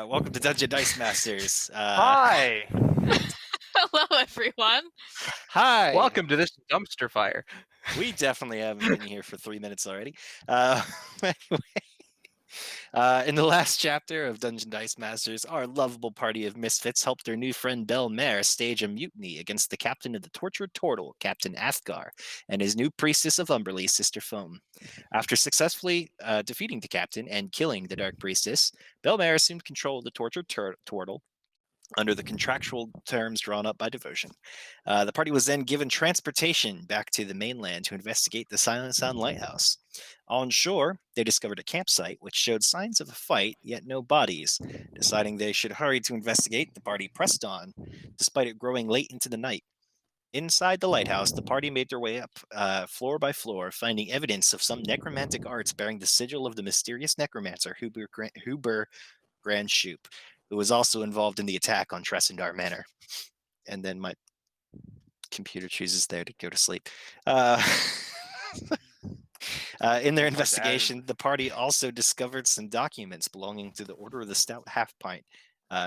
Welcome to Dungeon Dice Masters. Hi. Hello, everyone. Hi. Welcome to this dumpster fire. We definitely haven't been here for 3 minutes already. Anyway, in the last chapter of Dungeon Dice Masters, our lovable party of misfits helped their new friend Belle Mare stage a mutiny against the captain of the tortured turtle, Captain Athgar, and his new priestess of Umberlee, Sister Foam. After successfully defeating the captain and killing the Dark Priestess, Belle Mare assumed control of the tortured turtle under the contractual terms drawn up by Devotion. The party was then given transportation back to the mainland to investigate the Silent Sound Lighthouse. On shore, they discovered a campsite which showed signs of a fight, yet no bodies. Deciding they should hurry to investigate, the party pressed on, despite it growing late into the night. Inside the lighthouse, the party made their way up floor by floor, finding evidence of some necromantic arts bearing the sigil of the mysterious necromancer Huber Grandshoop, who was also involved in the attack on Tressendar Manor. And then my computer chooses there to go to sleep. In their investigation, the party also discovered some documents belonging to the Order of the Stout Half Pint,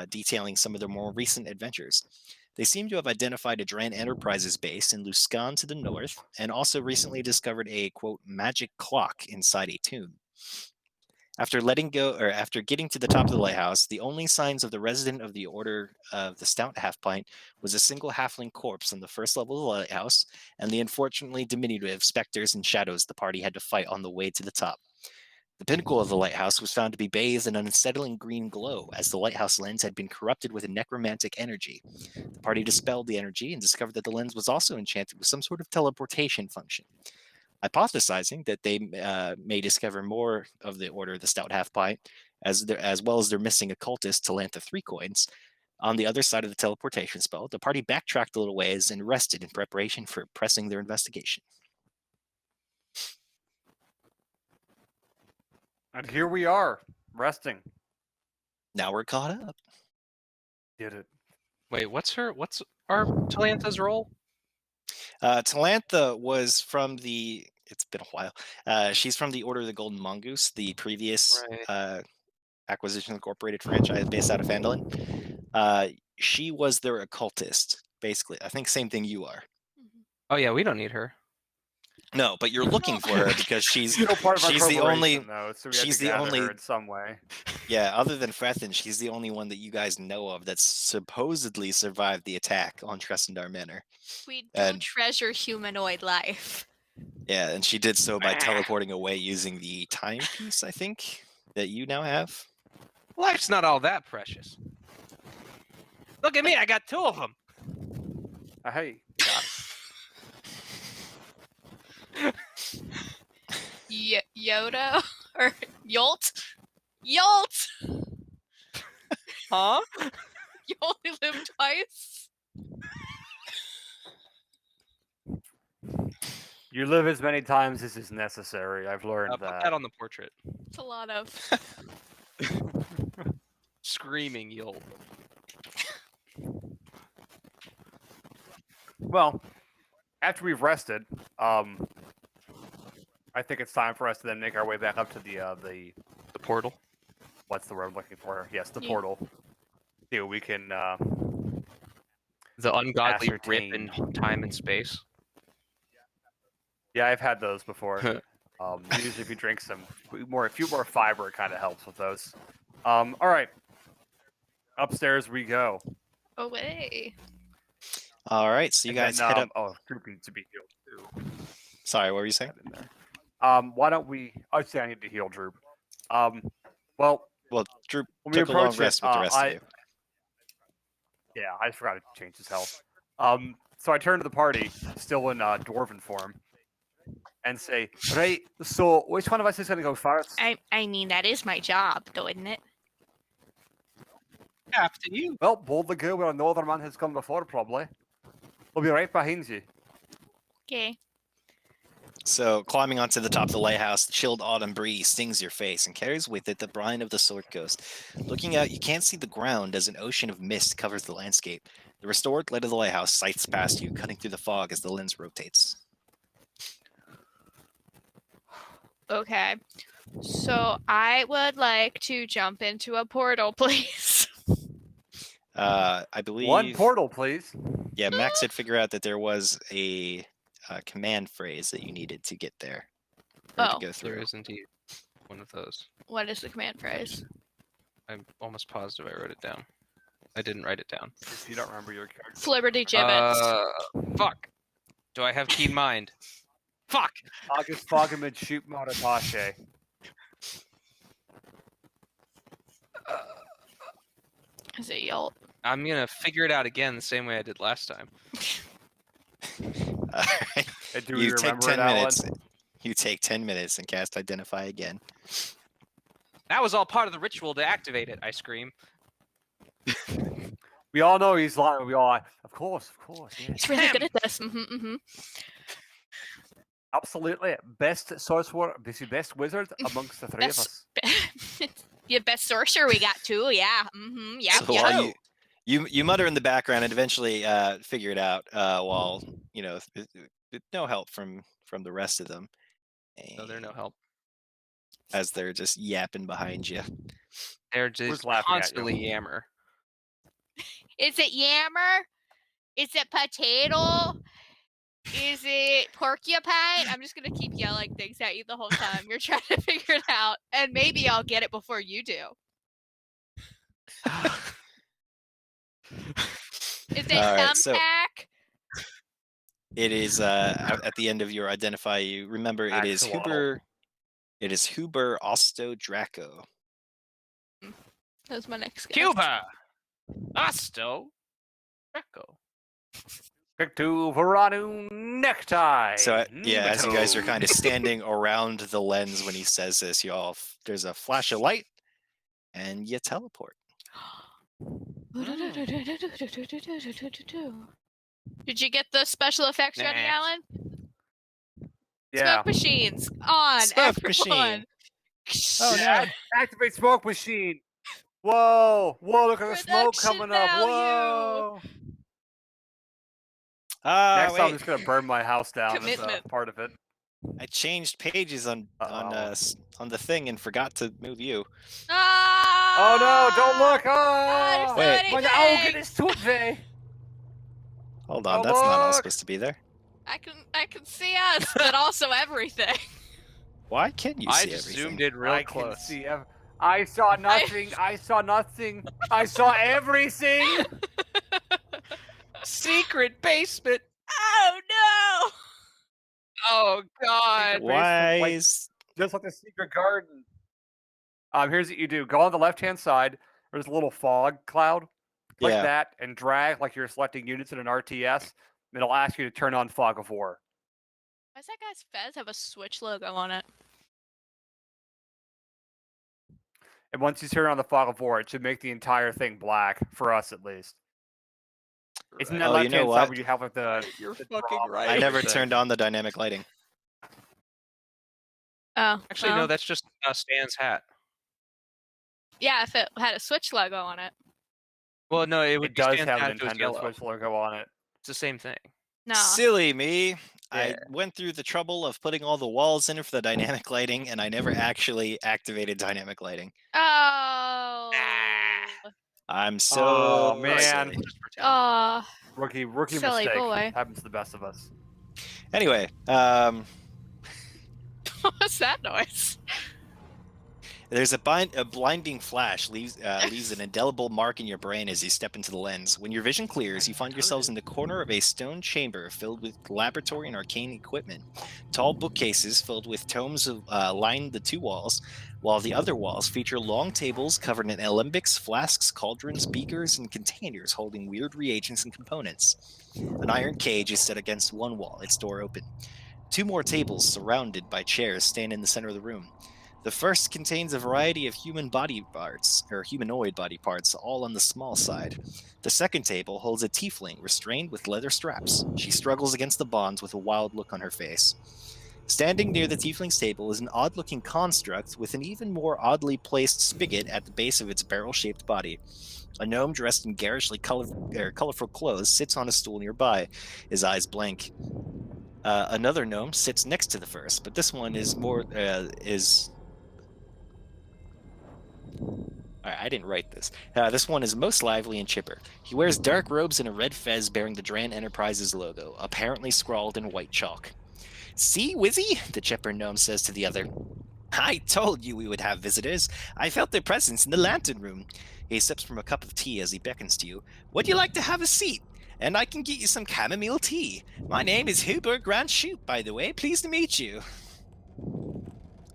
detailing some of their more recent adventures. They seem to have identified a Dran Enterprises base in Luskan to the north, and also recently discovered a, quote, magic clock inside a tomb. After getting to the top of the lighthouse, the only signs of the resident of the Order of the Stout Half Pint was a single halfling corpse on the first level of the lighthouse, and the unfortunately diminutive specters and shadows the party had to fight on the way to the top. The pinnacle of the lighthouse was found to be bathed in an unsettling green glow, as the lighthouse lens had been corrupted with a necromantic energy. The party dispelled the energy and discovered that the lens was also enchanted with some sort of teleportation function. Hypothesizing that they may discover more of the Order of the Stout Half Pint, as well as their missing occultist, Talantha Three Coins. On the other side of the teleportation spell, the party backtracked a little ways and rested in preparation for pressing their investigation. And here we are, resting. Now we're caught up. Did it. Wait, what's our Talantha's role? Talantha was from it's been a while. She's from the Order of the Golden Mongoose, the previous Acquisition Incorporated franchise based out of Phandalin. She was their occultist, basically. I think same thing you are. Oh yeah, we don't need her. No, but you're looking for her because she's part of our she's the only though, so we she's had to the gather only her in some way. Yeah, other than Frethin, she's the only one that you guys know of that's supposedly survived the attack on Tressendar Manor. We do treasure humanoid life. Yeah, and she did so by teleporting away using the timepiece, I think, that you now have. Life's not all that precious. Look at me, I got two of them. Hey, Yoda or Yolt? Yolt! Huh? You only live twice? you live as many times as is necessary. I've learned Put that. that on the portrait. It's a lot of. Screaming Yolt. Well, after we've rested, I think it's time for us to then make our way back up to the portal. What's the word I'm looking for? Yes, the portal. See what we can. The ungodly rip ascertain. in time and space. Yeah, I've had those before. Usually, if you drink a few more fiber, it kind of helps with those. All right, upstairs we go. Away. All right, so you guys head up. Oh, Droop needs to be healed too. Sorry, what were you saying? Why don't we? I say I need to heal Droop. Well, Droop when we took a long approach rest with the rest of you. Yeah, I forgot to change his health. So I turn to the party, still in dwarven form, and say, "Right, so which one of us is going to go first?" I mean, that is my job, though, isn't it? After you. Well, boldly go where no other man has come before, probably. We'll be right behind you. Okay. So, climbing onto the top of the lighthouse, the chilled autumn breeze stings your face and carries with it the brine of the Sword Coast. Looking out, you can't see the ground as an ocean of mist covers the landscape. The restored light of the lighthouse sights past you, cutting through the fog as the lens rotates. Okay. So I would like to jump into a portal, please. I believe One portal, please. Yeah, Max had figured out that there was a command phrase that you needed to get there, or to Oh. go There through. is indeed one of those. What is the command phrase? I'm almost positive I wrote it down. I didn't write it down. If you don't remember your character. Flibberty gibbets. Fuck. Do I have keen mind? Fuck. August Foggerman shoot Mototashe. Is it Yolt? I'm gonna figure it out again the same way I did last time. Alright. Do You you take remember 10 it, Alan? minutes. You take 10 minutes and cast Identify again. That was all part of the ritual to activate it, I scream. We all know he's lying. We all, of course, yes. He's really good at this. Absolutely. Best sorcerer, best wizard amongst the three of us. Your best sorcerer we got too. Yeah. Yeah. So while you mutter in the background and eventually figure it out, while with no help from the rest of them. No, they're no help. As they're just yapping behind you. They're just laughing at you? constantly yammer. Is it yammer? Is it potato? Is it porcupine? I'm just gonna keep yelling things at you the whole time. You're trying to figure it out, and maybe I'll get it before you do. Is it Alright, so- thumbtack? It is at the end of your Identify. You remember it is Axolotl. Huber. It is Huber Osto Draco. That's my next guess. Cuba! Osto! Draco. Pictu Veranu necktie. So yeah, as you guys are Neato. kind of standing around the lens when he says this, there's a flash of light, and you teleport. Did you get the special effects ready, Nah. Alan? Yeah. Smoke machines on, Smoke everyone. machine. Oh, Yeah, Activate smoke machine. Whoa, look at the smoke Production coming up. value. Whoa. Next time I'm Wait, just gonna burn my house down as Commitment. a part of it. I changed pages on Uh-oh. on the thing and forgot to move you. Oh no, don't look! there's Oh, so Wait. many Meine Augen things. ist tot. Hold on, Oh, that's not all look! supposed to be there. I can see us, but also everything. Why can't you I see just everything? zoomed in real I close. can see. I saw nothing. I saw nothing. I saw everything. Secret basement! Oh no! Oh god! Secret Why Like- is Just like the secret garden. Here's what you do. Go on the left-hand side. There's a little fog cloud. Click Yeah. that and drag like you're selecting units in an RTS. It'll ask you to turn on Fog of War. Why does that guy's fez have a Switch logo on it? And once you turn on the Fog of War, it should make the entire thing black, for us at least. It's in that Oh, you know left-hand what? side where you have like the... You're the fucking drop. right. I never Then. turned on the dynamic lighting. Oh, Actually, no, that's just Stan's hat. yeah. If it had a Switch logo on it, Well, no, it would It be does Stan's have hat a if it was Nintendo yellow. Switch logo on it. It's the same thing. no. Silly me. I Yeah. went through the trouble of putting all the walls in for the dynamic lighting, and I never actually activated dynamic lighting. Oh. I'm so Oh, man. silly. Just pretend. Oh. Rookie Silly mistake. boy. Happens to the best of us. Anyway, What's that noise? there's a blinding flash leaves an indelible mark in your brain as you step into the lens. When your vision clears, you find yourselves in the corner of a stone chamber filled with laboratory and arcane equipment. Tall bookcases filled with tomes line the two walls, while the other walls feature long tables covered in alembics, flasks, cauldrons, beakers, and containers holding weird reagents and components. An iron cage is set against one wall, its door open. Two more tables surrounded by chairs stand in the center of the room. The first contains a variety of human body parts, or humanoid body parts, all on the small side. The second table holds a tiefling restrained with leather straps. She struggles against the bonds with a wild look on her face. Standing near the tiefling's table is an odd-looking construct with an even more oddly placed spigot at the base of its barrel-shaped body. A gnome dressed in garishly colorful clothes sits on a stool nearby. His eyes blank. Another gnome sits next to the first, but this one is All right, I didn't write this. This one is most lively and chipper. He wears dark robes and a red fez bearing the Dran Enterprises logo, apparently scrawled in white chalk. See, Wizzy? The chipper gnome says to the other. I told you we would have visitors. I felt their presence in the lantern room. He sips from a cup of tea as he beckons to you. Would you like to have a seat? And I can get you some chamomile tea. My name is Hubert Grant Shoot, by the way. Pleased to meet you.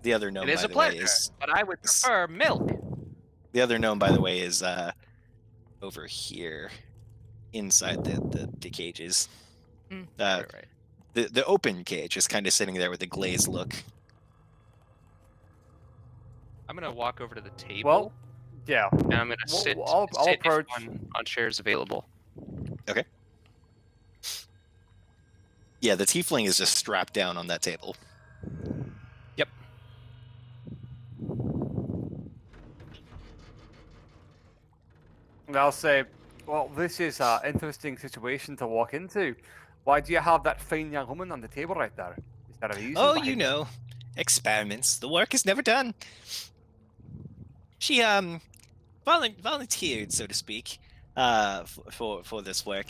The other gnome, It is by a the way, pleasure, is but I would prefer milk. the other gnome, by the way, is over here, inside the cages. Right. The open cage is kind of sitting there with a glazed look. I'm gonna walk over to the table. Well, yeah. and I'm gonna sit I'll if approach. on chairs available. Yeah, the tiefling is just strapped down on that table. Yep. And I'll say, well, this is an interesting situation to walk into. Why do you have that fine young woman on the table right there? Is that a reason? Oh, behind you it? know, experiments. The work is never done. She volunteered, so to speak, for this work.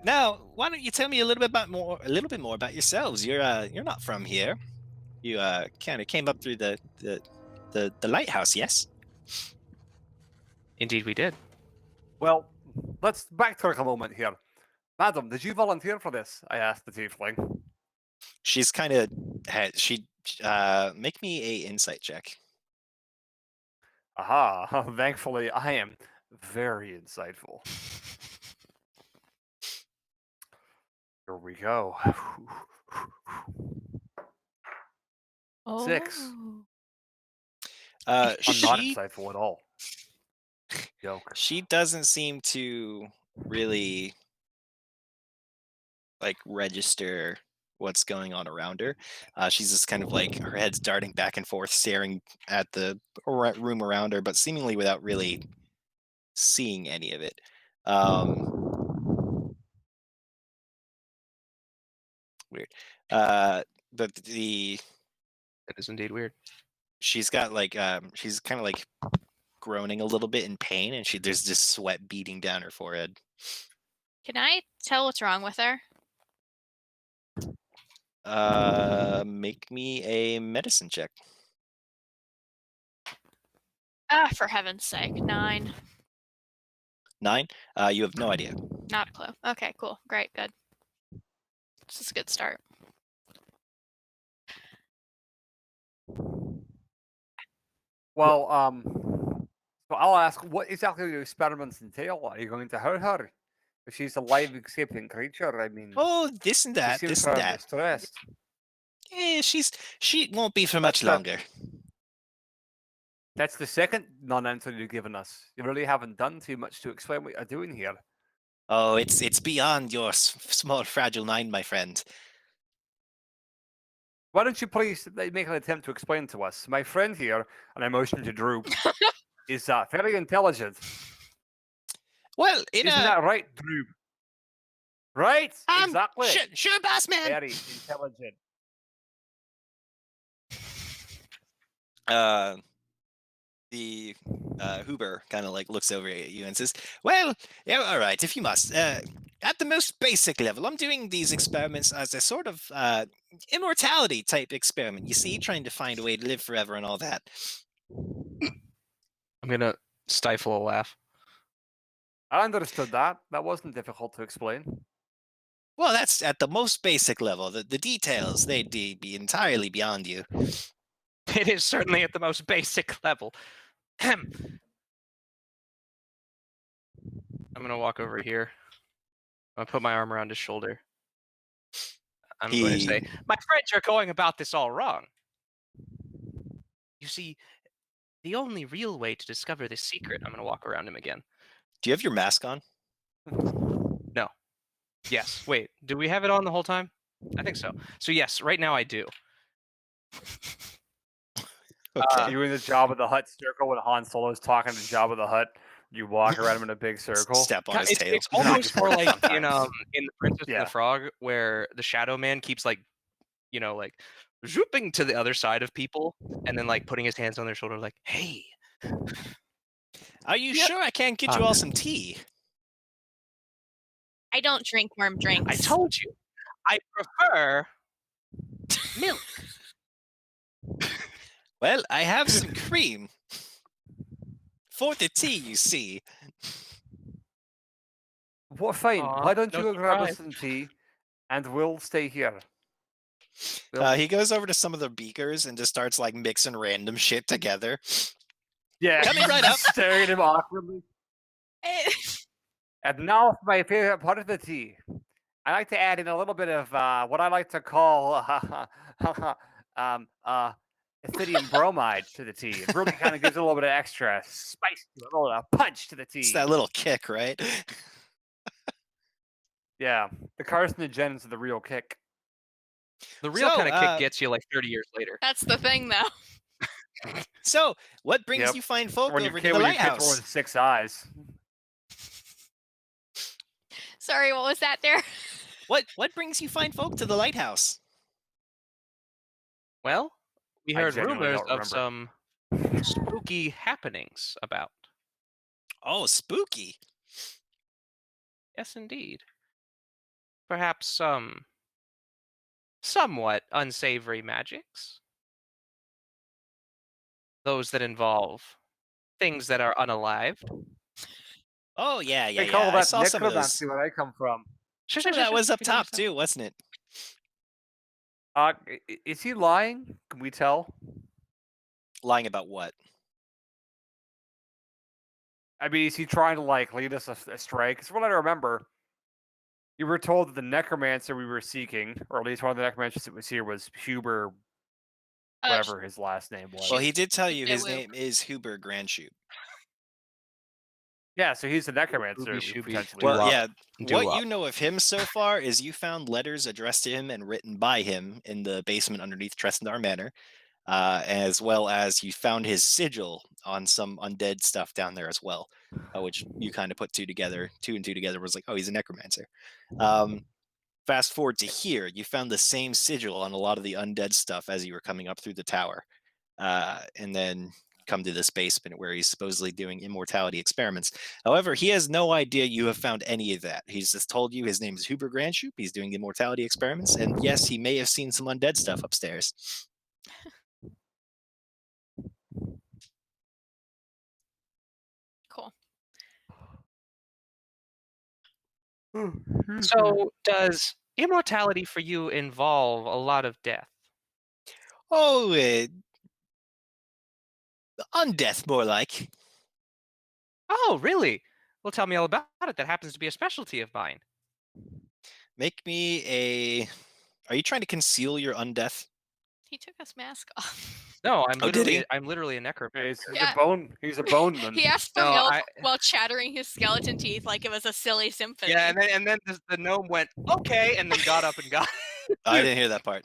Now, why don't you tell me a little bit more about yourselves? You're not from here. You kind of came up through the lighthouse, yes? Indeed, we did. Well, let's backtrack a moment here. Madam, did you volunteer for this? I asked the tiefling. She's kind of make me a insight check. Aha, thankfully I am very insightful. Here we go. Six. Oh. I'm not She insightful at all. Joke. she doesn't seem to really like register what's going on around her. She's just kind of like her head's darting back and forth, staring at the room around her, but seemingly without really seeing any of it. Weird. But That is indeed weird. she's got like she's kind of like groaning a little bit in pain, and there's just sweat beating down her forehead. Can I tell what's wrong with her? Make me a medicine check. Ah, for heaven's sake. 9. 9. You have no idea. Not a clue. Okay, cool. Great, good. This is a good start. Well, so I'll ask, what exactly do experiments entail? Are you going to hurt her? If she's a live escaping creature, I mean, Oh, this and she that, seems this and rather that. distressed. She won't be for much That's longer. That's the second non-answer you've given us. You really haven't done too much to explain what you're doing here. Oh, it's beyond your small fragile mind, my friend. Why don't you please make an attempt to explain to us? My friend here, and I motion to Drew, is very intelligent. Well, Isn't that right, Drew? Right? Exactly. Sure, boss man. Very intelligent. The Huber kind of like looks over at you and says, "Well, yeah, all right, if you must. At the most basic level, I'm doing these experiments as a sort of immortality type experiment. You see, trying to find a way to live forever and all that." I'm gonna stifle a laugh. I understood that. That wasn't difficult to explain. Well, that's at the most basic level. The details, they'd be entirely beyond you. It is certainly at the most basic level. I'm gonna walk over here. I'm gonna put my arm around his shoulder. I'm going to say, my friend, you're going about this all wrong. You see, the only real way to discover this secret, I'm gonna walk around him again. Do you have your mask on? No. Yes. Wait, do we have it on the whole time? I think so. So yes, right now I do. Okay. You're in the Jabba the Hutt circle when Han Solo's talking to Jabba the Hutt. You walk around him in a big circle. Step on his tail. It's almost more like in Sometimes. The Princess and Yeah. the Frog, where the Shadow Man keeps like zooping to the other side of people and then like putting his hands on their shoulder like, hey, Are you Yep. sure I can't get you all some tea? I don't drink warm drinks. I told you, I prefer milk. Well, I have some cream. For the tea, you see. Well, fine. Aw, Why don't no you grab us surprise. some tea, and we'll stay here. We'll- He goes over to some of the beakers and just starts like mixing random shit together. yeah, coming right up. staring at him awkwardly. And now for my favorite part of the tea. I like to add in a little bit of what I like to call ethylium bromide to the tea. It really kind of gives it a little bit of extra spice, a little punch to the tea. It's that little kick, right? Yeah, the carcinogens are the real kick. The real So, kind of kick gets you like 30 years later. That's the thing, though. So, what brings Yep. you fine folk When over your to kid, the when your kid's lighthouse? with 6 eyes. Sorry, what was that there? What brings you fine folk to the lighthouse? Well, we I heard genuinely rumors don't of remember. some spooky happenings about. Oh, spooky. Yes, indeed. Perhaps some somewhat unsavory magics. Those that involve things that are unalived. Oh yeah, They call I that saw some of those. necromancy where I come from. Some of that was up top too, wasn't it? Is he lying? Can we tell? Lying about what? I mean, is he trying to like lead us astray? Because from what I remember, you were told that the necromancer we were seeking, or at least one of the necromancers that was here, was Huber, whatever his last name was. Well, he did tell you his Shooby-woo. name is Huber Grandshoot. Yeah, so he's the necromancer. Shooby. Potentially. Well, up. yeah. Do What up. you know of him so far is you found letters addressed to him and written by him in the basement underneath Tressendar Manor, as well as you found his sigil on some undead stuff down there as well, which you kind of put two and two together was like, oh, he's a necromancer. Fast forward to here, you found the same sigil on a lot of the undead stuff as you were coming up through the tower, and then come to this basement where he's supposedly doing immortality experiments. However, he has no idea you have found any of that. He's just told you his name is Huber Grandshoop. He's doing immortality experiments, and yes, he may have seen some undead stuff upstairs. Cool. So, does immortality for you involve a lot of death? Oh, undeath more like. Oh, really? Well, tell me all about it. That happens to be a specialty of mine. Make me a. Are you trying to conceal your undeath? He took his mask off. No, Oh, did he? I'm literally a necromancer. He's Yeah. a bone. He's a boneman. He asked for No, milk I- while chattering his skeleton teeth like it was a silly symphony. Yeah, and then the gnome went okay, and then got up and got. I didn't hear that part.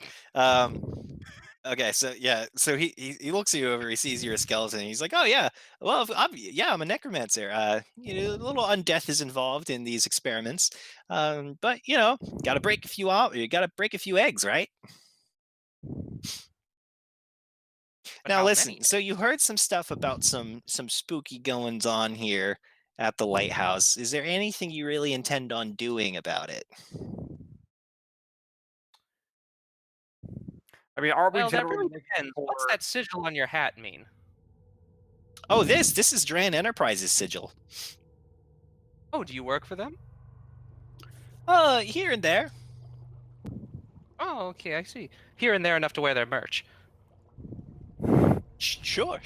Okay, so yeah, so he looks you over. He sees you're a skeleton. And he's like, "Oh yeah, well, I'm a necromancer. You know, a little undeath is involved in these experiments, but you know, got to break a few out. You got to break a few eggs, right?" But Now how listen. many? So you heard some stuff about some spooky goings on here at the lighthouse. Is there anything you really intend on doing about it? I mean, aren't we Well, that generally really looking depends. What's for- that sigil on your hat mean? Oh, this is Dran Enterprises sigil. Oh, do you work for them? Here and there. Oh, okay, I see. Here and there enough to wear their merch. Sure.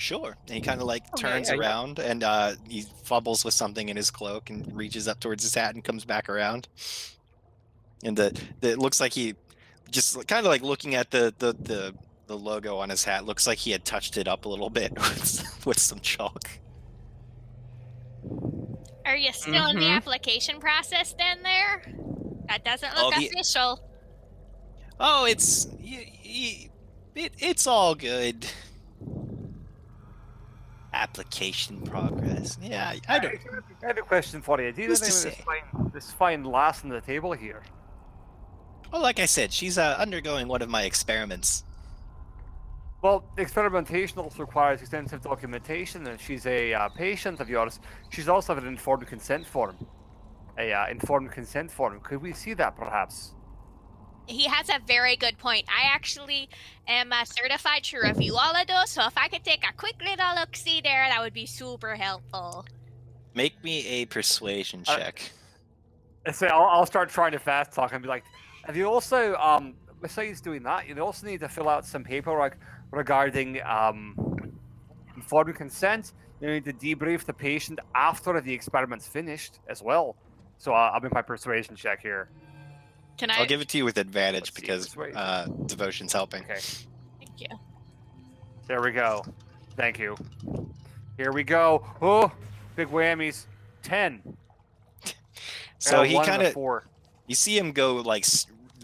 And he kind of like Okay, turns yeah. around and he fumbles with something in his cloak and reaches up towards his hat and comes back around. And it looks like he just kind of like looking at the logo on his hat. Looks like he had touched it up a little bit with some chalk. Are you still in the Mhm. application process then there? That doesn't look the- official. Oh, it's it's all good. Application progress. Yeah, I don't. I have a question for you. Do you know Who's the to name of say? this fine lass on the table here? Well, like I said, she's undergoing one of my experiments. Well, experimentation also requires extensive documentation, and she's a patient of yours. She's also an informed consent form. Informed consent form. Could we see that, perhaps? He has a very good point. I actually am certified to review all of those, so if I could take a quick little look-see there, that would be super helpful. Make me a persuasion check. So I'll start trying to fast talk and be like, have you also, besides doing that, you also need to fill out some paperwork regarding informed consent. You need to debrief the patient after the experiment's finished as well. So I'll make my persuasion check here. Can I? I'll give it to you with advantage Let's see, because persuasion. devotion's helping. Okay. Thank you. There we go. Thank you. Here we go. Oh, big whammies. 10. So he 1 and kind a of, 4. you see him go like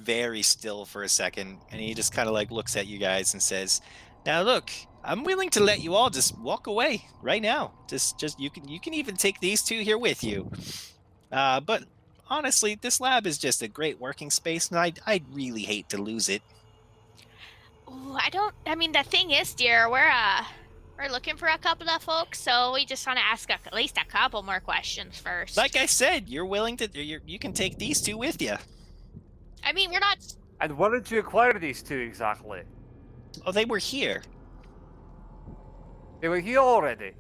very still for a second, and he just kind of like looks at you guys and says, "Now look, I'm willing to let you all just walk away right now. Just you can even take these two here with you. But honestly, this lab is just a great working space, and I'd really hate to lose it." Ooh, I mean, the thing is, dear, we're looking for a couple of folks, so we just want to ask at least a couple more questions first. Like I said, you're willing to, you can take these two with you. I mean, we're not. And what did you acquire these two exactly? Oh, they were here. They were here already.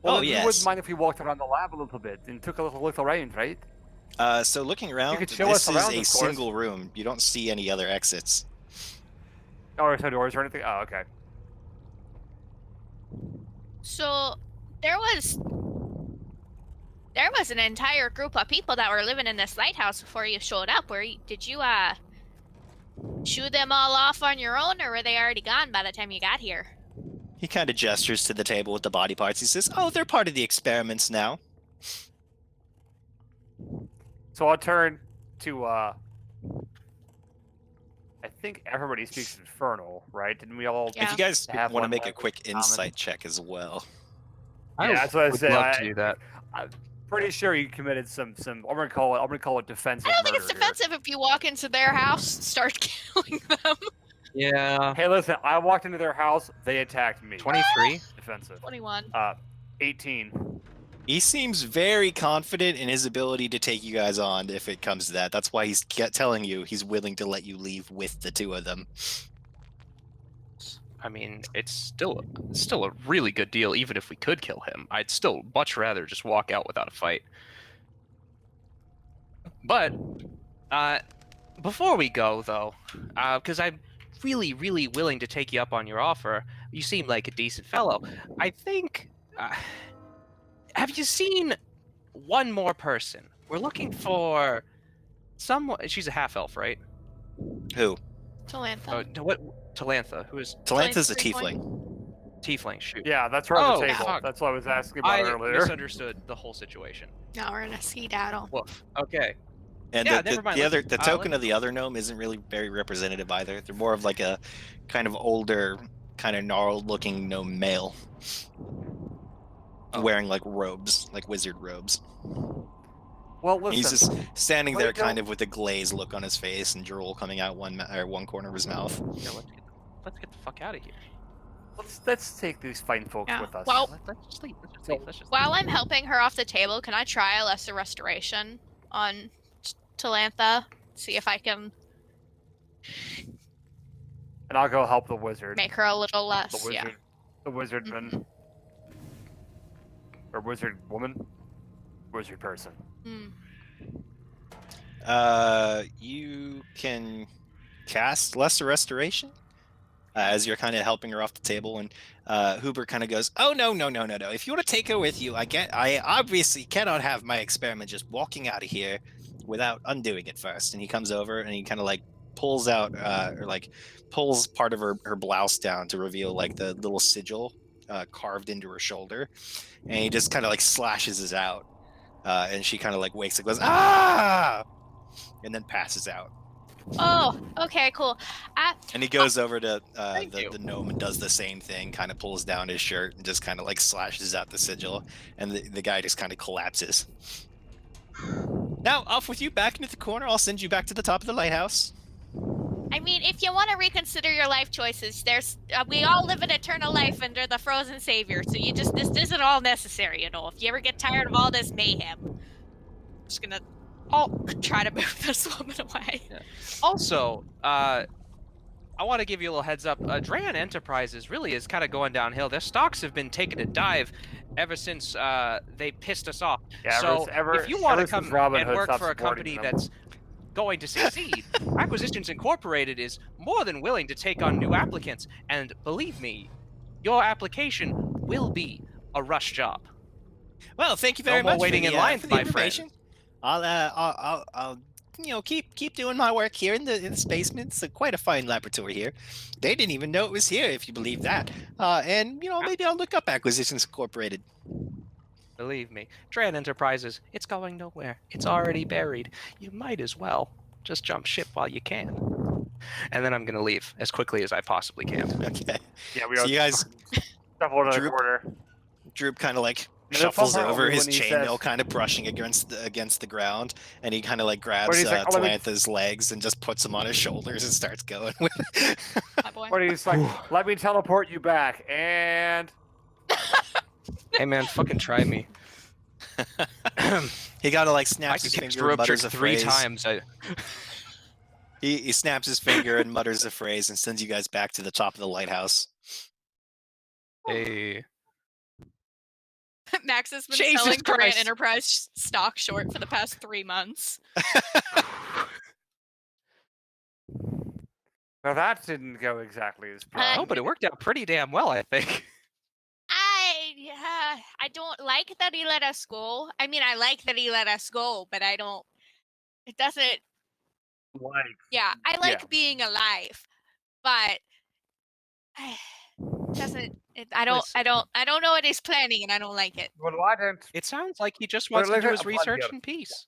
Well, Oh, then yes. You wouldn't mind if we walked around the lab a little bit and took a little look around, right? So looking around, could show this us around, is a of course. single room. You don't see any other exits. Or no doors or anything? Oh, okay. So there was an entire group of people that were living in this lighthouse before you showed up. Did you shoo them all off on your own, or were they already gone by the time you got here? He kind of gestures to the table with the body parts. He says, "Oh, they're part of the experiments now." So I'll turn to I think everybody speaks Infernal, right? Didn't we all? Yeah. If you guys Have want to one make a language quick common. insight check as well. Yeah, that's what I would said. love to do that. I'm pretty sure you committed some. I'm gonna call it defensive. I don't think it's murder here. defensive if you walk into their house and start killing them. Yeah. Hey, listen, I walked into their house. They attacked me. 23. Defensive. 21. 18. He seems very confident in his ability to take you guys on if it comes to that. That's why he's telling you he's willing to let you leave with the two of them. I mean, it's still a really good deal, even if we could kill him. I'd still much rather just walk out without a fight. But before we go, though, because I'm really, really willing to take you up on your offer. You seem like a decent fellow. I think. Have you seen one more person? We're looking for someone. She's a half elf, right? Who? Talantha. What? Talantha. Who is Talantha's a Tiefling. tiefling? Shoot. Yeah, that's right on Oh, the table. fuck. That's what I was asking about I earlier. misunderstood the whole situation. No, we're in a skedaddle. Woof. Okay. And Yeah, the never mind, other, listen, the token of the other gnome isn't really very representative either. They're more of like a kind of older, kind of gnarled-looking gnome male, wearing like robes, like wizard robes. Well, And he's listen. just standing Wait, there, kind don't- of with a glazed look on his face and drool coming out one corner of his mouth. Yeah, let's get the fuck out of here. Let's take these fine folks Yeah, with us. well- Let's just leave. Let's just leave. Let's just While I'm helping her off the table, can I try a lesser restoration on Talantha? See if I can and I'll go help the wizard. make her a little The less. wizard. Yeah. The wizardman. Or wizard woman. Wizard person. Mm. You can cast Lesser Restoration as you're kind of helping her off the table, and Hubert kind of goes, "Oh no. If you want to take her with you, I obviously cannot have my experiment just walking out of here without undoing it first." And he comes over and he kind of like pulls out or like pulls part of her blouse down to reveal like the little sigil carved into her shoulder, and he just kind of like slashes it out, and she kind of like wakes up, goes "Ah!" and then passes out. Oh, okay, cool. And he goes over to Thank you. the gnome and does the same thing, kind of pulls down his shirt and just kind of like slashes out the sigil, and the guy just kind of collapses. Now, off with you back into the corner. I'll send you back to the top of the lighthouse. I mean, if you want to reconsider your life choices, there's we all live an eternal life under the frozen savior. So this isn't all necessary, If you ever get tired of all this mayhem, I'm just gonna try to move this woman away. Yeah. Also, I want to give you a little heads up. Drayan Enterprises really is kind of going downhill. Their stocks have been taking a dive ever since they pissed us off. Yeah, So if you want to come and work for a company that's going to succeed, Acquisitions Incorporated is more than willing to take on new applicants. And believe me, your application will be a rush job. Well, thank you very No more much. waiting for the, in line, for the my information. I'll keep doing my work here in this basement. It's quite a fine laboratory here. They didn't even know it was here, if you believe that. And maybe I'll look up Acquisitions Incorporated. Believe me, Drayan Enterprises, it's going nowhere. It's already buried. You might as well just jump ship while you can. And then I'm going to leave as quickly as I possibly can. Okay. Yeah, we So are. you guys, Double in the Droop. corner. Droop kind of like And the shuffles fun part over, will be his when he chainmail says- kind of brushing against the ground, and he kind of like grabs he's like, "Oh, let me-" Talantha's legs and just puts them on his shoulders and starts going with it. My boy. Or he's like, let me teleport you back, and Hey man, fucking try me. He kind of like I snaps his could get finger and rope tricked mutters a 3 phrase. times. He snaps his finger and mutters a phrase and sends you guys back to the top of the lighthouse. Hey. Max has been Jesus selling Durant Christ. Enterprise stock short for the past 3 months. now that didn't go exactly as planned. Oh, but it worked out pretty damn well, I think. I don't like that he let us go. I mean, I like that he let us go, but I don't. It doesn't. Like, Yeah, I like Yeah. being alive, but doesn't. I don't. Listen. I don't know what he's planning, and I don't like it. well, why don't It sounds like he just Well, wants to like do a his plan research here. in peace.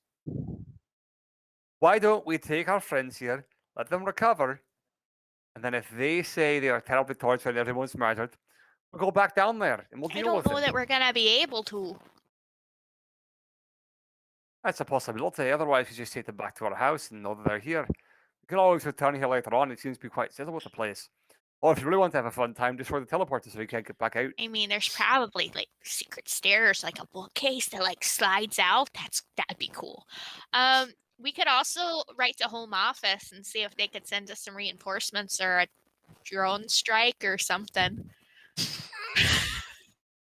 we take our friends here, let them recover, and then if they say they are terribly tortured and everyone's murdered, we'll go back down there and we'll I deal don't with know it. that we're gonna be able to. That's a possibility. Otherwise, we just take them back to our house and know that they're here. We can always return here later on. It seems to be quite settled with the place. Or if you really want to have a fun time, destroy the teleporter so we can't get back out. I mean, there's probably like secret stairs, like a bookcase that like slides out. That'd be cool. We could also write to Home Office and see if they could send us some reinforcements or a drone strike or something.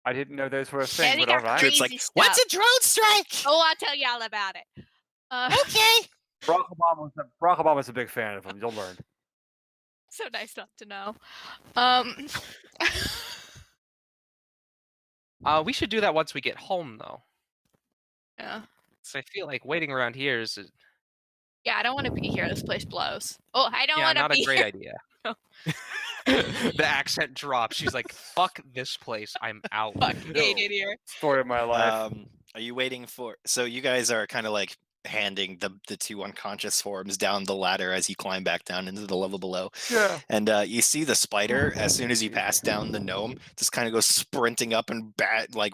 I didn't know those were a Yeah, thing, they but all got right. crazy Droop's like, stuff. what's a drone strike? Oh, I'll tell you all about it. Okay. Barack Obama's a big fan of him. You'll learn. So nice not to know. We should do that once we get home, though. Yeah. So I feel like waiting around here is Yeah, I don't want to be here. This place blows. Oh, I don't want to not be a great here. idea. No. The accent drops. She's like, "Fuck this place. I'm out." Fucking hate it here. Story of my life. Are you waiting for? So you guys are kind of like handing the 2 unconscious forms down the ladder as you climb back down into the level below. Yeah. And you see the spider as soon as you pass down the gnome, just kind of go sprinting up and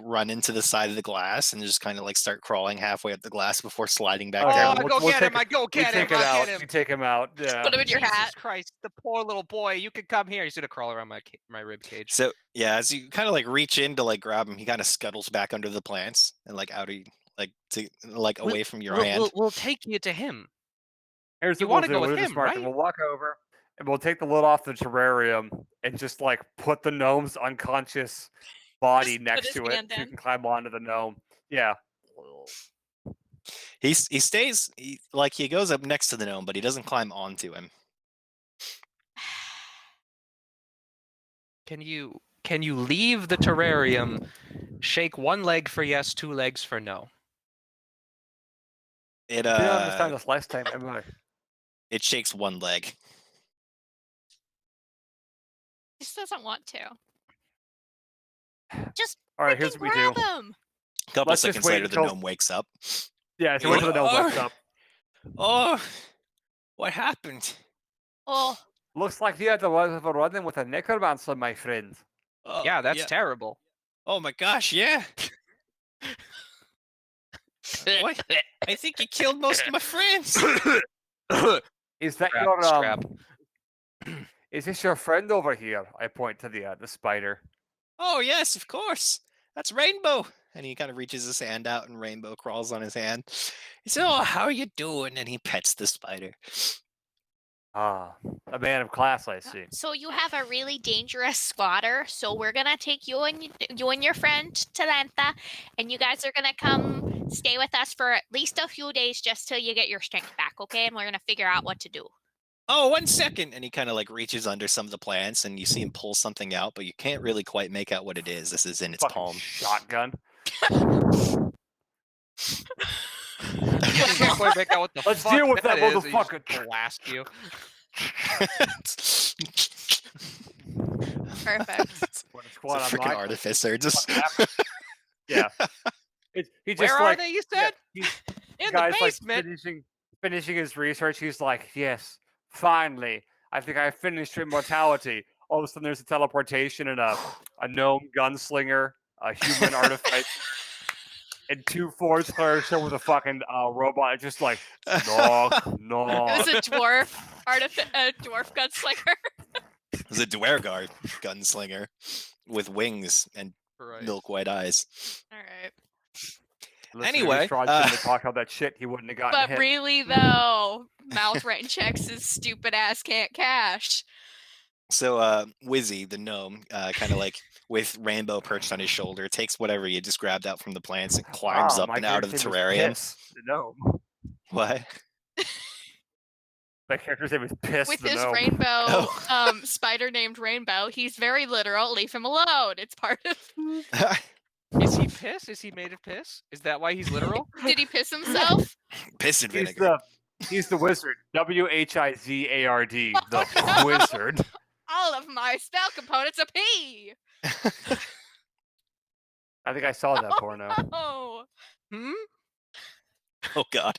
run into the side of the glass and just kind of like start crawling halfway up the glass before sliding back Okay, down. Oh, we'll go get him! take I go We get him! take it I'll out. get him! We take him out. Yeah. Put him in your Jesus hat. Christ, the poor little boy! You can come here. He's gonna crawl around my rib cage. So yeah, as you kind of like reach in to like grab him, he kind of scuttles back under the plants and like out of away from your hand. We'll take you to him. Here's You what wanna we'll go do. with We'll do the him, smart thing. right? We'll walk over and we'll take the lid off the terrarium and just like put the gnome's unconscious body Just put next his to it hand so you in. can climb onto the gnome. Yeah. He stays he goes up next to the gnome, but he doesn't climb onto him. Can you leave the terrarium? Shake 1 leg for yes, 2 legs for no. It Didn't understand this last time. Am I? it shakes 1 leg. Just doesn't want to. Just All right, freaking here's what we do. grab him. A couple Let's just seconds wait later, the until- gnome wakes up. Yeah, so wait till the gnome wakes up. Oh, what happened? Oh, Looks like you had a lot of a run-in with a necromancer, my friend. Oh, Yeah, that's terrible. Oh my gosh, yeah. What? I think you killed most of my friends. Is that Scrap, your scrap. Is this your friend over here? I point to the spider. Oh, yes, of course. That's Rainbow. And he kind of reaches his hand out, and Rainbow crawls on his hand. He says, "Oh, how are you doing?" And he pets the spider. Ah, a man of class, I see. So you have a really dangerous squatter. So we're gonna take you and your friend Talenta, and you guys are gonna come stay with us for at least a few days, just till you get your strength back, okay? And we're gonna figure out what to do. Oh, 1 second. And he kind of like reaches under some of the plants, and you see him pull something out, but you can't really quite make out what it is. This is in its Fucking palm. shotgun. You can't quite make out what the Let's fuck deal with that is, and he just motherfucker. blast you. Perfect. What a It's a squad on freaking my- artificer. Just Yeah. He just Where are like, they? You yeah, said he's in the guy's like basement. finishing his research. He's like, yes, finally, I think I finished immortality. All of a sudden, there's a teleportation and a gnome gunslinger, a human artifact, and 2 force players show with a fucking robot. Just like, knock, It knock. was a dwarf a dwarf gunslinger. it was a Dwergar gunslinger with wings and Right. milk white eyes. All right. Anyway, Strahd shouldn't have talked all that shit. He wouldn't have gotten But hit. really, though, mouth rain checks his stupid ass can't cash. So Wizzy, the gnome, kind of like with Rainbow perched on his shoulder, takes whatever you just grabbed out from the plants and climbs up my and out of the character's name terrarium. was Piss, the gnome. What? My character's name was Piss, With the his gnome. rainbow Oh. spider named Rainbow, he's very literal. Leave him alone. It's part of. Is he piss? Is he made of piss? Is that why he's literal? Did he piss himself? Piss and vinegar. He's the wizard. Wizard. The wizard. All of my spell components are P. I think I saw that porno. Oh, Hmm? Oh God.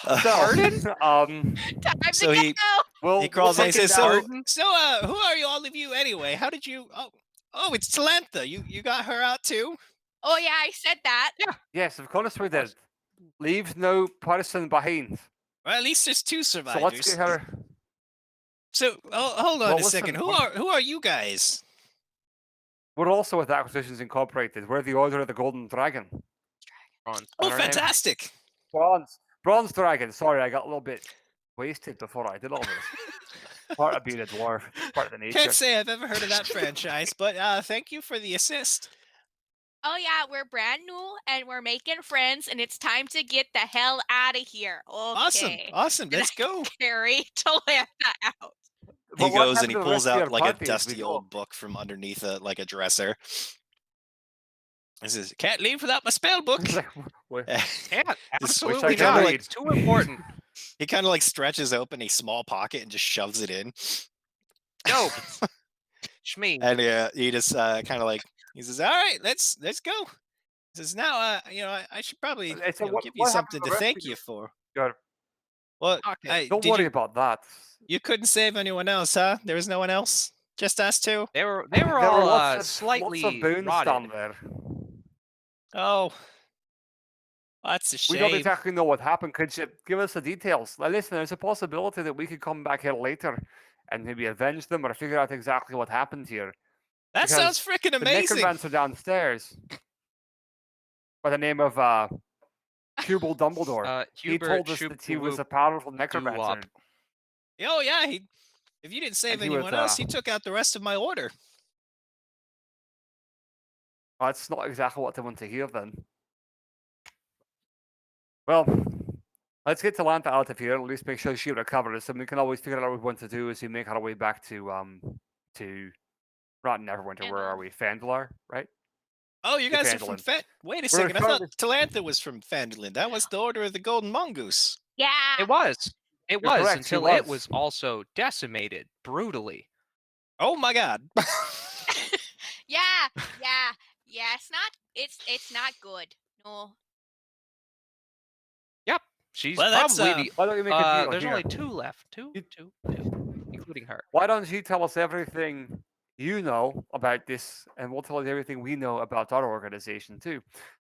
Pardon? time So to he- go. He crawls in and fucking says, "So, down. who are you, all of you, anyway? How did you? Oh, it's Talantha. You got her out too? Oh yeah, I said that. Yes, of course we did. Leave no person behind. Well, at least there's 2 So survivors. let's get her. So, hold on Well, a listen, second. Who are you guys? We're also with Acquisitions Incorporated. We're the Order of the Golden Dragon. On. Oh, our name? fantastic! Bronze Dragon. Sorry, I got a little bit wasted before I did all this. Part of being a dwarf, part of the nature. Can't say I've ever heard of that franchise, but thank you for the assist. Oh yeah, we're brand new and we're making friends, and it's time to get the hell out of here. Okay. Awesome. Did Let's go. Carry Talanta out. He But what goes and happened he to the pulls rest of out your like a party as we dusty go? old book from underneath a dresser. He says, "Can't leave without my spell book." It's like, wait, Can't. This- Absolutely which I not. can It's too important. He kind of like stretches open a small pocket and just shoves it in. No. Shmee. And he just kind of like he says, "All right, let's go." He says, "Now, I should probably I said, give you what happened something to to the rest thank of you you? for." God, Well, Okay. don't did worry you, about that. you couldn't save anyone else, huh? There was no one else, just us 2. They were There were all lots of slightly boons rotted. down there. Oh, that's a We don't shame. exactly know what happened. Could you give us the details? Now, listen, there's a possibility that we could come back here later and maybe avenge them or figure out exactly what happened here. That because sounds freaking The amazing. Necromancer downstairs, by the name of Hubel Dumbledore, he Hubert told us that he was a powerful Necromancer. Oh yeah, if you didn't save And he was, anyone else, he took out the rest of my order. That's not exactly what I want to hear then. Well, let's get Talanta out of here. At least make sure she recovers, and we can always figure out what we want to do as we make our way back to not Neverwinter. Where are we? Fandalar, right? Oh, you The guys are from Phandalin. Wait a We're second. I thought currently- Talantha was from Phandalin. That was the Order of the Golden Mongoose. Yeah. It was. It You're was correct, until he it was. was also decimated brutally. Oh my God. Yeah. It's not good. No. She's Well, that's, probably Why don't you make a deal the. There's here? only 2 left. Two, including her. Why don't you tell us everything you know about this, and we'll tell you everything we know about our organization too.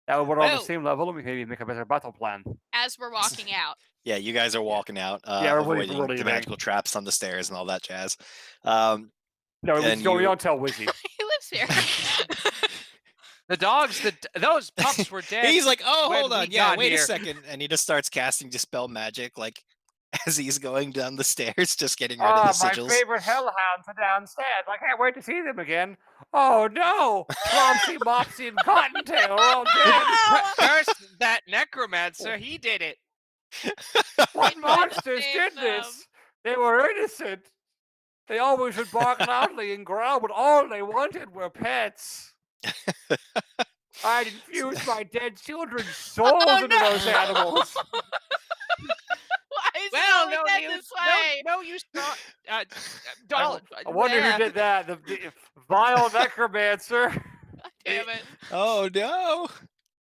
That we're on the Well- same level, and we maybe make a better battle plan. As we're walking out. Yeah, you guys are walking out, Yeah, we're avoiding leaving. the magical traps on the stairs and all that jazz. No, And we you- don't tell Wizzy. He lives here. The dogs, those pups were dead. He's like, oh, when hold we on, yeah, got wait here." a second, and he just starts casting Dispel Magic, like as he's going down the stairs, just getting rid of the My sigils. favorite hellhounds are downstairs. I can't wait to see them again. Oh no! Flopsy, Mopsy, and Cottontail are all dead. Curse that necromancer, he did it. What tried to monsters save did them. this? They were innocent. They always would bark loudly and growl, but all they wanted were pets. I'd infuse my dead children's souls into those animals. Why is Well, it always end this way? no, you saw. Doll, I wonder who did that. The vile necromancer. God damn it. Oh no!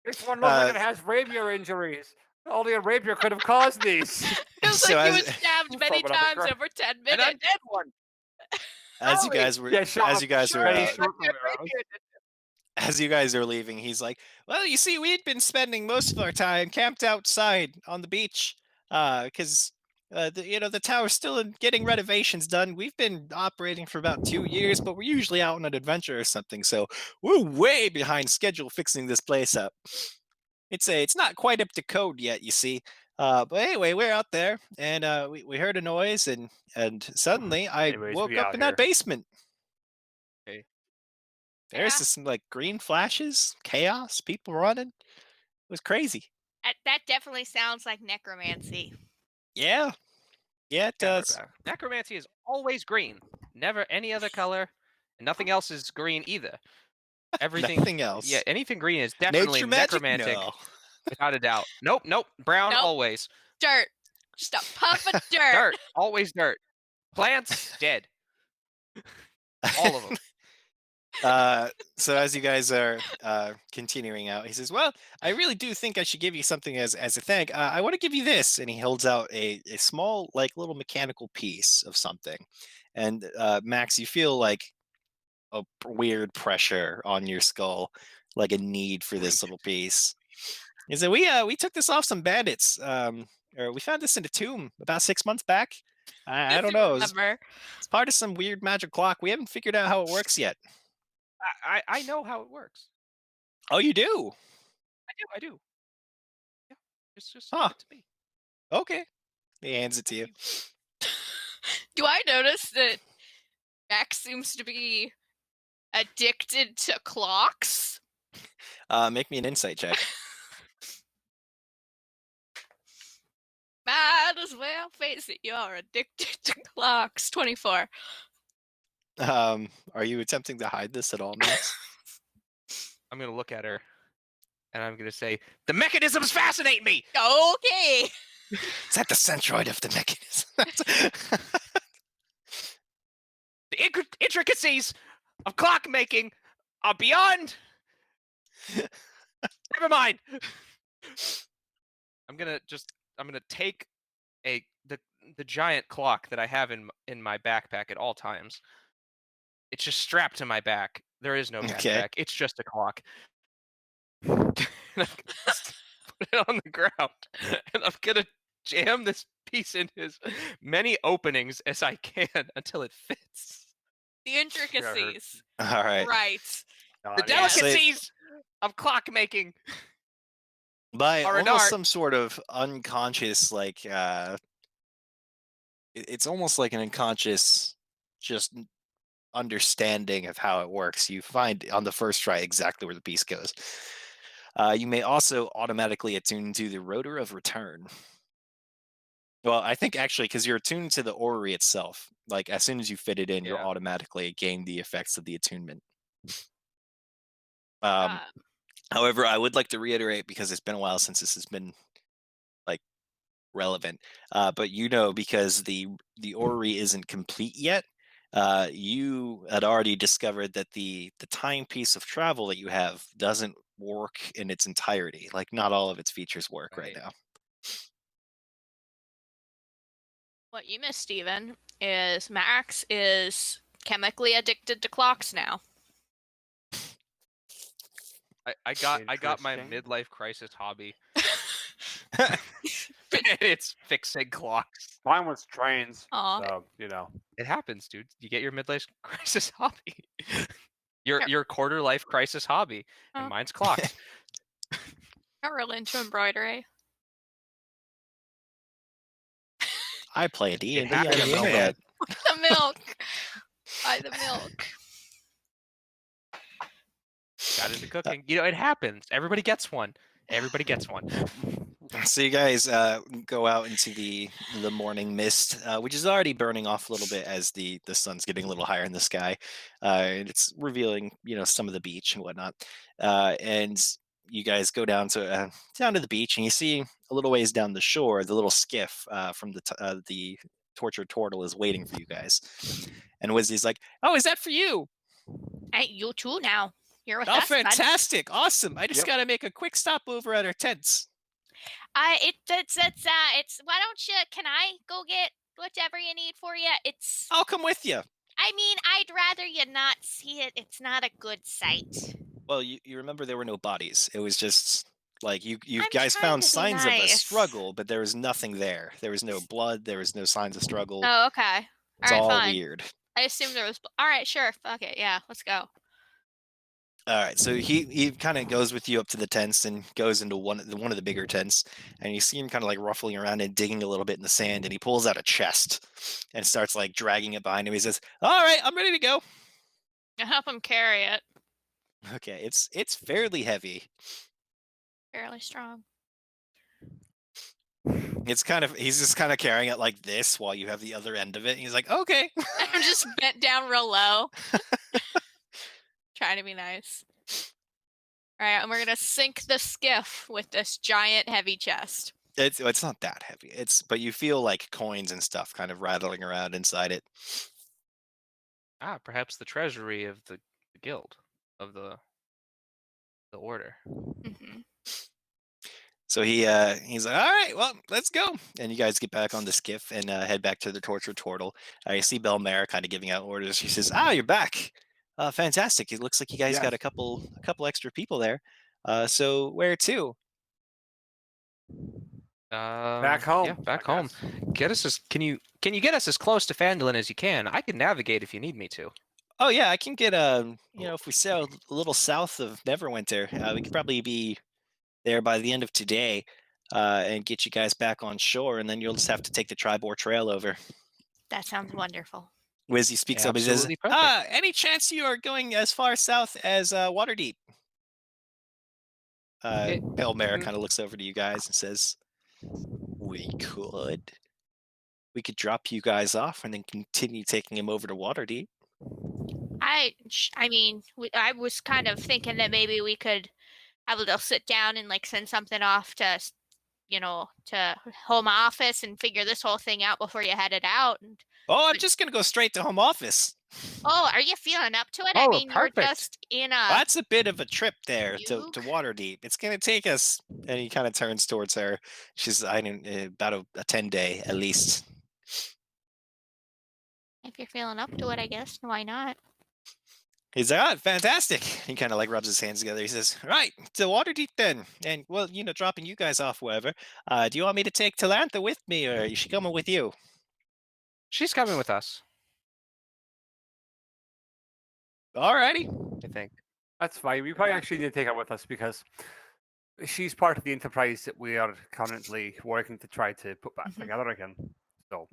This one looks like it has rapier injuries. Only a rapier could have caused these. Feels So like he as- was stabbed many From another times over 10 an minutes. undead one. As you Holy- guys were, Yeah, shut as up, you guys were, Betty uh, Short arrows. as you guys are leaving, he's like, well, you see, we'd been spending most of our time camped outside on the beach, because the tower's still getting renovations done. We've been operating for about 2 years, but we're usually out on an adventure or something, so we're way behind schedule fixing this place up. It's not quite up to code yet, you see. But anyway, we're out there, and we heard a noise, and suddenly I Anyways, woke we up out in that here. basement. Okay. There's Yeah. just some like green flashes, chaos, people running. It was crazy. That definitely sounds like necromancy. Yeah, yeah, it does. Necromancy is always green, never any other color, and nothing else is green either. Everything, Nothing else. yeah, anything green is definitely Nature magic? necromantic, No. without a doubt. Nope, brown Nope. always. Dirt. Just a puff of dirt. Dirt, always dirt. Plants dead. All of them. So as you guys are continuing out, he says, "Well, I really do think I should give you something as a thank. I want to give you this," and he holds out a small, like, little mechanical piece of something. And Max, you feel like a weird pressure on your skull, like a need for this little piece. He said, "We took this off some bandits. Or we found this in a tomb about 6 months back. I If don't you know. remember. It's part of some weird magic clock. We haven't figured out how it works yet." I know how it works. Oh, you do? I do. Yeah, it's just Huh. meant to be. Okay. He hands it to you. Do I notice that Max seems to be addicted to clocks? Make me an insight check. Might as well face it, you're addicted to clocks. 24. Are you attempting to hide this at all, Max? I'm gonna look at her, and I'm gonna say, "The mechanisms fascinate me." Okay. Is that the centroid of the mechanism? The intricacies of clockmaking are beyond. Never mind. I'm gonna take the giant clock that I have in my backpack at all times. It's just strapped to my back. There is no Okay. backpack. It's just a clock. And I'm gonna put it on the ground, and I'm gonna jam this piece in as many openings as I can until it fits. The intricacies. All right. Right. The Yes. delicacies of clockmaking. By Or an almost art. some sort of unconscious, like, it's almost like an unconscious, just understanding of how it works. You find on the first try exactly where the piece goes. You may also automatically attune to the rotor of return. Well, I think actually, because you're attuned to the orrery itself, like as soon as you fit it in, you'll Yeah. automatically gain the effects of the attunement. Uh, However, I would like to reiterate, because it's been a while since this has been like relevant. But because the orrery isn't complete yet, you had already discovered that the timepiece of travel that you have doesn't work in its entirety. Like, not all of its features work right Right. now. what you missed, Steven, is Max is chemically addicted to clocks now. I got my Interesting. midlife crisis hobby. It's fixing clocks. Mine was trains. Aw. So, you know. It happens, dude. You get your midlife crisis hobby. Your Yep. quarter life crisis hobby, and Oh. mine's clocks. Got real into embroidery. I play D&D on happened, the Melvin. internet. The milk. Buy the milk. Got into cooking. You know, it happens. Everybody gets one. Everybody gets one. So you guys go out into the morning mist, which is already burning off a little bit as the sun's getting a little higher in the sky, and it's revealing some of the beach and whatnot. And you guys go down to the beach, and you see a little ways down the shore, the little skiff from the tortured turtle is waiting for you guys. And Wizzy's like, "Oh, is that for you? Hey, you too now. You're with Oh, us, bud. fantastic! Awesome! I just Yep. gotta make a quick stop over at our tents." It's why don't you, can I go get whatever you need for you? I'll come with you. I mean, I'd rather you not see it. It's not a good sight. Well, you remember there were no bodies. It was just like you I'm guys trying found to be signs of a nice. struggle, but there was nothing there. There was no blood. There was no signs of struggle. Oh, okay. It's Alright, all fine. weird. I assumed there was. Alright, sure. Fuck it. Yeah, let's go. All right, so he kind of goes with you up to the tents and goes into one of the bigger tents, and you see him kind of like ruffling around and digging a little bit in the sand, and he pulls out a chest and starts like dragging it behind him. He says, "All right, I'm ready to go." I help him carry it. Okay, it's fairly heavy. Fairly strong. He's just kind of carrying it like this while you have the other end of it. And he's like, "Okay." I'm just bent down real low. Trying to be nice. Alright, and we're gonna sink the skiff with this giant heavy chest. It's not that heavy. But you feel like coins and stuff kind of rattling around inside it. Perhaps the treasury of the guild of the order. Mm-hmm. So he's like, "All right, well, let's go." And you guys get back on the skiff and head back to the tortured turtle. You see Belmare kind of giving out orders. She says, "Ah, you're back. Fantastic. It looks like you guys got Yes. a couple extra people there. So where to?" Back home. Yeah, back I home. guess. Can you get us as close to Phandalin as you can? I can navigate if you need me to. "Oh yeah, I can get if we sail a little south of Neverwinter, we could probably be there by the end of today, and get you guys back on shore, and then you'll just have to take the Tribor Trail over." That sounds wonderful. Wizzy speaks up and says, Absolutely perfect. "Any chance you are going as far south as Waterdeep?" Belmare kind of looks over to you guys and says, We could drop you guys off and then continue taking him over to Waterdeep." I mean, I was kind of thinking that maybe we could have a little sit down and like send something off to, to home office and figure this whole thing out before you headed out. And "Oh, I'm just gonna go straight to home office." oh, are you feeling up to it? I Oh, mean, you're perfect. just in a. That's a bit of a trip there to You? Waterdeep. It's gonna take us. And he kind of turns towards her. She's about a 10-day at least. If you're feeling up to it, I guess. Why not? He's like, "Oh, fantastic." He kind of like rubs his hands together. He says, "Right, to Waterdeep then. And well, dropping you guys off wherever. Do you want me to take Talantha with me, or is she coming with you?" She's coming with us, Alrighty. I think. That's fine. We probably actually need to take her with us because she's part of the enterprise that we are currently working to try to put back Mhm. together again. So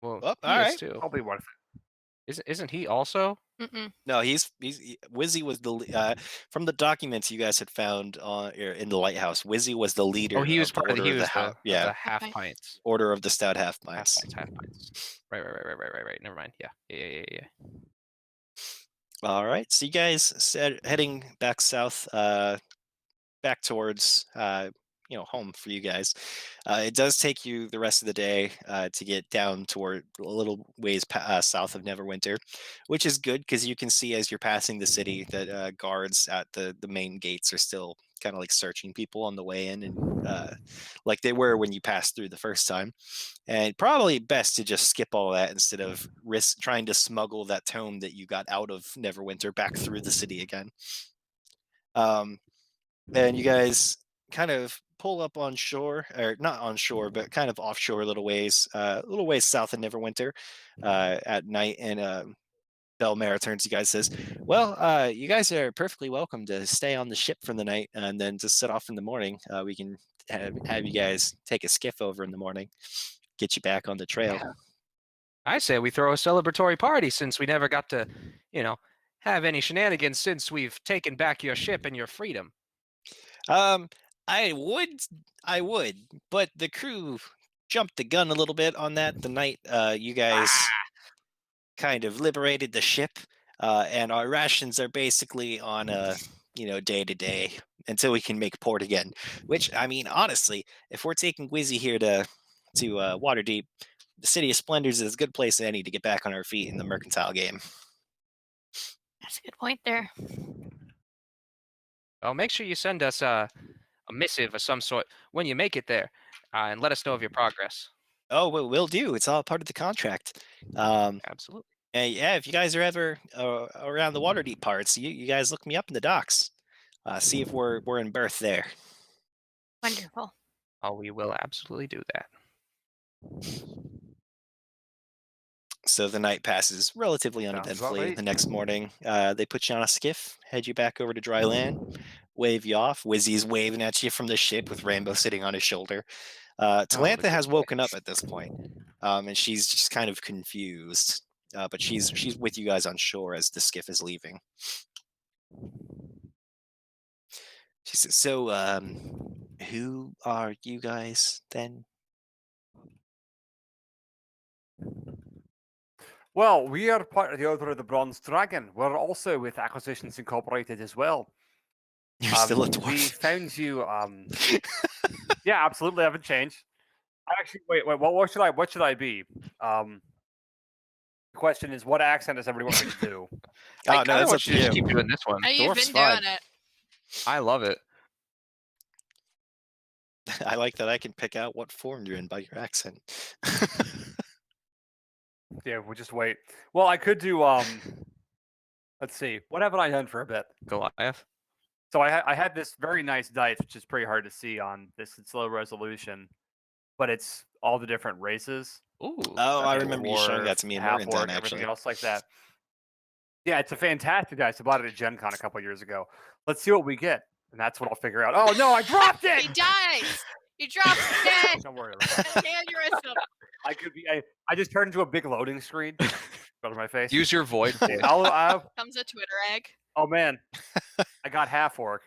Well, Oh, he all is right. too. probably worth it. Isn't he also? Mm-mm. No, Wizzy was from the documents you guys had found in the lighthouse. Wizzy was the leader. Oh, he was of the part of order the, yeah, the half Okay. pints. Order of the Stout Half Half Pints. pints, half pints. Right. Never mind. Yeah. All right, so you guys heading back south, back towards home for you guys. It does take you the rest of the day to get down toward a little ways south of Neverwinter, which is good because you can see as you're passing the city that guards at the main gates are still kind of like searching people on the way in, and like they were when you passed through the first time. And probably best to just skip all that instead of risk trying to smuggle that tome that you got out of Neverwinter back through the city again. And you guys kind of pull up on shore, or not on shore, but kind of offshore a little ways south of Neverwinter, at night. And Belmare turns to you guys, says, "Well, you guys are perfectly welcome to stay on the ship for the night, and then just set off in the morning. We can have you guys take a skiff over in the morning, get you back on the trail." I say we throw a celebratory party since we never got to, have any shenanigans since we've taken back your ship and your freedom. Um, I would, but the crew jumped the gun a little bit on that the night you guys kind of liberated the ship, and our rations are basically on a day to day until we can make port again. Which, I mean, honestly, if we're taking Gwizzy here to Waterdeep, the City of Splendors is a good place as any to get back on our feet in the mercantile game. That's a good point there. Well, make sure you send us a missive of some sort when you make it there, and let us know of your progress. Oh, well, we'll do. It's all part of the contract. Absolutely. And yeah, if you guys are ever around the Waterdeep parts, you guys look me up in the docks. See if we're in berth there. Wonderful. Oh, we will absolutely do that. So the night passes relatively Sounds about uneventfully. right. The next morning, they put you on a skiff, head you back over to dry land, wave you off. Wizzy's waving at you from the ship with Rainbow sitting on his shoulder. Talantha has woken up at this point, and she's just kind of confused. But she's with you guys on shore as the skiff is leaving. She says, "So, who are you guys then?" Well, we are part of the Order of the Bronze Dragon. We're also with Acquisitions Incorporated as well. You're still a We dwarf. found you. Yeah, absolutely, haven't changed. Actually, wait. What should I be? The question is, what accent does everybody want me to do? Oh I no, that's up want to you to you. just keep doing this one. Oh, you've Dwarf's been fine. doing it. I love it. I like that I can pick out what form you're in by your accent. Yeah, we'll just wait. Well, I could do. Let's see. What haven't I done for a bit? Goliath. So I had this very nice dice, which is pretty hard to see on this slow resolution, but it's all the different races. Ooh. Oh, I Okay, remember you showing that to me in half Morgantown, orc, everything actually. else like that. Yeah, it's a fantastic dice. I bought it at Gen Con a couple years ago. Let's see what we get, and that's what I'll figure out. Oh no, I dropped He it! dies. He drops dead. Don't worry about it. An aneurysm. I could be. I just turned into a big loading screen. Go to my face. Use your void. Yeah, I'll, Comes a Twitter egg. oh man, I got half orc.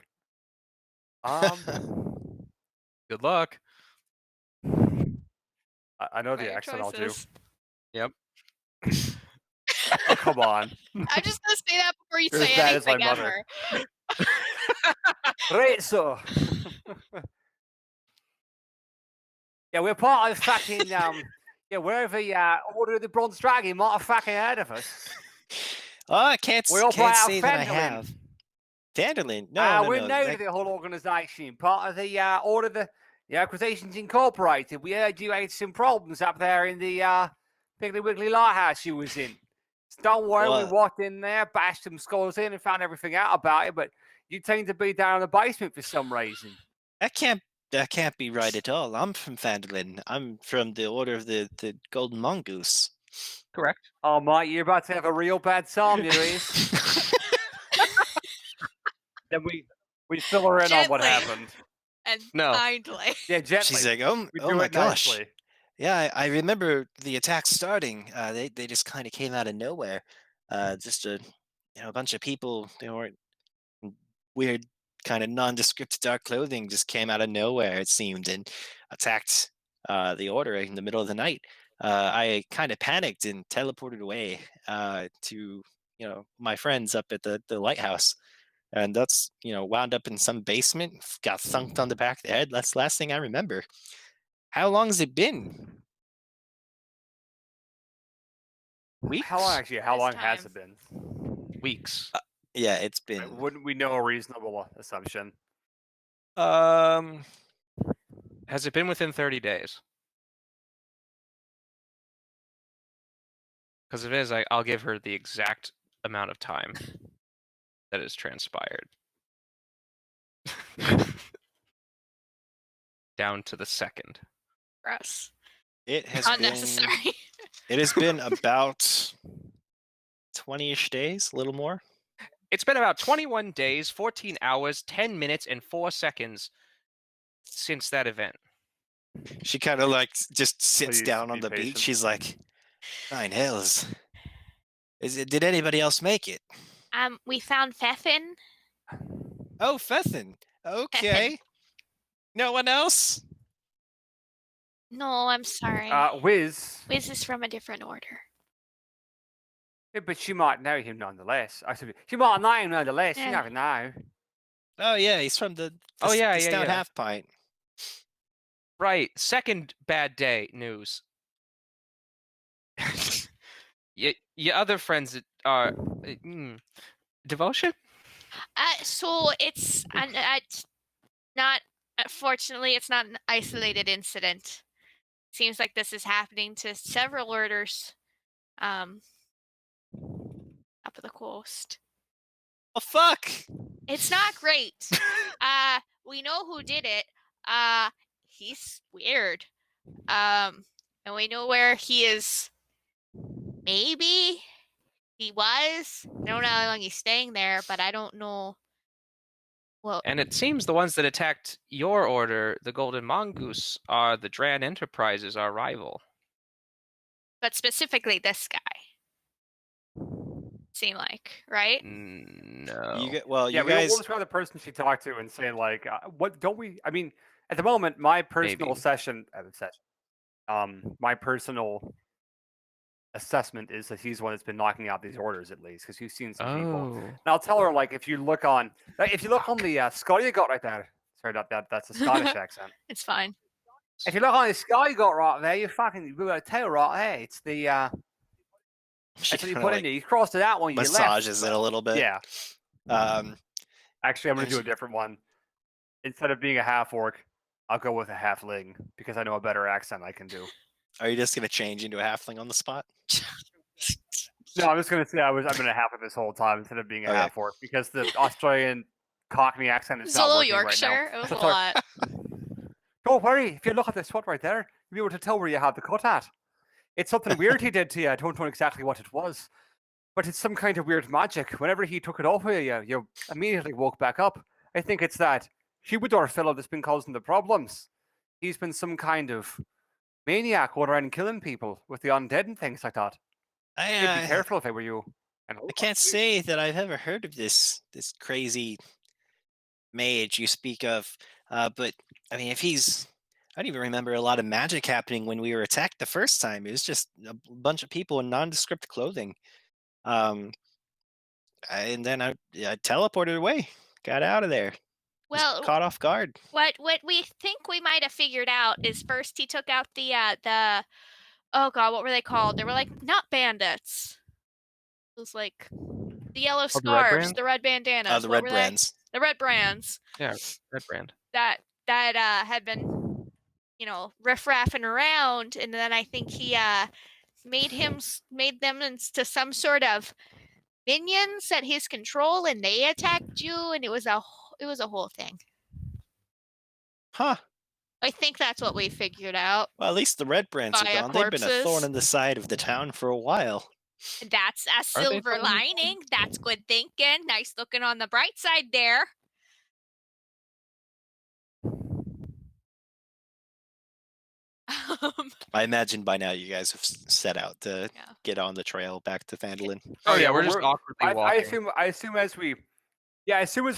Good luck. I know Make the your accent I'll do. choices. Yep. Oh come on. I'm just gonna say that before you You're as say bad as my anything mother. ever. Right, so. Yeah, we're part of fucking yeah, wherever Order of the Bronze Dragon might have fucking heard of us. Oh, I can't We operate can't out say of that I Fendelin. have. Fendelin? No, We're no. new to the whole organisation, part of the Order of the Acquisitions Incorporated. We heard you had some problems up there in the Piggly Wiggly Lighthouse you was in. So don't worry, we Well, walked in there, bashed some skulls in, and found everything out about it. But you seem to be down in the basement for some reason. that can't be right at all. I'm from Fendelin. I'm from the Order of the Golden Mongoose. Correct. Oh, mate, you're about to have a real bad time, you is. Then we fill her in on what Gently. happened. And No. kindly. Yeah, gently. She's like, oh we do my it gosh. nicely. Yeah, I remember the attack starting. They just kind of came out of nowhere. Just a bunch of people. They weren't weird, kind of nondescript dark clothing. Just came out of nowhere. It seemed and attacked the order in the middle of the night. I kind of panicked and teleported away to my friends up at the lighthouse, and that's wound up in some basement. Got thunked on the back of the head. That's the last thing I remember. How long has it been? Weeks? How long actually? How This long has time. it been? Weeks. Yeah, it's been. Wouldn't we know a reasonable assumption? Has it been within 30 days? Because if it is, I'll give her the exact amount of time that has transpired. Down to the second. Gross. It has Unnecessary. It has been about 20-ish days, a little more. It's been about 21 days, 14 hours, 10 minutes, and 4 seconds since that event. She kind of like just sits Please down on be the beach. patient. She's like, "Nine hells. Did anybody else make it?" We found Pfeffin. Oh, Fethin. Okay. No one else? No, I'm sorry. Wiz. Wiz is from a different order. Yeah, but she might know him nonetheless. I said she might know him nonetheless. You Yeah. never know. Oh yeah, he's from the Oh, yeah, the yeah, Stout yeah. Half Pint. Right. Second bad day news. Your other friends are devotion. So it's not. Fortunately, it's not an isolated incident. Seems like this is happening to several orders, up the coast. Oh fuck! It's not great. We know who did it. He's weird. And we know where he is. Maybe he was. I don't know how long he's staying there, but I don't know. Well, And it seems the ones that attacked your order, the Golden Mongoose, are the Dran Enterprises, our rival. but specifically this guy. Seem like, right? No. You Yeah, guys. we'll describe the person she talked to and say like, what don't we? I mean, at the moment, my personal Maybe. my personal assessment is that he's the one that's been knocking out these orders at least because you've seen some people. Oh. And I'll tell her like if you look on the Scotty you got right there. Sorry, that's a Scottish accent. It's fine. If you look on the Scotty you got right there, you got a tail right there. It's the She that's what you kinda, put like, in there. You crossed it out when you left. massages it a little bit. Yeah. Actually, I'm gonna and do she- a different one. Instead of being a half orc, I'll go with a halfling because I know a better accent I can do. Are you just gonna change into a halfling on the spot? No, I'm just gonna say I've been a half of this whole time instead of being a Okay. half orc because the Australian Cockney accent is It's a not little working Yorkshire. right now. It was a Sorry. lot. Don't worry, if you look at the spot right there, you'll be able to tell where you have the cut at. It's something weird he did to you. I don't know exactly what it was, but it's some kind of weird magic. Whenever he took it off of you, you immediately woke back up. I think it's that Humidor fellow that's been causing the problems. He's been some kind of maniac going around and killing people with the undead and things like that. I'd be careful if I were you. And I can't say that I've ever heard of this crazy mage you speak of, but I mean, if he's, I don't even remember a lot of magic happening when we were attacked the first time. It was just a bunch of people in nondescript clothing, and then I teleported away, got out of there. Was Well, caught off guard. what we think we might have figured out is first he took out the oh god, what were they called? They were like not bandits. It was like the yellow the red scarves, brand? the red bandanas. The what red were brands. They? The red brands Yeah, Red Brand. that had been, riff-raffing around, and then I think he made them into some sort of minions at his control, and they attacked you, and it was a whole thing. Huh. I think that's what we figured out. Well, at least the red brands are Via gone. They've been a thorn corpses. in the side of the town for a while. That's a Are they silver from- lining. That's good thinking. Nice looking on the bright side there. I imagine by now you guys have set out to Yeah. get on the trail back to Phandalin. Oh, yeah, yeah, we're well, just awkwardly I walking. assume as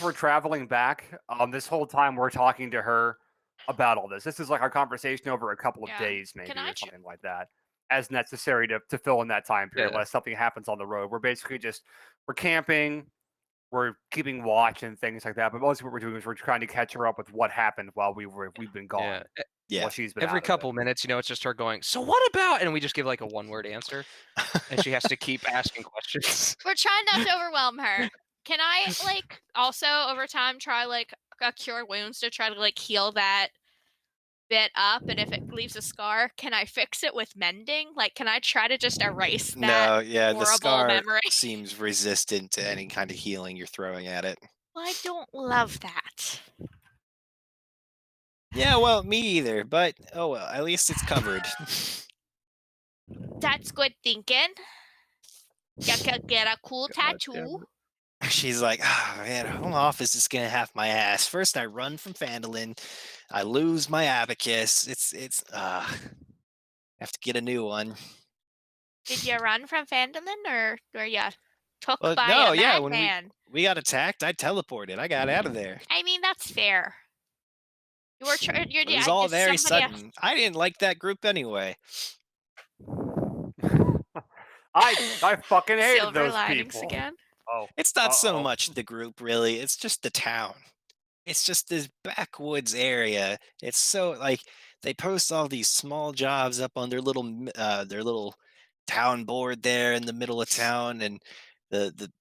we're traveling back, this whole time we're talking to her about all this. This is like our conversation over a couple of Yeah. days, maybe, I or something like that, as necessary to fill in that time period Yeah. unless something happens on the road. We're basically we're camping, we're keeping watch and things like that. But mostly what we're doing is we're trying to catch her up with what happened while we've been gone. Yeah. Yeah. While she's been Every out of it. couple minutes, it's just her going, so what about? And we just give like a one-word answer, and she has to keep asking questions. We're trying not to overwhelm her. Can I also over time try a cure wounds to try to heal that bit up, and if it leaves a scar, can I fix it with mending? Can I try to just erase that? No, yeah, the horrible scar memory? seems resistant to any kind of healing you're throwing at it. Well, I don't love that. Yeah, well, me either. But oh well, at least it's covered. That's good thinking. You could get a cool tattoo. She's like, oh man, home office is gonna have my ass. First, I run from Fandolin, I lose my abacus. I have to get a new one. Did you run from Fandolin or were you took Well, by no, a yeah, when madman? we got attacked, I teleported. I got out of there. I mean, that's fair. You were you're It was all just very somebody else. sudden. I didn't like that group anyway. I fucking hated Silver those linings people. again. Oh, It's not so uh-oh. much the group, really. It's just the town. It's just this backwoods area. It's so like they post all these small jobs up on their little town board there in the middle of town, and the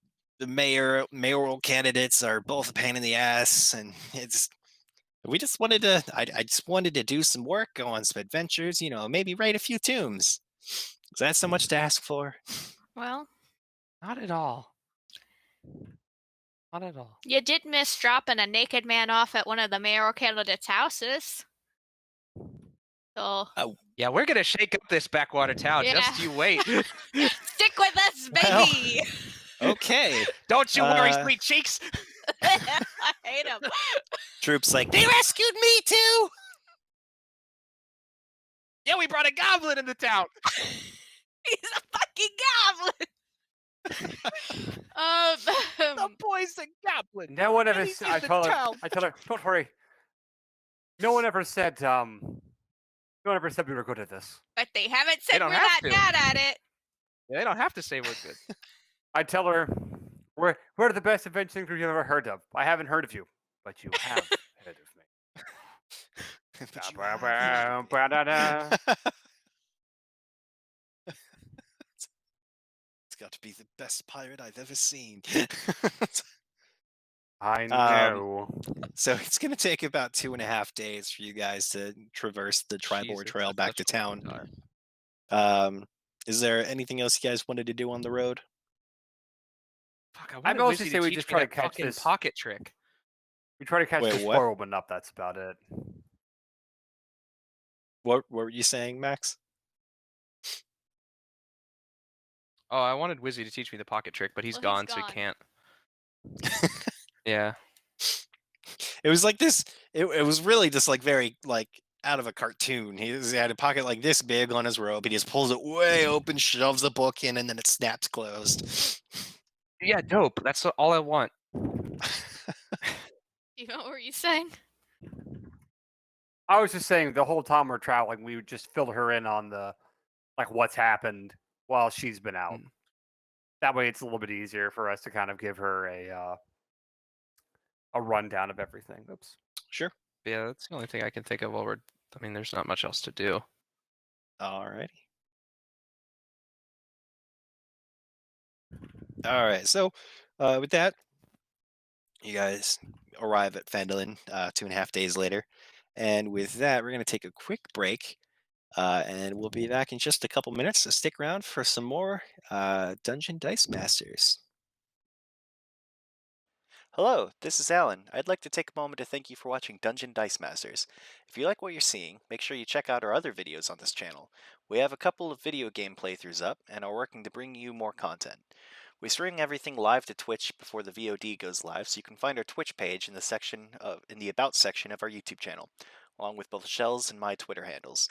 mayoral candidates are both a pain in the ass, and it's we just wanted to I just wanted to do some work, go on some adventures, maybe write a few tombs. Is that so much to ask for? Well, Not at all. Not at all. you did miss dropping a naked man off at one of the mayoral candidates' houses. So Yeah, we're gonna shake up this backwater town. Just Yeah. you wait. stick with us, Well, baby. Okay. Don't you worry, Uh, sweet cheeks. I hate him. Troops like, they rescued me too. Yeah, we brought a goblin into town. He's a fucking goblin. The boy's a goblin. No one ever. He's in I the told her. town. Don't worry. No one ever said. No one ever said we were good at this. But they haven't said don't we're have not to. bad at it. Yeah, they don't have to say we're good. I tell her, we're the best adventuring group you've ever heard of. I haven't heard of you, but you have heard of me. But you Ba-ba-ba-ba-da-da. It's got to be the best pirate I've ever seen. I know. So it's going to take about 2.5 days for you guys to traverse the Tribor Jesus, Trail that's back to such a long town. time. Is there anything else you guys wanted to do on the road? Fuck, I wanted mostly Wizzy say to we teach just me try to that catch fucking this. pocket trick. We try to catch Wait, this what? whirlwind up. That's about it. What were you saying, Max? Oh, I wanted Wizzy to teach me the pocket trick, but he's Well, gone, he's so he gone. can't. Yeah. It was like this. It was really just like very like out of a cartoon. He had a pocket like this big on his robe. He just pulls it way open, shoves the book in, and then it snaps closed. Yeah, dope. That's all I want. You know what were you saying? I was just saying the whole time we're traveling, we would just fill her in on the what's happened while she's been out. Mm. That way, it's a little bit easier for us to kind of give her a rundown of everything. Oops. Sure. Yeah, that's the only thing I can think of while we're. I mean, there's not much else to do. Alrighty. All right. So, with that, you guys arrive at Fandolin 2.5 days later, and with that, we're gonna take a quick break, and we'll be back in just a couple minutes. So stick around for some more Dungeon Dice Masters. Hello, this is Alan. I'd like to take a moment to thank you for watching Dungeon Dice Masters. If you like what you're seeing, make sure you check out our other videos on this channel. We have a couple of video game playthroughs up and are working to bring you more content. We stream everything live to Twitch before the VOD goes live, so you can find our Twitch page in the About section of our YouTube channel, along with both Shell's and my Twitter handles.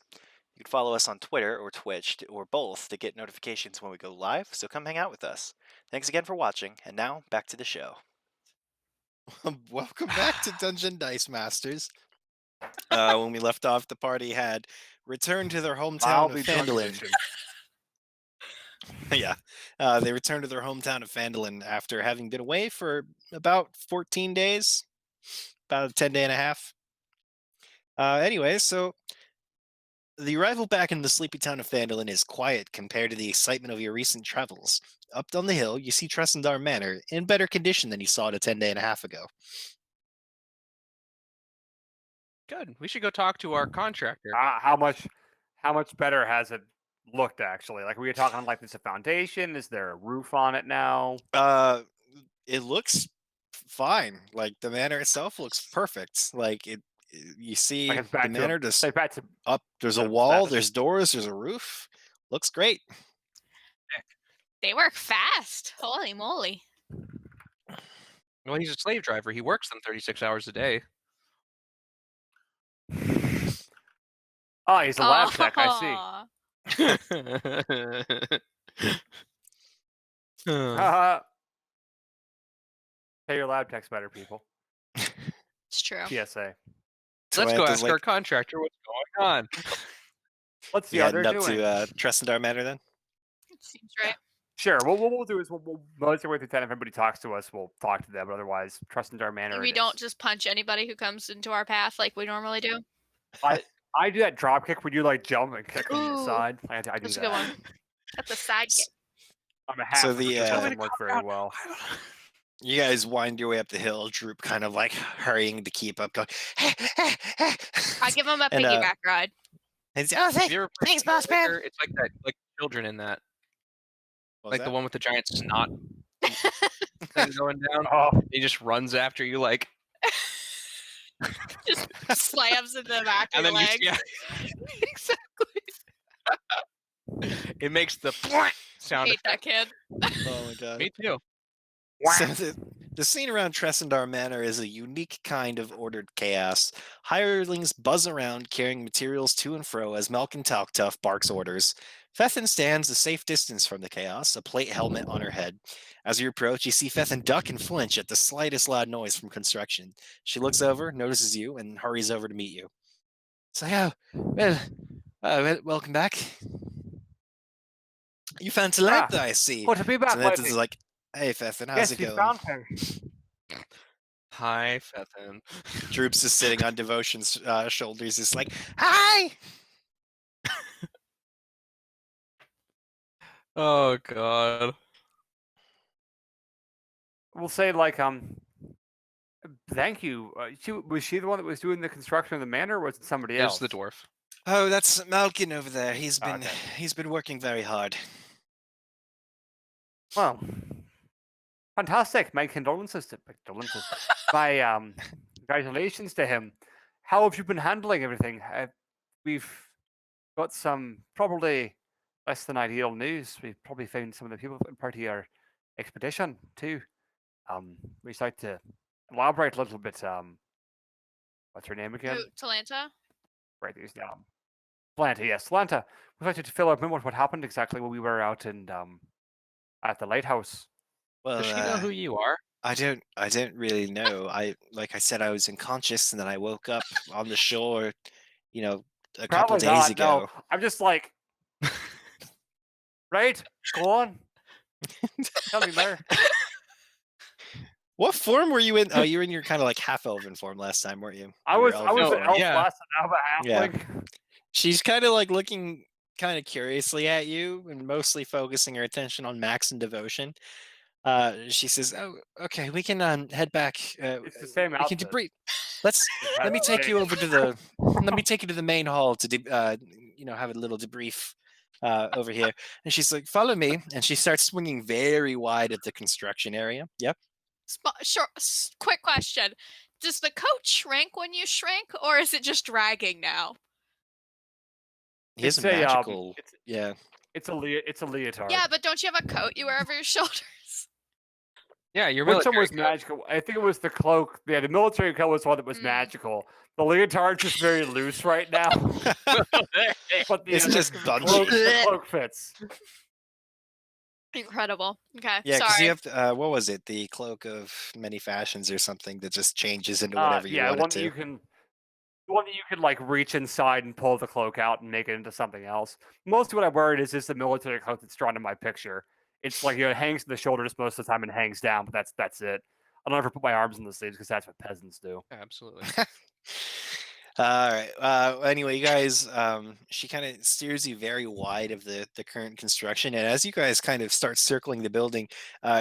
You can follow us on Twitter or Twitch or both to get notifications when we go live, so come hang out with us. Thanks again for watching, and now back to the show. Welcome back to Dungeon Dice Masters. When we left off, the party had returned to their hometown of Fandolin. Yeah, they returned to their hometown of Fandolin after having been away for about 14 days, about a 10-day and a half. Anyway, so the arrival back in the sleepy town of Fandolin is quiet compared to the excitement of your recent travels. Up on the hill, you see Tressendar Manor in better condition than you saw it a 10-day and a half ago. Good. We should go talk to our contractor. How much better has it looked actually? Like, were you talking like there's a foundation? Is there a roof on it now? It looks fine. Like the manor itself looks perfect. Like you see Like it's the back to manor just like back to up. There's a the wall. status. There's doors. There's a roof. Looks great. They work fast. Holy moly. Well, he's a slave driver. He works them 36 hours a day. Oh, he's a lab tech. I see. Aw, Pay your lab techs better, people. it's true. PSA. Let's go Toanth is ask our contractor what's going on. Let's see you how they're heading up doing. to Tressendar Manor then. Seems right. Sure. What we'll do is we'll most of the way through 10. If anybody talks to us, we'll talk to them. But otherwise, trust in our manner. We don't just punch anybody who comes into our path like we normally do. I do that drop kick where you like jump and kick on the Ooh, side. I do that's that. a good one. That's a side kick. I'm a half. So So the, doesn't work very well. You guys wind your way up the hill. Droop kind of like hurrying to keep up, going. I give him a And, piggyback ride. It's, Have you ever played thanks, boss man. Simulator? It's like that, like children in that, What was like the that? one with the giant snot thing going down. Oh, He just runs after you, like, Just slams in the back of and the then you, leg. yeah, exactly. It makes the sound. Hate that kid. Oh my god. Me too. So the scene around Tressendar Manor is a unique kind of ordered chaos. Hirelings buzz around carrying materials to and fro as Malkin Talktough barks orders. Fethin stands a safe distance from the chaos, a plate helmet on her head. As you approach, you see Fethin duck and flinch at the slightest loud noise from construction. She looks over, notices you, and hurries over to meet you. So, yeah, welcome back. You found Talentha, I see. good to be back, Talentha's lady. like, hey, Fethin, how's Yes, it we going? found her. Hi, Fethin. Droops is sitting on Devotion's shoulders, just like, hi! Oh god. We'll say like thank you. Was she the one that was doing the construction of the manor, or was it somebody else? Is the dwarf. Oh, that's Malkin over there. He's been Okay. he's been working very hard. Well, fantastic. My condolences. My congratulations to him. How have you been handling everything? We've got some probably less than ideal news. We've probably found some of the people in part of your expedition too. We'd like to elaborate a little bit. What's her name again? Who, Talenta? Right, there's Lanta, yes, Lanta. We'd like to fill out what happened exactly when we were out in at the lighthouse. Well, Does she know who you are? I don't really know. Like I said, I was unconscious and then I woke up on the shore, a couple Probably days not. ago. No, I'm just like, right? Go on. Tell me more. What form were you in? Oh, you were in your kind of like half elven form last time, weren't you? I You were was elven an form. elf yeah. last and now a halfling. Yeah. She's kind of like looking kind of curiously at you and mostly focusing her attention on Max and Devotion. She says, "Oh, okay, we can head back. It's the same we can outfit. debrief. Let me That's take you okay. over to the. Let me take you to the main hall to have a little debrief over here." And she's like, "Follow me," and she starts swinging very wide at the construction area. Yep. Quick question. Does the coat shrink when you shrink, or is it just dragging now? He has It's a a, magical. Yeah. It's a leotard. Yeah, but don't you have a coat you wear over your shoulders? Yeah, your Which one military was coat. magical? I think it was the cloak. Yeah, the military coat was one that was Mm. magical. The leotard's just very loose right now. But It's just bunchy. the cloak fits. Incredible. Okay, Yeah, because sorry. you have to, what was it? The cloak of many fashions or something that just changes into whatever you Yeah, want one it that to. you can. The one that you can like reach inside and pull the cloak out and make it into something else. Most of what I wear is just the military coat that's drawn in my picture. It's like it hangs to the shoulders most of the time and hangs down, but that's it. I don't ever put my arms in the sleeves because that's what peasants do. Absolutely. All right. Anyway, you guys, she kind of steers you very wide of the current construction, and as you guys kind of start circling the building,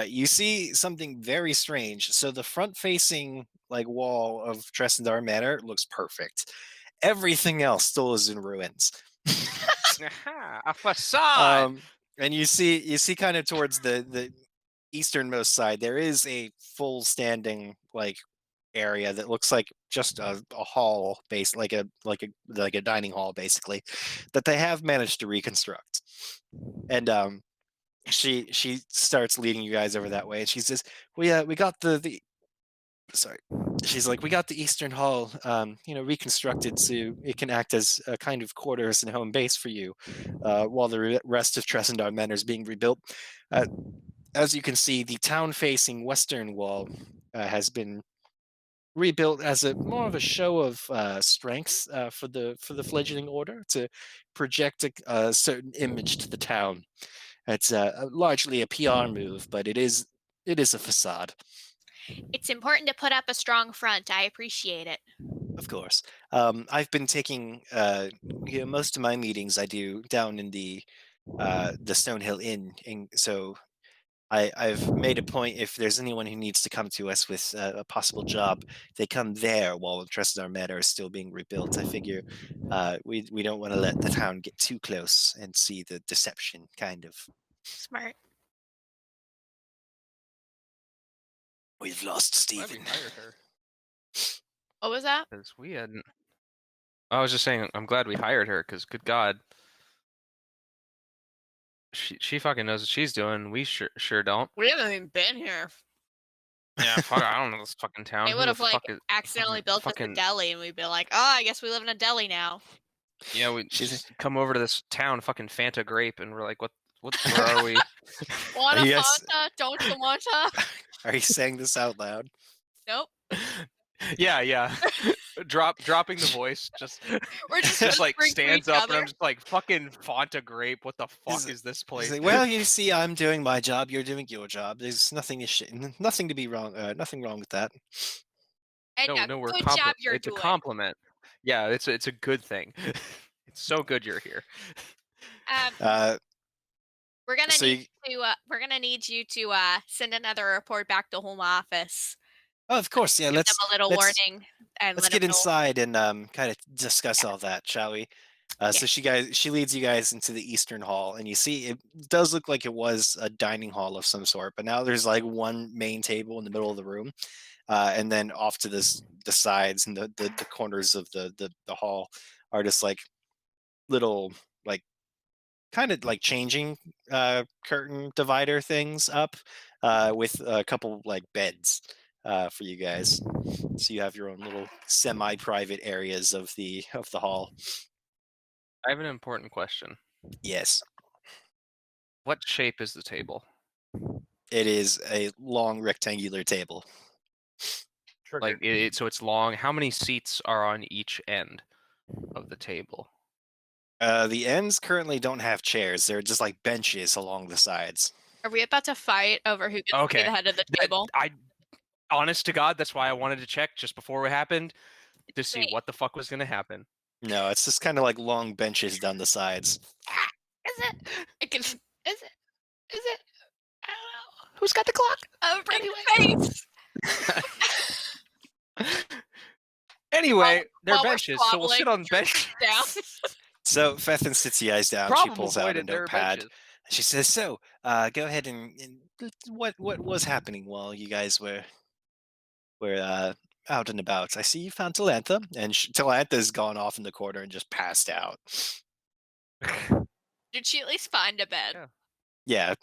you see something very strange. So the front-facing like wall of Tressendar Manor looks perfect. Everything else still is in ruins. Aha, a facade. And you see kind of towards the easternmost side, there is a full standing like area that looks like just a hall, like a dining hall, basically, that they have managed to reconstruct. And she starts leading you guys over that way, and she says, we got the sorry." She's like, "We got the Eastern Hall, reconstructed so it can act as a kind of quarters and home base for you, while the rest of Tresendar Manor is being rebuilt. As you can see, the town-facing western wall has been rebuilt as a more of a show of strength for the fledgling order to project a certain image to the town. It's largely a PR move, but it is a facade." It's important to put up a strong front. I appreciate it. Of course. I've been taking most of my meetings I do down in the Stonehill Inn, and so I've made a point, if there's anyone who needs to come to us with a possible job, they come there while Tresendar Manor is still being rebuilt. I figure we don't want to let the town get too close and see the deception, kind of. Smart. We've lost Glad we Stephen. hired her. What was that? Because we hadn't. I was just saying, I'm glad we hired her. Because good God, she fucking knows what she's doing. We sure don't. We haven't even been here. Yeah, fuck. I don't know this fucking town. They Who would the have like fuck is- accidentally built us a fucking- deli, and we'd be like, "Oh, I guess we live in a deli now." Yeah, we She's- just come over to this town, fucking Fanta grape, and we're like, what? Where are we? Want a Yes. Fanta? Don't you want a? Are you saying this out loud? Nope. Yeah. Dropping the voice, just We're just just like whispering to stands each up, and I'm other. just like, fucking Fanta grape. What the fuck Is- is this He's place? like, well, you see, I'm doing my job. You're doing your job. There's nothing to be wrong. Nothing wrong with that. And yeah, No, we're good job you're it's doing. a compliment. Yeah, it's a good thing. It's so good you're here. We're gonna so need we're gonna need you to send another report back to home office. of course, yeah. Give Let's them a little let's- warning and let's let get them know. inside and kind of discuss all that, shall we? So she leads you guys into the Eastern Hall, and you see it does look like it was a dining hall of some sort, but now there's like one main table in the middle of the room, and then off to the sides and the corners of the hall are just like little, like, kind of like changing curtain divider things up with a couple like beds for you guys, so you have your own little semi-private areas of the hall. I have an important question. Yes, What shape is the table? it is a long rectangular table. Like so it's long. How many seats are on each end of the table? The ends currently don't have chairs. They're just like benches along the sides. Are we about to fight over who gets to be Okay. the head of the table? Honest to God, that's why I wanted to check just before it happened to see Wait. what the fuck was gonna happen. No, it's just kind of like long benches down the sides. Is it? Is it? I don't know. Who's got the clock? Oh, bring face. Anyway, they're while we're benches, so we'll sit squabbling, on bench. Down. So Fethin sits you guys down. She Problem pulls out a avoided, they're notepad. benches. She says, "So, go ahead and what was happening while you guys were out and about? I see you found Talantha, and Talantha's gone off in the corner and just passed out." Did she at least find a bed? Yeah.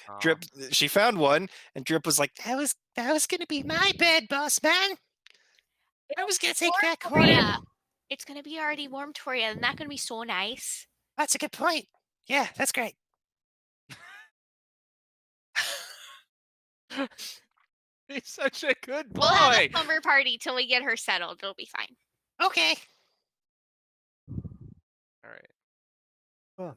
Aw. Drip. She found one, and Drip was like, "That was gonna be my bed, boss man. I was gonna take that corner." Yeah. It's gonna be already warmed for you, and that's gonna be so nice. That's a good point. Yeah, that's great. He's such a good boy. We'll have a slumber party till we get her settled. It'll be fine. Okay. All right.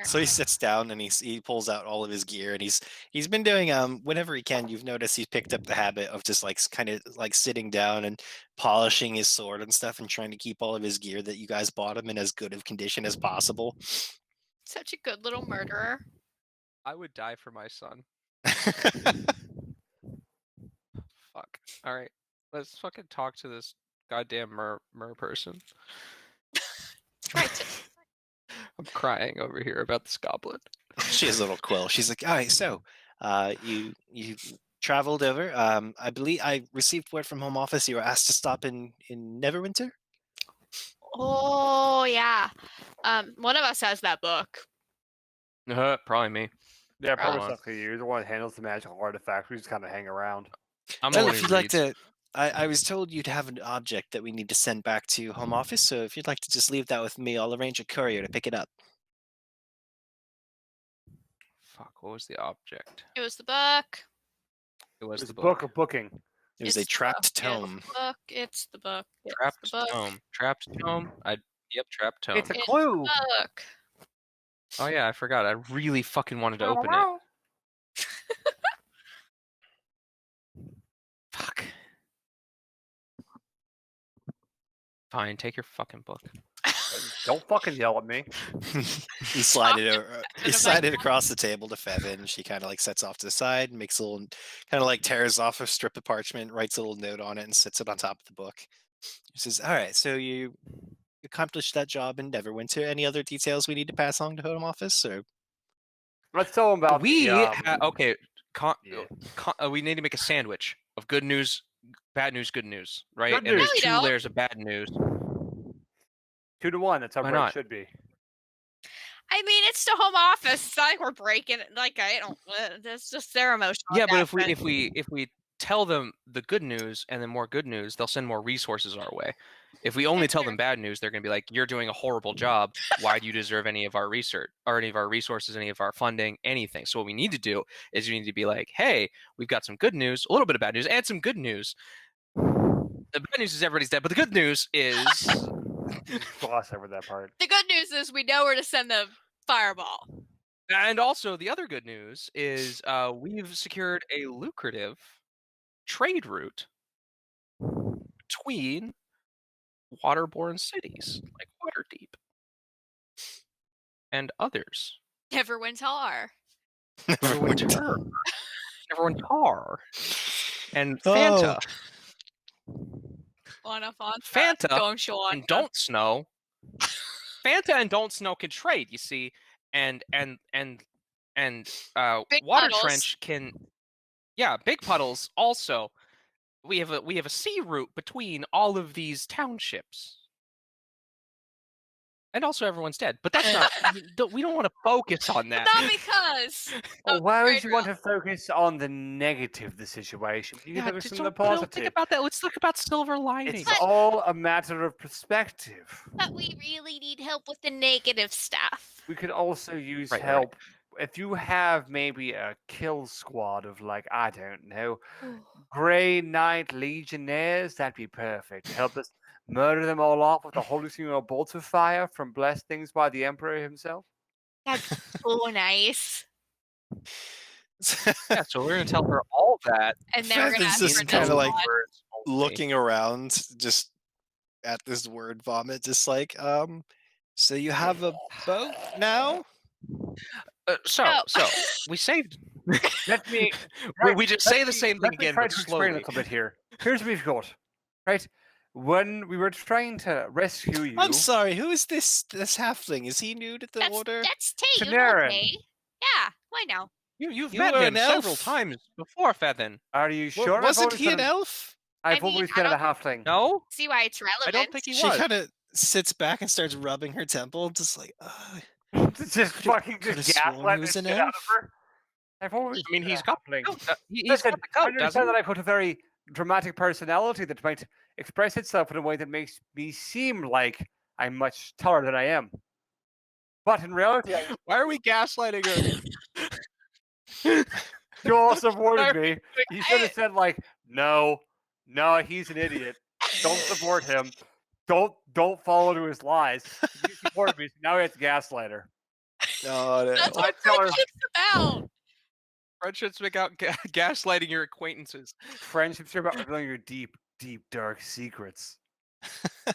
So he sits down and he pulls out all of his gear, and he's been doing whenever he can. You've noticed he's picked up the habit of just like kind of like sitting down and polishing his sword and stuff, and trying to keep all of his gear that you guys bought him in as good of condition as possible. Such a good little murderer. I would die for my son. Fuck. All right. Let's fucking talk to this goddamn mer person. Try to. I'm crying over here about this goblin. She has a little quill. She's like, "All right, so you traveled over. I believe I received word from home office. You were asked to stop in Neverwinter. Oh yeah. One of us has that book. Probably me. Yeah, probably on. stuff you're the one that handles the magical artifacts. We just kind of hang around. I'm the Well, one if who you'd like reads. to, I was told you'd have an object that we need to send back to home office. So if you'd like to just leave that with me, I'll arrange a courier to pick it up. Fuck, what was the object? It was the book. It was It's the book book. of booking. It was It's a the trapped book. tome. It's the book. It's the book. It's Trapped the book. tome. Trapped tome. Yep, trapped tome. It's a It's clue. the book. Oh yeah, I forgot. I really fucking wanted to open it. Fuck. Fine, take your fucking book. Don't fucking yell at me. You slide it over. Out You of slide my it across the table to Fevin. She kind of like sets off to the side, makes a little, kind of like tears off a strip of parchment, writes a little note on it, and sits it on top of the book. She says, "All right, so you accomplished that job in Neverwinter. Any other details we need to pass on to home office, or?" Let's tell them about Okay. Yeah. We need to make a sandwich of good news, bad news, good news, right? Good And news. there's No, we two don't. layers of bad news. 2 to 1. That's how Why bread not? should be. I mean, it's the home office. It's not like we're breaking it. Like I don't. That's just their emotional. Yeah, but if attachment. we tell them the good news and then more good news, they'll send more resources our way. If we only tell them bad news, they're gonna be like, "You're doing a horrible job. Why do you deserve any of our research or any of our resources, any of our funding, anything?" So what we need to do is we need to be like, "Hey, we've got some good news, a little bit of bad news, and some good news. The bad news is everybody's dead, but the good news is." Gloss over that part. The good news is we know where to send the fireball. And also, the other good news is we've secured a lucrative trade route between waterborne cities like Waterdeep and others. Neverwinter Tar. Neverwinter. Everyone tar and Oh. Fanta. On a Fanta Don't show on. and Don't Snow. Fanta and Don't Snow can trade, you see, and Big Water puddles. Trench can, yeah, Big Puddles also. We have a sea route between all of these townships. And also everyone's dead. But that's not we don't want to focus on that. Not because. Well, of why the would trade you want route. to focus on the negative of the situation? You can focus on the don't positive. think about that. Let's talk about silver linings. It's all a matter of perspective. But we really need help with the negative stuff. We could also use Right. help. If you have maybe a kill squad of, like, I don't know, Grey Knight Legionnaires, that'd be perfect. Help us murder them all off with a holy single bolts of fire from blessed things by the Emperor himself. That's so nice. Yeah, so we're gonna tell her all that. And then we're gonna Fevin's ask just for kinda another like one. looking around, just at this word vomit, just like, so you have a boat now? No. So we saved. Let me. We just say the same thing again, try but to explain slowly. a little bit here. Here's what we've got. Right, when we were trying to rescue you, I'm sorry, who is this halfling? Is he new to the order? That's Tay. You know Panarin. Tay. Yeah, why now? You've You met were him an several elf. times before, Fethin. Are you sure? Wasn't he an elf? I've I mean, always I been a don't- halfling. No, See why it's relevant. I don't think he She was. kind of sits back and starts rubbing her temple, just like, Just fucking could've just sworn he gaslight was the an shit out elf. of her. I've always I mean, been he's a got halfling. he's Listen, got the I coat, doesn't understand he? that I put a very dramatic personality that might express itself in a way that makes me seem like I'm much taller than I am. But in reality, Why are we gaslighting her? you all supported me. You should have said, like, no, he's an idiot. Don't support him. Don't follow to his lies. You supported me, so now we have to gaslight her. Oh, no. That's I what tell her- friendship's about. Friendships make out gaslighting your acquaintances. Friendships are about revealing your deep, dark secrets. I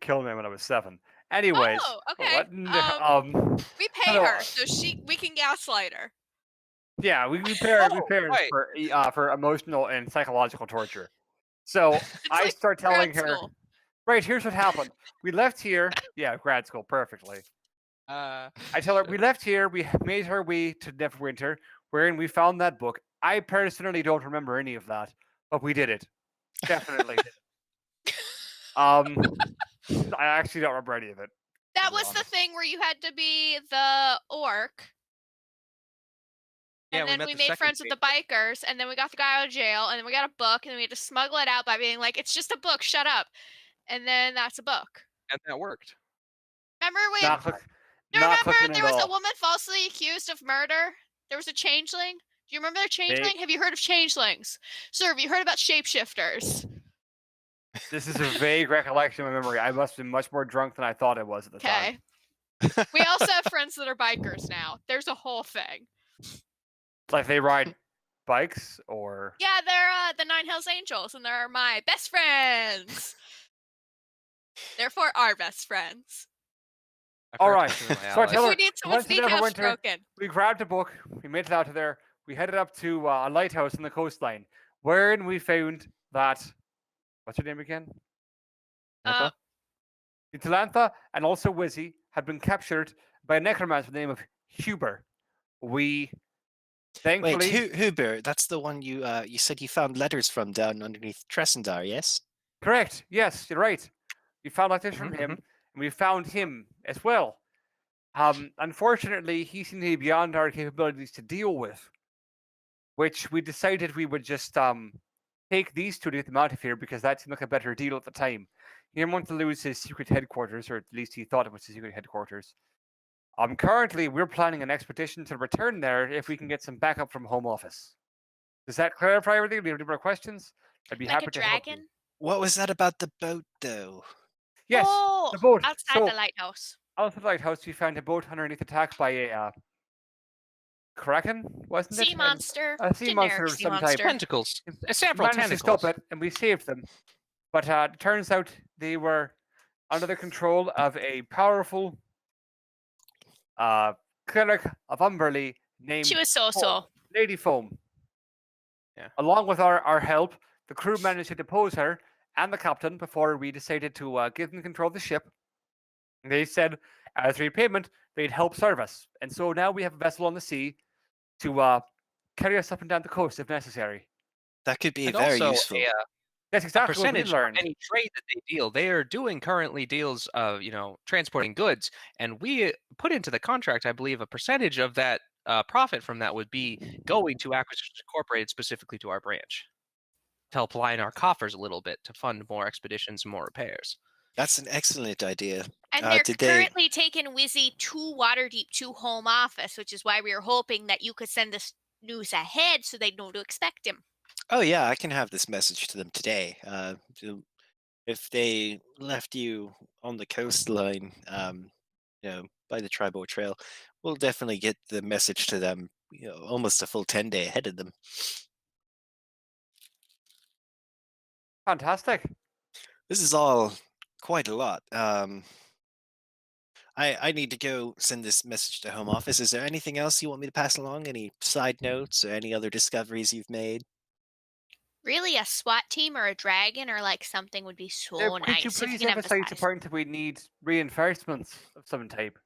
killed me when I was 7. Anyways, Oh, okay. We pay hello. her so we can gaslight her. yeah, we pair Oh, it right. for emotional and psychological torture. So It's I like start telling grad her, school. right, here's what happened. We left here. Yeah, grad school, perfectly. I tell her we left here. We made our way to Neverwinter, wherein we found that book. I personally don't remember any of that, but we did it. Definitely did it. I actually don't remember any of it. That be was the honest. thing where you had to be the orc. Yeah, And then met we the made second friends with the bikers, and then we got the guy out of jail, and then we got a book, and then we had to smuggle it out by being like, "It's just a book, shut up." And then that's a book. and that worked. Remember we Not, click, you not remember clicking there at was a all. woman falsely accused of murder? There was a changeling? Do you remember the changeling? Have you heard of changelings? Sir, have you heard about shapeshifters? This is a vague recollection of my memory. I must have been much more drunk than I thought I was at the time. Okay. We also have friends that are bikers now. There's a whole thing. Like they ride bikes or Yeah, they're the Nine Hells Angels, and they're my best friends. Therefore, our best friends. all right. So So I tell her, If we need someone's once in kneecaps Neverwinter, broken. we grabbed a book, we made it out to there, we headed up to a lighthouse on the coastline, wherein we found that what's her name again? Uh, Talantha and also Wizzy had been captured by a necromancer by the name of Huber. We thankfully Wait, Huber, that's the one you said you found letters from down underneath Tressendar, yes? correct. Yes, you're right. We found letters from Mhm, him, and we found him as well. Unfortunately, he seemed to be beyond our capabilities to deal with, which we decided we would just take these two to get them out of here because that seemed like a better deal at the time. He didn't want to lose his secret headquarters, or at least he thought it was his secret headquarters. Currently, we're planning an expedition to return there if we can get some backup from home office. Does that clarify everything? Do you have any more questions? I'd be like happy a to help you. dragon? What was that about the boat, though? Yes, Oh, the boat. outside So, the lighthouse. outside the lighthouse, we found a boat underneath attack by a kraken, wasn't it? Sea monster. A sea monster Generic of sea some type. monster. Tentacles. We Several managed tentacles. to stop it, and we saved them. But it turns out they were under the control of a powerful cleric of Umberley named She was so-so. Foam, Lady Foam. Yeah. Along with our help, the crew managed to depose her and the captain before we decided to give them control of the ship. They said, as repayment, they'd help serve us. And so now we have a vessel on the sea to carry us up and down the coast if necessary. That could be And very also useful. That's a exactly what we percentage learned. of any trade that they deal. They are doing currently deals of transporting goods, and we put into the contract, I believe, a percentage of that profit from that would be going to Acquisitions Incorporated, specifically to our branch, to help line our coffers a little bit to fund more expeditions and more repairs. That's an excellent idea. And they're did they- currently taking Wizzy to Waterdeep to home office, which is why we were hoping that you could send this news ahead so they'd know to expect him. Oh yeah, I can have this message to them today. If they left you on the coastline, by the Tribal Trail, we'll definitely get the message to them. Almost a full 10-day ahead of them. Fantastic. This is all quite a lot. I need to go send this message to home office. Is there anything else you want me to pass along? Any side notes or any other discoveries you've made? Really, a SWAT team or a dragon or like something would be so Could nice. you if you please can emphasize the emphasize. point that we need reinforcements of some type?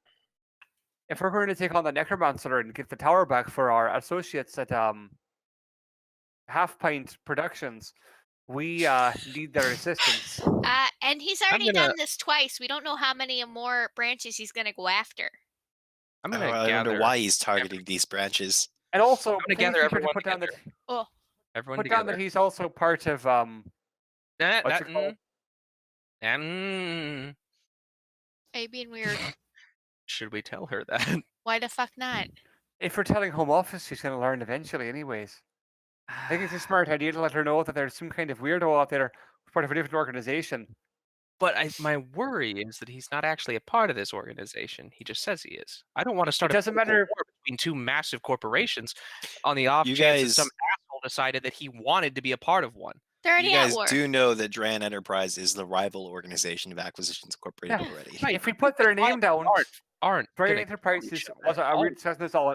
If we're going to take on the Necromancer and get the tower back for our associates at Half Pint Productions, we need their assistance. And he's already done this twice. We don't know how many more branches he's going to go after. I'm I gonna wonder gather why he's targeting these branches. And also, I'm gonna please gather be sure to everyone put down that Oh, everyone put down together. that he's also part of That- what's that- it called? are you being weird? Should we tell her that? Why the fuck not? If we're telling Home Office, she's going to learn eventually, anyways. I think it's a smart idea to let her know that there's some kind of weirdo out there who's part of a different organization. But my worry is that he's not actually a part of this organization. He just says he is. I don't want to start a doesn't political matter- war between two massive corporations on the off You chance that guys- some asshole decided that he wanted to be a part of one. They're already You guys at war. do know that Dran Enterprise is the rival organization of Acquisitions Incorporated Yeah. already. Right. If we put their name down, Aren't Brain gonna Enterprises. kill each Also, other.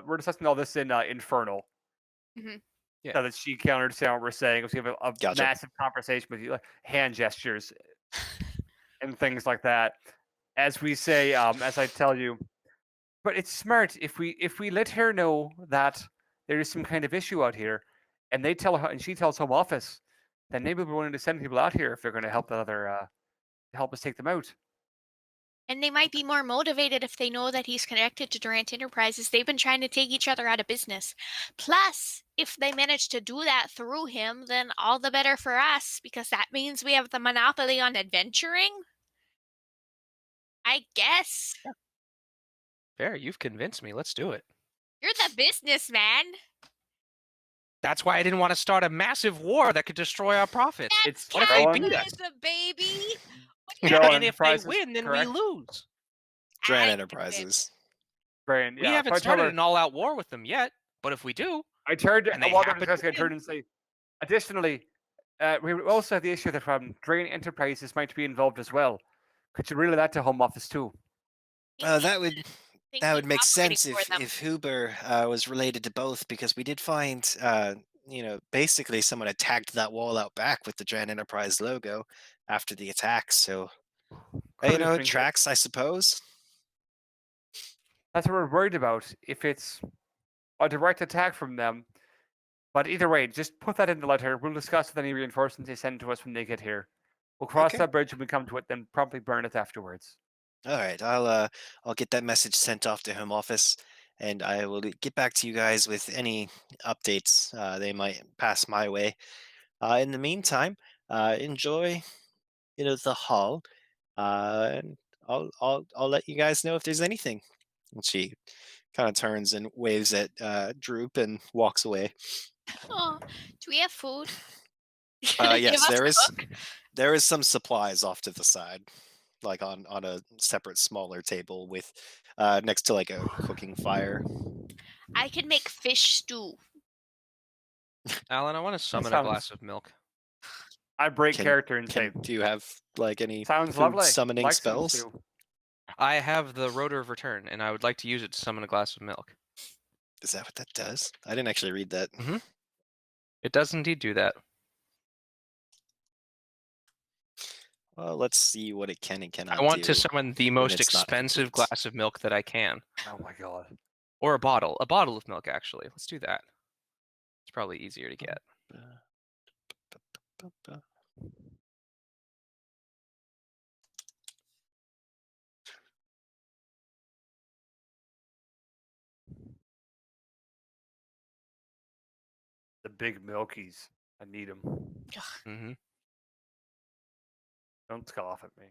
we're discussing all this in Infernal. Mhm. Yeah. So that she can understand what we're saying. Because we have a Gotcha. massive conversation with you, like hand gestures and things like that. As we say, as I tell you, but it's smart if we let her know that there is some kind of issue out here, and they tell her, and she tells Home Office, then maybe we're willing to send people out here if they're going to help help us take them out. And they might be more motivated if they know that he's connected to Durant Enterprises. They've been trying to take each other out of business. Plus, if they manage to do that through him, then all the better for us, because that means we have the monopoly on adventuring. I guess. Fair, you've convinced me. Let's do it. You're the businessman. That's why I didn't want to start a massive war that could destroy our profits. It's What if they Joan. beat us? Capitalism, baby. Joan And if they Enterprises, win, then correct? we lose. Durant I- Enterprises. Brain, We yeah. haven't So I started told her, an all-out war with them yet, but if we do, I turned and they while they're happen to discussing, I win. turned and say, additionally, we also have the issue that Drain Enterprises might be involved as well. Could you relay that to Home Office too? That would think that he's would make operating sense for them. if Huber was related to both, because we did find basically someone attacked that wall out back with the Durant Enterprise logo after the attack. So Could it have been- tracks, I suppose. That's what we're worried about. If it's a direct attack from them, but either way, just put that in the letter. We'll discuss with any reinforcements they send to us when they get here. We'll cross Okay. that bridge when we come to it, then promptly burn it afterwards. All right, I'll get that message sent off to Home Office, and I will get back to you guys with any updates they might pass my way. In the meantime, enjoy the hall, and I'll let you guys know if there's anything. And she kind of turns and waves at Droop and walks away. Oh, do we have food? Yes, Give us cook? there is some supplies off to the side, like on a separate smaller table with next to like a cooking fire. I can make fish stew. Alan, I want to summon a sounds- glass of milk. I break Can- character and say, Do you have like any sounds food lovely. summoning Like some spells? stew. I have the Rotor of Return, and I would like to use it to summon a glass of milk. Is that what that does? I didn't actually read that. It does indeed do that. Well, let's see what it can and cannot I want do. to summon the most it's not expensive complete. glass of milk that I can. Oh my god. Or a bottle. A bottle of milk, actually. Let's do that. It's probably easier to get. The big milkies. I need them. hmm Don't scoff at me.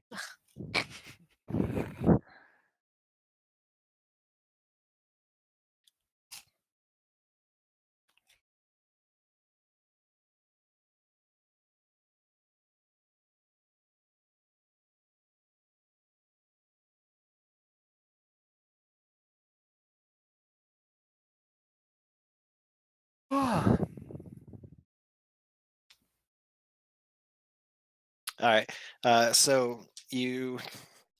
All right. So you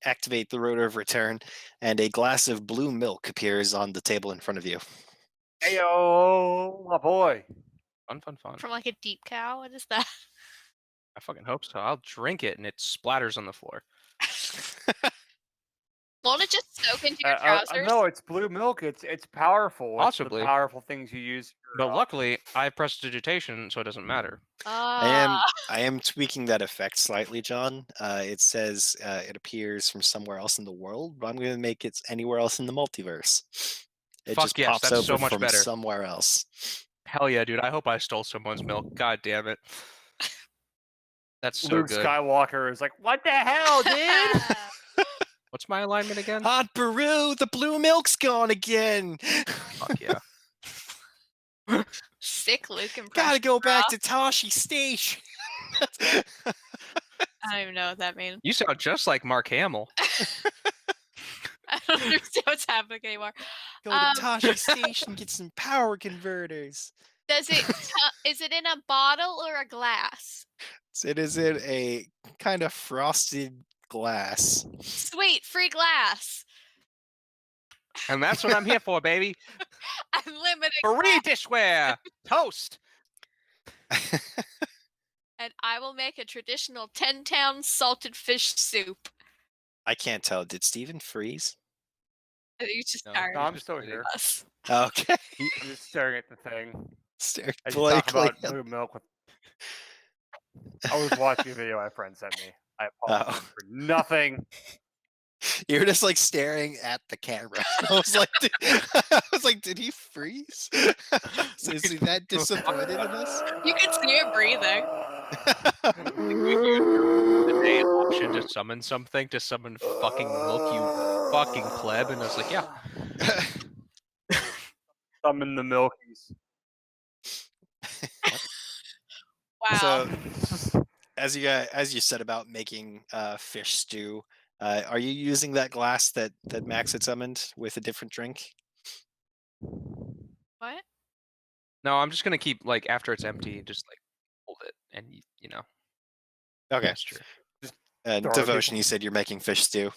activate the Rotor of Return, and a glass of blue milk appears on the table in front of you. Heyo, my boy. Fun, fun, fun. From like a deep cow? What is that? I fucking hope so. I'll drink it, and it splatters on the floor. Won't it just soak into your trousers? No, it's blue milk. It's powerful. It's Possibly. the powerful things you use. But luckily, I have prestidigitation, so it doesn't matter. I am tweaking that effect slightly, John. It says it appears from somewhere else in the world, but I'm going to make it anywhere else in the multiverse. It Fuck just yes, pops that's over so much from better. somewhere else. Hell yeah, dude. I hope I stole someone's milk. God damn it. That's so Luke good. Skywalker is like, what the hell, dude? What's my alignment again? Aunt Beru, the blue milk's gone again. Fuck yeah. Sick Luke impression. Gotta go back bro. to Tashi Station. I don't even know what that means. You sound just like Mark Hamill. I don't understand what's happening anymore. Go to Tashi Station, get some power converters. Does it? Is it in a bottle or a glass? It is in a kind of frosted glass. Sweet, free glass. And that's what I'm here for, baby. Unlimited. Free dishware. Toast. And I will make a traditional 10-town salted fish soup. I can't tell. Did Steven freeze? You just No. tired No, of I'm still here. us. Okay. I'm just staring at the thing. Stared As you talk blankly. about blue milk with... I was watching a video my friend sent me. I apologize for nothing. You were just like staring at the camera. I was like, did he freeze? So is he that disappointed in us? You can see it breathing. The day option to summon something to summon fucking milk, you fucking pleb, and I was like, yeah. Summon the milkies. Wow. So, as you said about making fish stew, are you using that glass that Max had summoned with a different drink? What? No, I'm just gonna keep like after it's empty, just like hold it, and you know. Okay. Gesture. And Throw Devotion, people. you said you're making fish stew.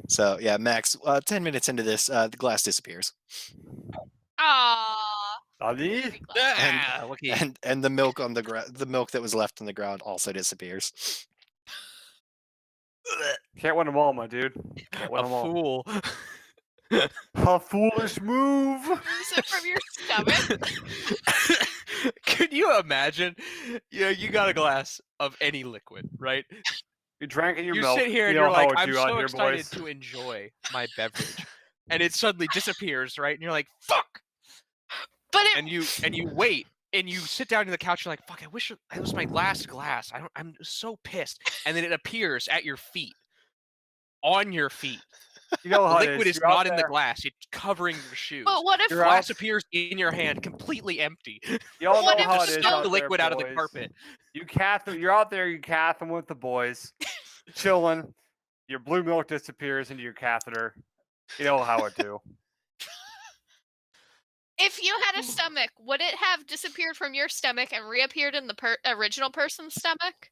So yeah, Max. 10 minutes into this, the glass disappears, Aww. Ali? Very glad. Ah, lucky. and the milk on the milk that was left on the ground also disappears. Can't win them all, my dude. Can't win A them all. fool. A foolish move. Is it from your stomach? Could you imagine? You got a glass of any liquid, right? You drank in your You milk. sit here and you you're know how like, it's I'm you out so here, excited boys. to enjoy my beverage, and it suddenly disappears, right? And you're like, fuck. But it, And you wait, and you sit down on the couch. And you're like, fuck. I wish it was my last glass. I'm so pissed. And then it appears at your feet, on your feet. You know The how liquid it is. is You're out not in the there- glass; it's covering your shoes. but what if The You're glass out- appears in your hand, completely empty. You all What know if how you it is. suck Suck out the there, liquid out of the boys. carpet. You're out there. You cathing with the boys, chilling. Your blue milk disappears into your catheter. You know how it do. if you had a stomach, would it have disappeared from your stomach and reappeared in the original person's stomach?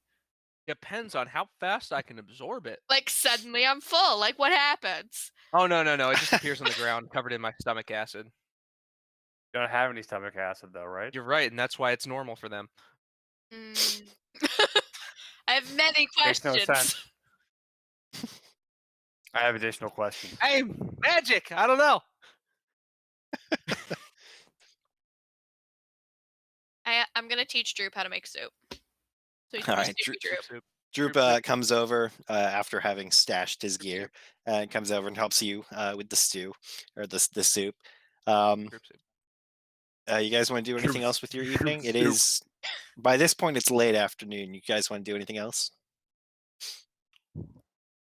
Depends on how fast I can absorb it. Like suddenly I'm full. Like what happens? Oh no! It just appears on the ground, covered in my stomach acid. You don't have any stomach acid though, right? You're right, and that's why it's normal for them. Mm. I have many Makes no questions. sense. I have additional questions. Hey, magic! I don't know. I'm gonna teach Droop how to make soup. So he's All gonna right, soup Droop. Droop comes over after having stashed his gear, and comes over and helps you with the stew or the soup. You guys want to do anything else with your evening? It is by this point it's late afternoon. You guys want to do anything else?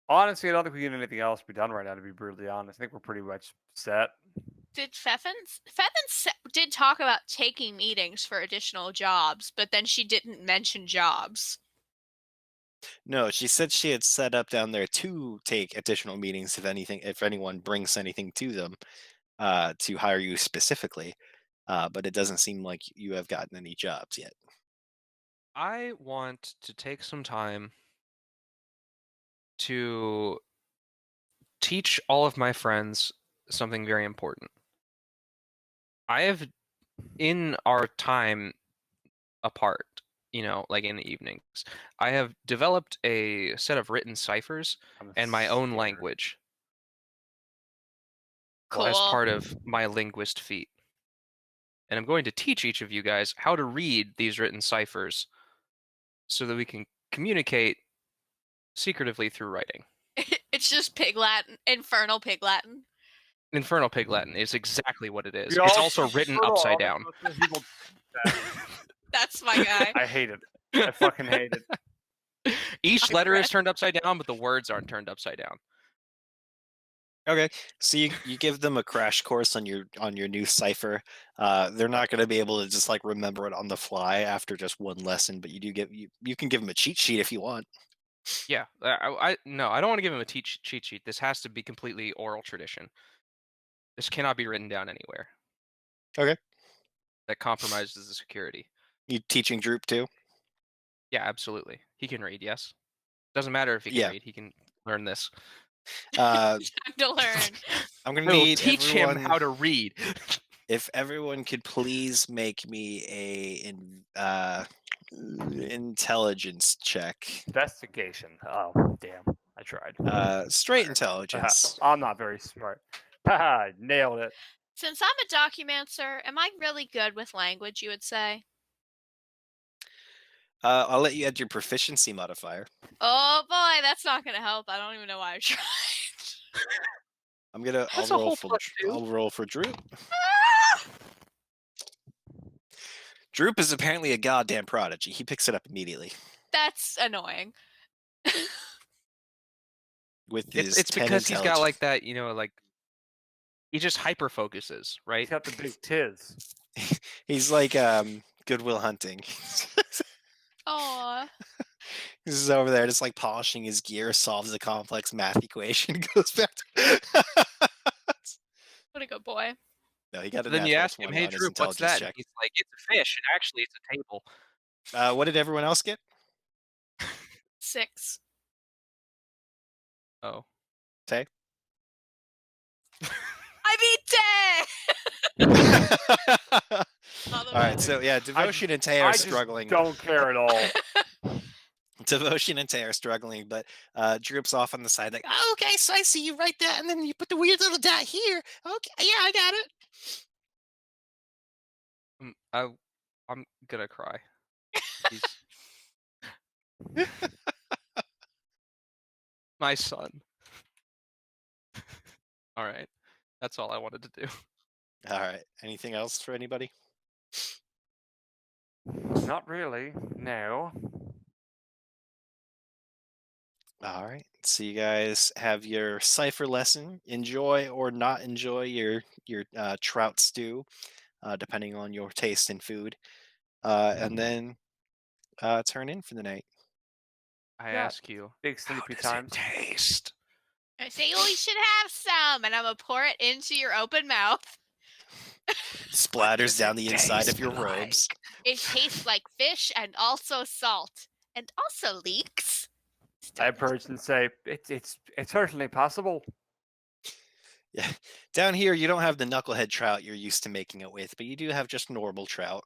Honestly, I don't think we get anything else to be done right now, to be brutally honest. I think we're pretty much set. Did Feffens did talk about taking meetings for additional jobs, but then she didn't mention jobs. No, she said she had set up down there to take additional meetings if anyone brings anything to them to hire you specifically. But it doesn't seem like you have gotten any jobs yet. I want to take some time to teach all of my friends something very important. I have, in our time apart, like in the evenings, I have developed a set of written ciphers and my own scared. language Cool. as part of my linguist feat. And I'm going to teach each of you guys how to read these written ciphers so that we can communicate secretively through writing. It's just Pig Latin, Infernal Pig Latin. Infernal Pig Latin is exactly what it is. We It's all also speak written Infernal, upside all down. the people do that. That's my guy. I hate it. I fucking hate it. Each I letter is read- turned upside down, but the words aren't turned upside down. Okay, so you give them a crash course on your new cipher. They're not going to be able to just like remember it on the fly after just one lesson, but you can give them a cheat sheet if you want. Yeah, I don't want to give him a cheat sheet. This has to be completely oral tradition. This cannot be written down anywhere. Okay. That compromises the security. You teaching Droop too? Yeah, absolutely. He can read, yes. Doesn't matter if he can Yeah. read, he can learn this. Uh, Time to learn. I'm going to We'll need teach everyone, him how to read. if everyone could please make me a intelligence check. Investigation. Oh, damn. I tried. Straight intelligence. I'm not very smart. Haha, nailed it. Since I'm a documancer, am I really good with language, you would say? I'll let you add your proficiency modifier. Oh boy, that's not gonna help. I don't even know why I tried. I'll roll for Droop. Droop is apparently a goddamn prodigy. He picks it up immediately. That's annoying. With his It's 10 because he's got intelligence. like that, like he just hyper focuses, right? He's got the big tiz. He's like Goodwill Hunting. Aw. He's over there just like polishing his gear, solves a complex math equation, goes back to What a good boy. No, he got a Then you natural ask him, 20 "Hey, on his Drew, what's intelligence that?" check. And he's like, "It's a fish, and actually, it's a table." What did everyone else get? 6. Oh. Tay? I beat 10! Alright, so yeah, Devotion and Tay are I just struggling. don't care at all. Devotion and Tay are struggling, but Droop's off on the side like, oh, okay, so I see you right there, and then you put the weird little dot here. Okay, yeah, I got it. I'm gonna cry. He's my son. All right, that's all I wanted to do. Alright, anything else for anybody? Not really. No. All right. So you guys have your cipher lesson. Enjoy or not enjoy your trout stew, depending on your taste in food, and then turn in for the night. I Yeah. ask you, Big how sleepy does times. it taste? I say, oh, you should have some, and I'm gonna pour it into your open mouth. Splatters does down it the inside of taste your like? robes. It tastes like fish and also salt, and also leaks. I approach and say, it's certainly possible. Yeah. Down here, you don't have the knucklehead trout you're used to making it with, but you do have just normal trout.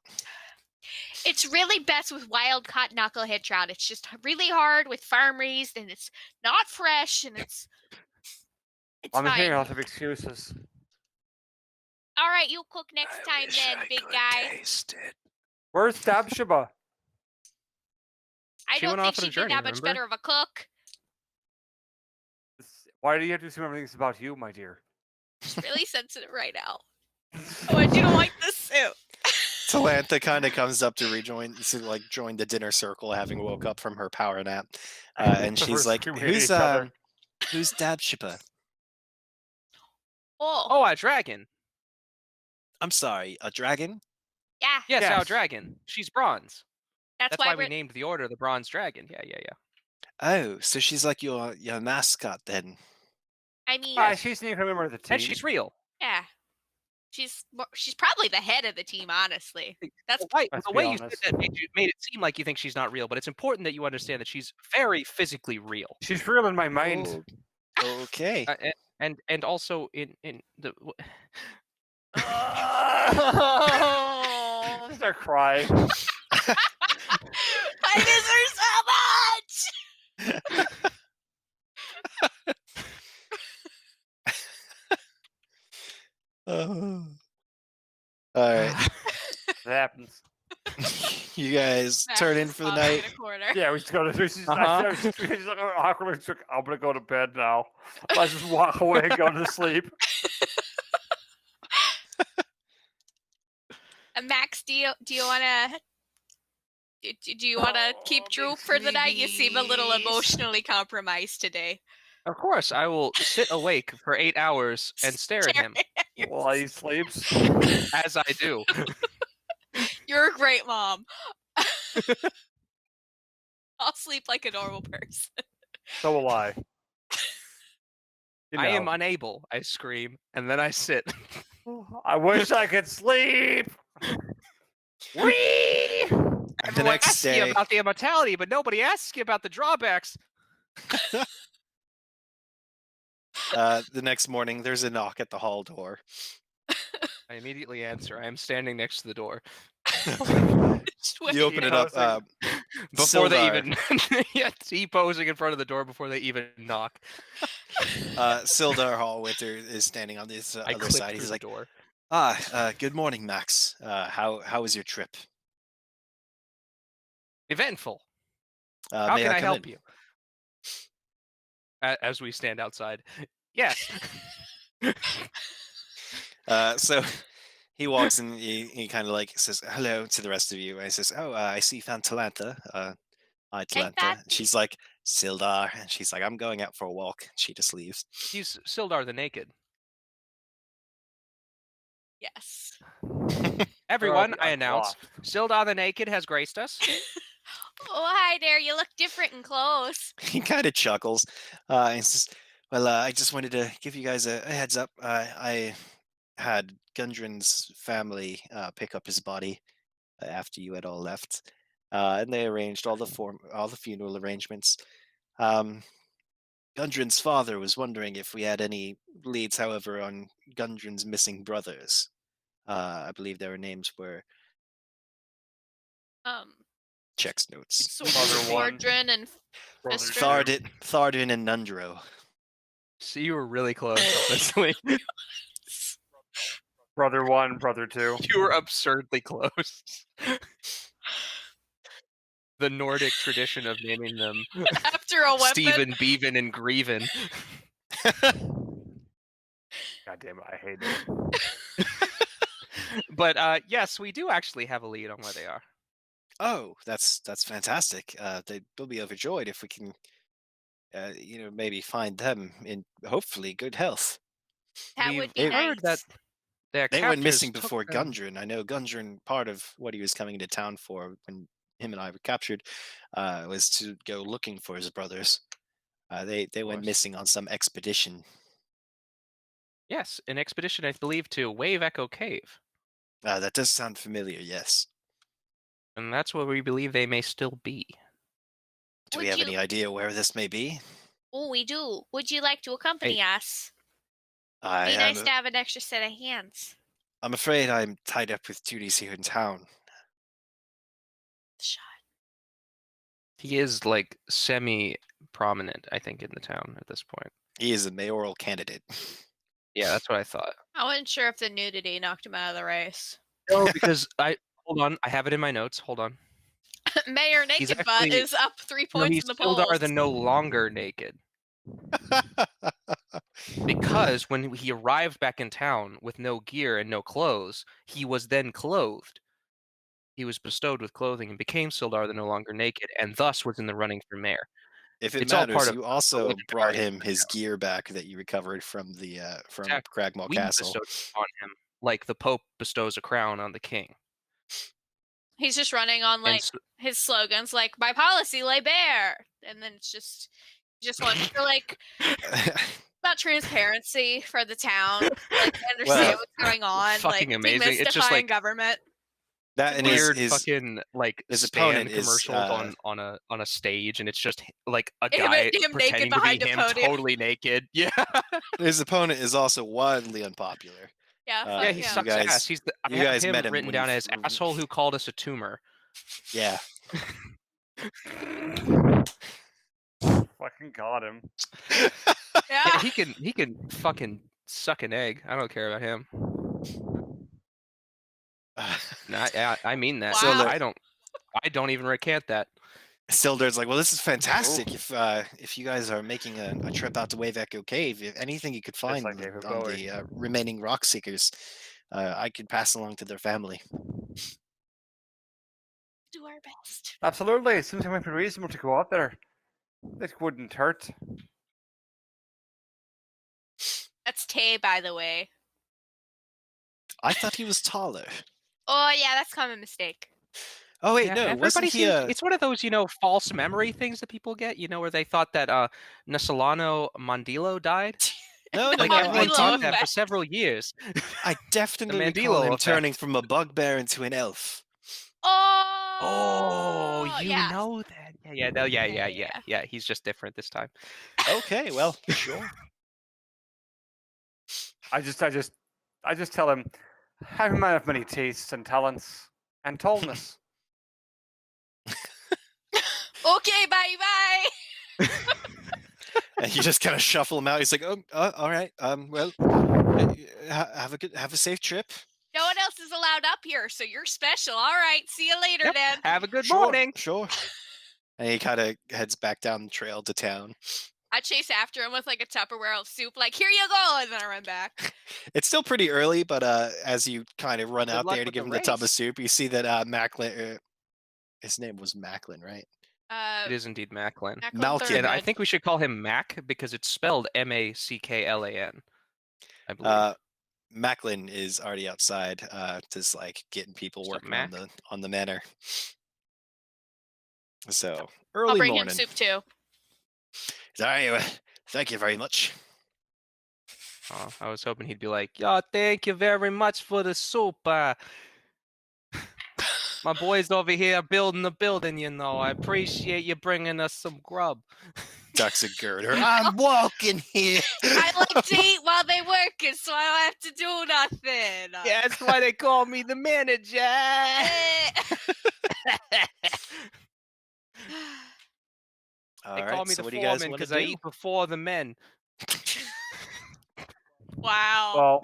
It's really best with wild caught knucklehead trout. It's just really hard with farm raised, and it's not fresh, and it's I'm hearing a fine. lot of excuses. All right, you cook next time then, big guy. Taste it. Where's Dabshiba? I She don't went think off on a she'd journey, be that much remember? better of a cook. Why do you have to assume everything's about you, my dear? She's really sensitive right now. Oh, I do like this soup. Talantha kind of comes up to join the dinner circle, having woke up from her power nap, and she's We're like, screaming at each other. "Who's Dabshiba? Oh, a dragon. I'm sorry, a dragon? yeah. Yes, our Yes. dragon. She's bronze. That's That's why we're we named the order the Bronze Dragon. Yeah. Oh, so she's like your mascot then? I mean, She's an equal member of the team. And she's real. yeah. She's probably the head of the team, honestly. That's Let's the be way you said honest. that made it seem like you think she's not real, but it's important that you understand that she's very physically real. She's real in my mind. Oh, okay. And also in the Oh, start crying. I miss her so much. All right. That happens. You guys turn in for the night. In a corner. Yeah, we just go to. She's Uh-huh. she's like awkwardly. She's like, I'm gonna go to bed now. I just walk away and go to sleep. Max, do you wanna keep Drew big for the night? You seem a little squeeze. emotionally compromised today. Of course, I will sit awake for 8 hours and stare at him While he sleeps. as I do. You're a great mom. I'll sleep like a normal person. So will I. You I am know. unable, I scream, and then I sit. I wish I could sleep. Whee! The Everyone next asks you day, about the immortality, but nobody asks you about the drawbacks. the next morning, there's a knock at the hall door. I immediately answer. I am standing next to the door. Just wait. You open it up. Before they Sildar. even yeah, T-posing in front of the door before they even knock. Sildar Hallwinter is standing on this I other click side. through He's the like, door. Good morning, Max. How was your trip? Eventful. How May can I come help in? you? As we stand outside. Yes. So he walks in. He kind of like says hello to the rest of you. And he says, "Oh, I see Fantalanta. Hi, Hey, Talanta." And Fatty. she's like, "Sildar," and she's like, "I'm going out for a walk." And she just leaves. He's Sildar the Naked. Yes. Everyone, the I announce, Sildar the Naked has graced us. Oh, hi there. You look different in clothes. He kind of chuckles. And says, "Well, I just wanted to give you guys a heads up. I had Gundren's family pick up his body after you had all left, and they arranged all the funeral arrangements. Um, Gundren's father was wondering if we had any leads, however, on Gundren's missing brothers. I believe their names were Um, checks notes. Brother one. Swordren and Brother Fistren. two. Thardin and Nundro. So you were really close, honestly. Brother 1, Brother 2. You were absurdly close. The Nordic tradition of naming them After a weapon. Stephen, Beaven, and Grieven. God damn it, I hate it. But yes, we do actually have a lead on where they are. Oh, that's fantastic. They'll be overjoyed if we can, maybe find them in hopefully good health. That would be nice. heard that their They went captors missing took before them- Gundren. I know Gundren, part of what he was coming to town for when him and I were captured, was to go looking for his brothers. They went course. missing on some expedition. Yes, an expedition, I believe, to Wave Echo Cave. That does sound familiar, yes. And that's where we believe they may still be. Do we have any idea where this may be? Oh, we do. Would you like to accompany us? Be nice to have an extra set of hands. I'm afraid I'm tied up with duties here in town. Shot. He is like semi-prominent, I think, in the town at this point. He is a mayoral candidate. Yeah, that's what I thought. I wasn't sure if the nudity knocked him out of the race. No, because hold on, I have it in my notes. Hold on. Mayor Naked Butt actually- is up 3 points he's in the polls. Sildar the no longer naked. Because when he arrived back in town with no gear and no clothes, he was then clothed. He was bestowed with clothing and became Sildar the no longer naked, and thus was in the running for mayor. If it It's all matters, part of you the also legendary brought him his gear back that you recovered from the from Exactly. Cragmaw We Castle. bestowed it on him, like the Pope bestows a crown on the king. He's just running on like his slogans, like "My policy lay bare," and then it's just wants to like about transparency for the town, like understand what's going on, fucking like amazing. It's just demystifying like government. That and weird his fucking like his stand opponent is, commercials on a stage, and it's just like a Him- guy him naked pretending to be behind a him, podium. totally naked. Yeah, his opponent is also wildly unpopular. Yeah, yeah, he you sucks guys- ass. I you have guys him met him written when down you as asshole who called us a tumor. Yeah. Fucking got him. yeah. Yeah, he can fucking suck an egg. I don't care about him. No, I mean that. Wow. I don't even recant that. Sildar's like, well, this is fantastic. If you guys are making a trip out to Wave Echo Cave, if anything you could find like on David the Bowie. remaining rock seekers, I could pass along to their family. Do our best. Absolutely. It seems like it might be reasonable to go out there. It wouldn't hurt. That's Tay, by the way. I thought he was taller. Oh yeah, that's a common mistake. Oh wait, Yeah, no, wasn't he? It's one of those, false memory things that people get, where they thought that Nasolano Mondilo died. No, The no, Like everyone Mandela thought that for effect. several years. I definitely The recall Mandela him effect. turning from a bugbear into an elf. Oh, You yeah. know that? Yeah. He's just different this time. Okay, well, sure. I just tell him, have a man of many tastes and talents and tallness. Okay, bye. And you just kind of shuffle him out. He's like, "Oh, all right. Well, have a safe trip." No one else is allowed up here, so you're special. All right, see you later, Yep. then. Have a good Sure, morning. sure. And he kind of heads back down the trail to town. I chase after him with like a Tupperware of soup, like, here you go, and then I run back. It's still pretty early, but as you kind of run Good out luck there to with give the him the tub of race. soup, you see that Macklin, his name was Macklin, right? It is indeed Macklin. Malkin. And I Thurgood. think we should call him Mac because it's spelled Macklan. I believe. Macklin is already outside, just like getting people What's up, working on the manor. So early I'll bring morning. him soup too. Anyway, thank you very much. Oh, I was hoping he'd be like, "Yo, thank you very much for the soup. My boys over here building the building, you know. I appreciate you bringing us some grub." Ducks a girder. I'm walking here. I like to eat while they working, so I don't have to do nothing. Yeah, that's why they call me the manager. They call me so the what do you guys foreman want to because I do? eat before the men. Wow. Well,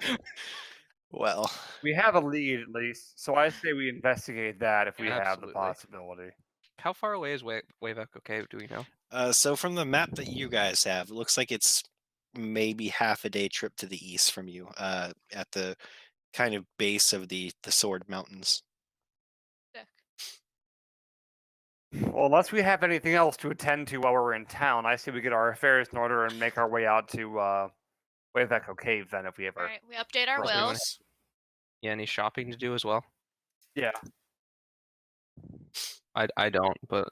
Well, we have a lead at least, so I say we investigate that if we have the Absolutely. possibility. How far away is Wayback Cave? Do we know? so from the map that you guys have, it looks like it's maybe half a day trip to the east from you, at the kind of base of the Sword Mountains. Well, unless we have anything else to attend to while we're in town, I say we get our affairs in order and make our way out to Wayback Cave then if we ever. All right, we update our Right. wills. Yeah, any shopping to do as well? Yeah. I don't, but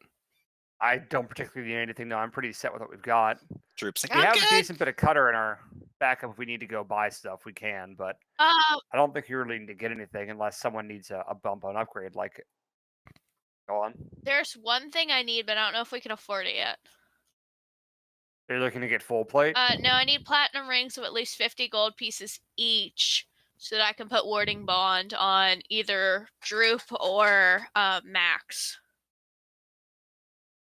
I don't particularly need anything. No, I'm pretty set with what we've got. Droop's like, We I'm have good. a decent bit of cutter in our backup if we need to go buy stuff. We can, but I don't think you're really need to get anything unless someone needs a bump on upgrade. Like, go on. There's one thing I need, but I don't know if we can afford it yet. You're looking to get full plate? No, I need platinum rings of at least 50 gold pieces each, so that I can put warding bond on either Droop or Max.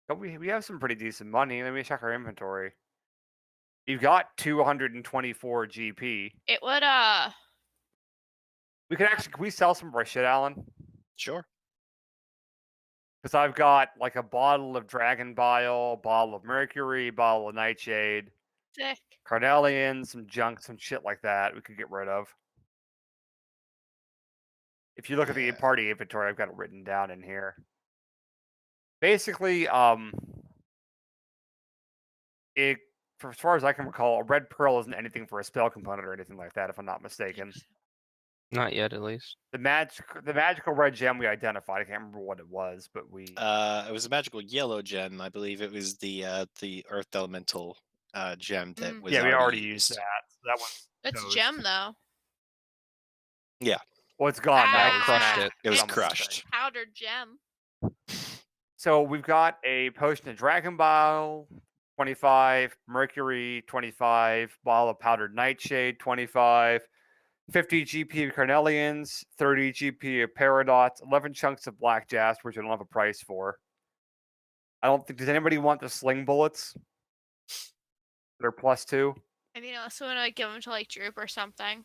But we have some pretty decent money. Let me check our inventory. You've got 224 GP. It would We could actually, can we sell some of our shit, Alan? Sure. Because I've got like a bottle of Dragon Bile, bottle of Mercury, bottle of Nightshade, sick. Carnelian, some junk, some shit like that we could get rid of. If you look at the Yeah. party inventory, I've got it written down in here. Basically, it, for as far as I can recall, a red pearl isn't anything for a spell component or anything like that, if I'm not mistaken. not yet, at least. The magical red gem we identified, I can't remember what it was, but we It was a magical yellow gem. I believe it was the Earth Elemental gem that was we already already used that. So that was It's toast. gem though. Well, it's gone now. I It's crushed smashed. it. It was Some crushed. Powdered gem. So we've got a potion of Dragon Bile, 25, Mercury, 25, bottle of powdered Nightshade, 25, 50 GP of Carnelians, 30 GP of Paradots, 11 chunks of Black Jasper, which I don't have a price for. I don't think, does anybody want the sling bullets? They're +2. And also want to give them to like Droop or something.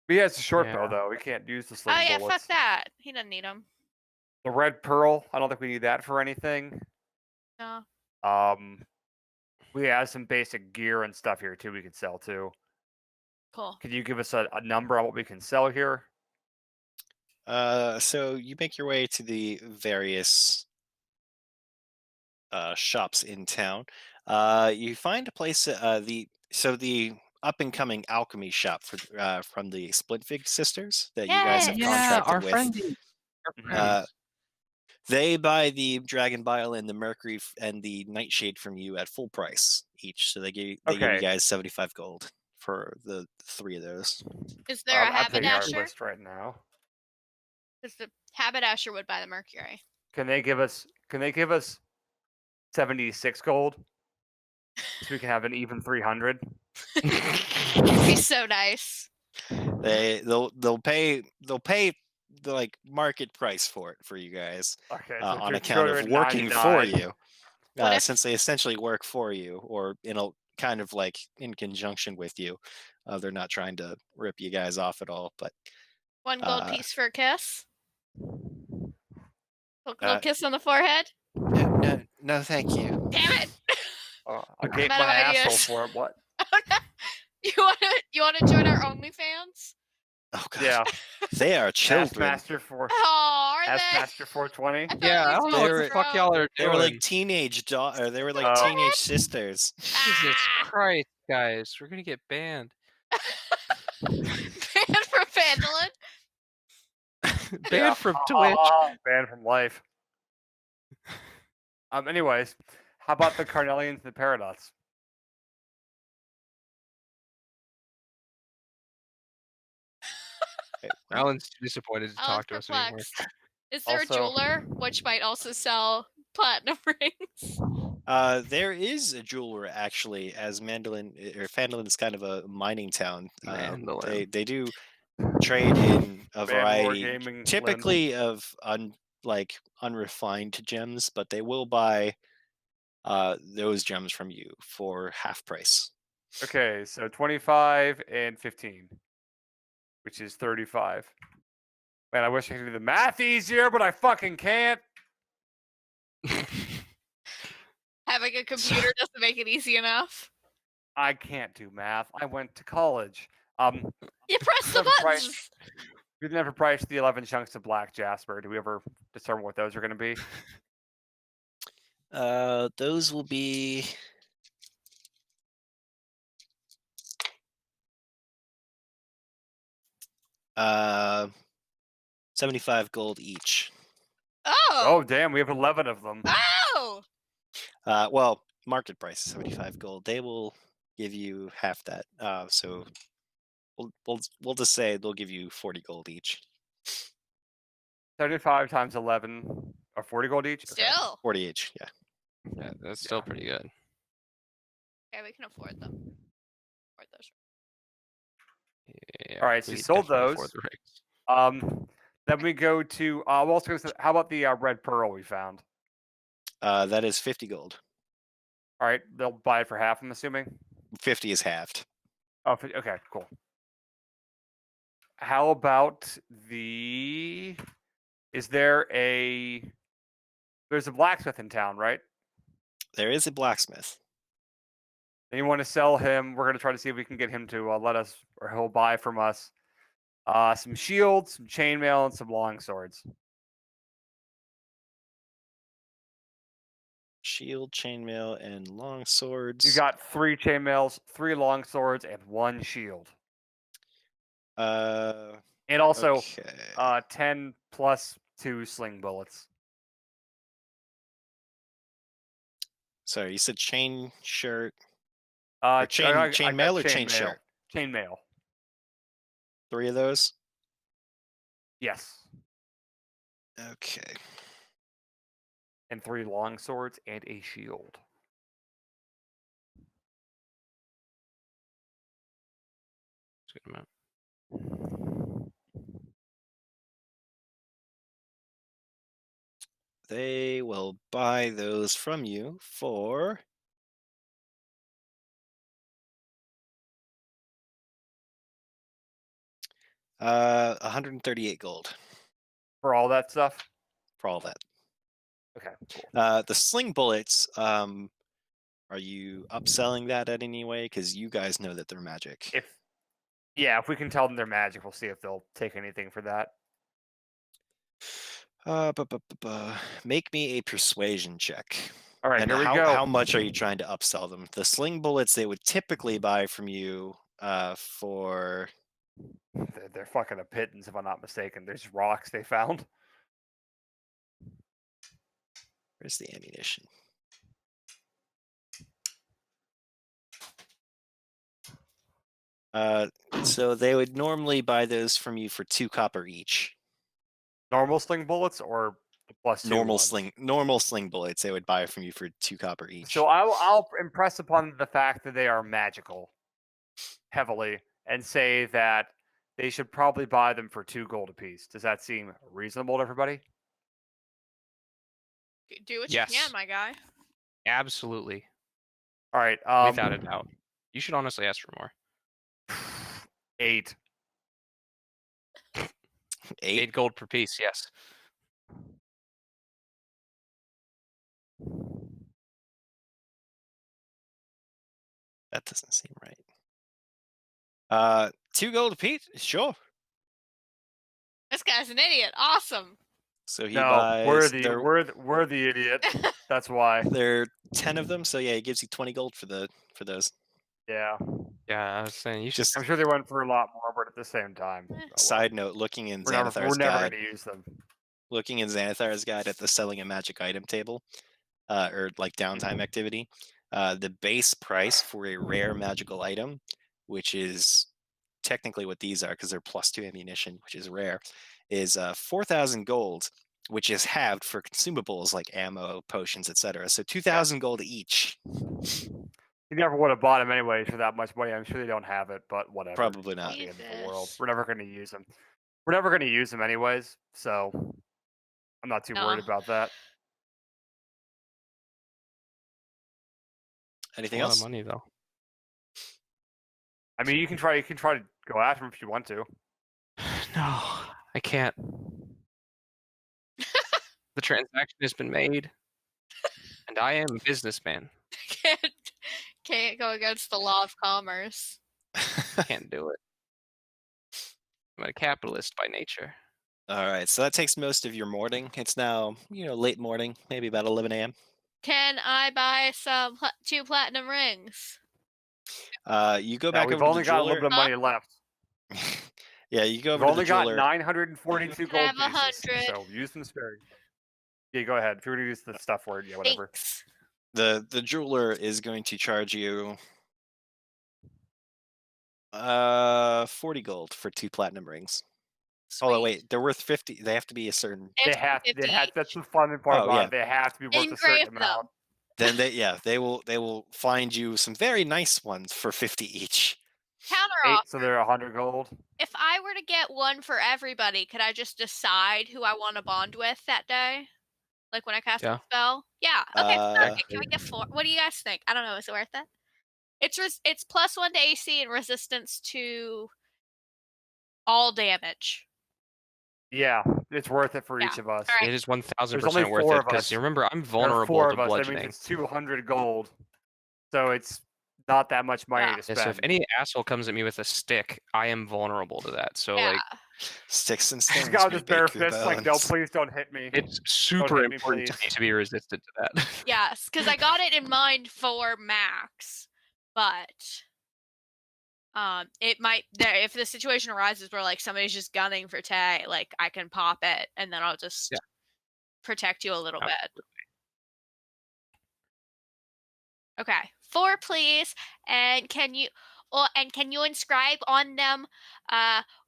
But he has a short bow Yeah. though. We can't use the sling Oh yeah, bullets. fuck that. He doesn't need them. The red pearl, I don't think we need that for anything. No. We have some basic gear and stuff here too we could sell too. Cool. Could you give us a number on what we can sell here? So you make your way to the various shops in town. You find a place. The up and coming alchemy shop from the Splitfig sisters that you guys have Yes. contracted with. friendly. They buy the Dragon Bile and the Mercury and the Nightshade from you at full price each. So they give you Okay. guys 75 gold for the 3 of those. Is there a I'm taking our haberdasher? list right now. Because the haberdasher would buy the Mercury. Can they give us 76 gold? So we can have an even 300. It'd be so nice. They'll pay the like market price for it for you guys Okay. So on account of working for you. What if- Since they essentially work for you or in kind of like in conjunction with you. They're not trying to rip you guys off at all, but 1 gold piece for a kiss. Little kiss on the forehead. no, thank you. Damn it! I'll gape out my of asshole ideas. for it. What? You wanna join our OnlyFans? Oh god, Yeah. they are children. Master for Oh, are they? Master 420. thought Yeah, it I was don't know what the They fuck Trout. y'all are They were doing. like teenage they were like Oh. teenage sisters. Jesus Ah! Christ, guys, we're gonna get banned. Banned from Fandolin. Banned from Twitch. Banned from life. Anyways, how about the Carnelians and the Paradox? Alan's too disappointed to Alan's talk to us anymore. perplexed. Is there Also- a jeweler which might also sell platinum rings? There is a jeweler actually, as Fandolin is kind of a mining town. Mandolin. They do trade in a Ban variety, wargaming typically of unrefined gems, but they will buy those gems from you for half price. Okay, so 25 and 15, which is 35. Man, I wish I could do the math easier, but I fucking can't. Having a computer doesn't make it easy enough. I can't do math. I went to college. You press the Never tried- buttons. We've never priced the 11 chunks of black jasper. Do we ever determine what those are going to be? Those will be uh 75 gold each. Oh. Oh, damn, we have 11 of them. Oh. Well, market price is 75 gold. They will give you half that. So we'll just say they'll give you 40 gold each. 75 times 11, or 40 gold each? Okay. Still. 40 each, yeah. Yeah, that's still pretty good. Okay, we can afford them. Afford those. Yeah, Alright, so we you could sold definitely afford those. the rigs. Then we go to, how about the red pearl we found? That is 50 gold. All right, they'll buy it for half, I'm assuming. 50 is halved. Oh, okay, cool. How about there's a blacksmith in town, right? There is a blacksmith. And you want to sell him, we're going to try to see if we can get him to let us, or he'll buy from us, some shields, some chainmail, and some long swords. Shield, chainmail, and long swords. You got 3 chainmails, 3 long swords, and 1 shield. And also okay. 10 plus 2 sling bullets. Sorry, you said chain shirt, Or chainmail or chain shirt? Chainmail. 3 of those. Yes. Okay. And 3 long swords and a shield. That's a good amount. They will buy those from you for 138 gold For all that stuff? for all that. Okay, cool. The sling bullets, are you upselling that in any way? Because you guys know that they're magic. If we can tell them they're magic, we'll see if they'll take anything for that. Make me a persuasion check. All right, And here we go. how much are you trying to upsell them? The sling bullets they would typically buy from you for They're fucking a pittance, if I'm not mistaken. There's rocks they found. where's the ammunition? So they would normally buy those from you for 2 copper each. Normal sling bullets or the plus 2 Normal ones? sling bullets they would buy from you for 2 copper each. So I'll impress upon the fact that they are magical heavily and say that they should probably buy them for 2 gold apiece. Does that seem reasonable to everybody? Do what Yes. you can, my guy. Absolutely. All right. Without a doubt. You should honestly ask for more. 8. 8. 8 gold per piece, yes. That doesn't seem right. 2 gold apiece? Sure. This guy's an idiot. Awesome. So he No, buys. we're the idiot. That's why. There are 10 of them, so yeah, he gives you 20 gold for those. Yeah. Yeah, I was saying you should. Just I'm sure they went for a lot more, but at the same time. oh well. side note, looking in We're never Xanathar's going guide, to use them. looking in Xanathar's guide at the selling a magic item table, or like downtime activity, the base price for a rare magical item, which is technically what these are because they're +2 ammunition, which is rare, is 4,000 gold, which is halved for consumables like ammo, potions, etc. So 2,000 gold each. You never would have bought them anyways for that much money. I'm sure they don't have it, but whatever. Probably Not not. the end of the world. Jesus. We're never going to use them. We're never going to use them anyways, so I'm not too worried No. about that. Anything a lot else? of money though. I mean, you can try to go after them if you want to. No, I can't. The transaction has been made, and I am a businessman. Can't go against the law of commerce. Can't do it. I'm a capitalist by nature. All right, so that takes most of your morning. It's now, late morning, maybe about 11 a.m. Can I buy some 2 platinum rings? You go Now, back we've over to only the got a jeweler. little bit of money left. Yeah, you go We've over to only the got jeweler. 942 Can I gold have pieces, 100? so use them sparingly. Yeah, go ahead. If you're going to use the stuff word, yeah, whatever. Thanks. The jeweler is going to charge you 40 gold for 2 platinum rings. Oh Sweet. wait, they're worth 50. They have to be a certain. They have to be 50 That's each. the fun part Oh, about yeah. it. They have to be worth a certain Engrave them. amount. Then they will find you some very nice ones for 50 each. Counter So they're 100 gold. If I were to get one for everybody, could I just decide who I want to bond with that day? Like when I cast Yeah. a spell? Yeah. Okay, perfect. Can yeah. we get 4? What do you guys think? I don't know. Is it worth it? It's +1 to AC and resistance to all damage. Yeah, it's worth it for Yeah. each of us. All right. It is There's 1000% only worth 4 it of because us. you remember I'm There are vulnerable 4 to of us. That means bludgeoning. it's 200 gold. So it's not that much money Yeah. to spend. So if any asshole comes at me with a stick, I am vulnerable to that. So Yeah. like Sticks and He's stones. got may his bare break your fist like, no, bones. please don't hit me. it's super hit me, important to please. me to be resistant to that. Yes, because I got it in mind for Max, but it might if the situation arises where like somebody's just gunning for Tay, like I can pop it and then I'll just Yeah. protect you a little bit. Absolutely. Okay, 4 please, and can you inscribe on them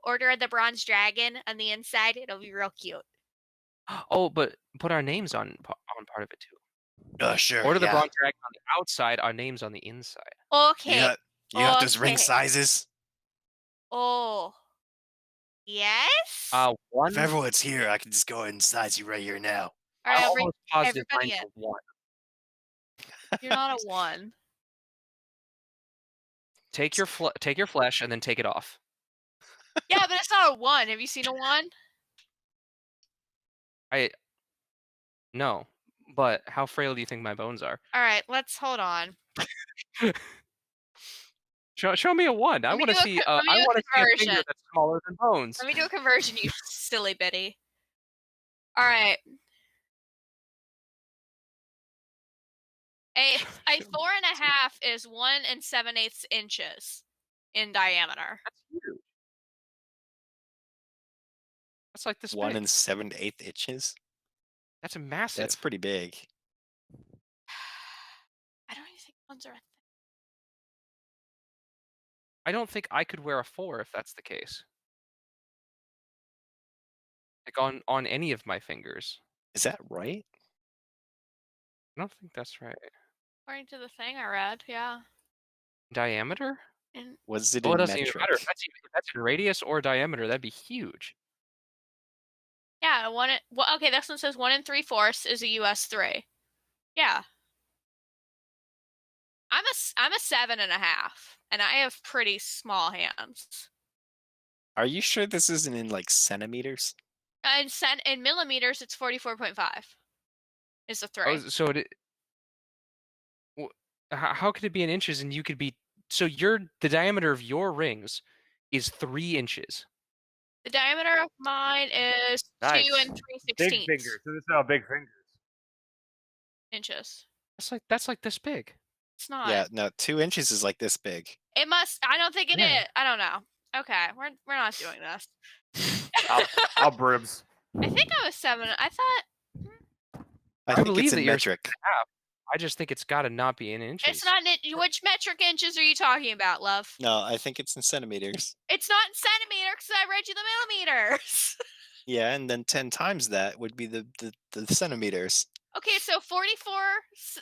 Order of the Bronze Dragon on the inside? It'll be real cute. Oh, but put our names on part of it too. Sure. Order the yeah. Bronze Dragon on the outside, our names on the inside. Okay. You got those ring Okay. sizes? Oh. Yes? One. If everyone's here, I can just go ahead and size you right here now. All right, I'm I'll bring almost positive everybody mine's in. a 1. You're not a 1. Take your flesh and then take it off. Yeah, but it's not a 1. Have you seen a 1? No, but how frail do you think my bones are? All right, let's hold on. Show me a 1. I Let me want to do a see. co- let me I do a want to see a conversion. finger that's smaller than bones. Let me do a conversion, you silly bitty. All right. A 4.5 is 1 7/8 inches in diameter. That's huge. That's like this 1 big. 7/8 inches. That's a massive. That's pretty big. I don't even think 1s are a thing. I don't think I could wear a 4 if that's the case. Like on any of my fingers. Is that right? I don't think that's right. According to the thing I read, yeah. Diameter? And Was it Well, it in doesn't even metric? matter. If that's in radius or diameter, that'd be huge. yeah, okay, this one says 1 3/4 is a US 3. Yeah. I'm a 7.5, and I have pretty small hands. Are you sure this isn't in like centimeters? In millimeters, it's 44.5. Is the 3. Oh, so how could it be in inches and you could be? So the diameter of your rings is 3 inches. The diameter of mine is 2 and 3/16 Big fingers. So this is how big fingers. inches. That's like this big. It's not. Yeah, no, 2 inches is like this big. It must. I don't think it is. Yeah. I don't know. Okay, we're not doing this. I'll bribs. I think I was 7. I thought I think believe it's that in you're metric. I just think it's got to not be in inches. it's not. Which metric inches are you talking about, love? No, I think it's in centimeters. It's not in centimeters because I read you the millimeters. Yeah, and then 10 times that would be the centimeters. Okay, so 44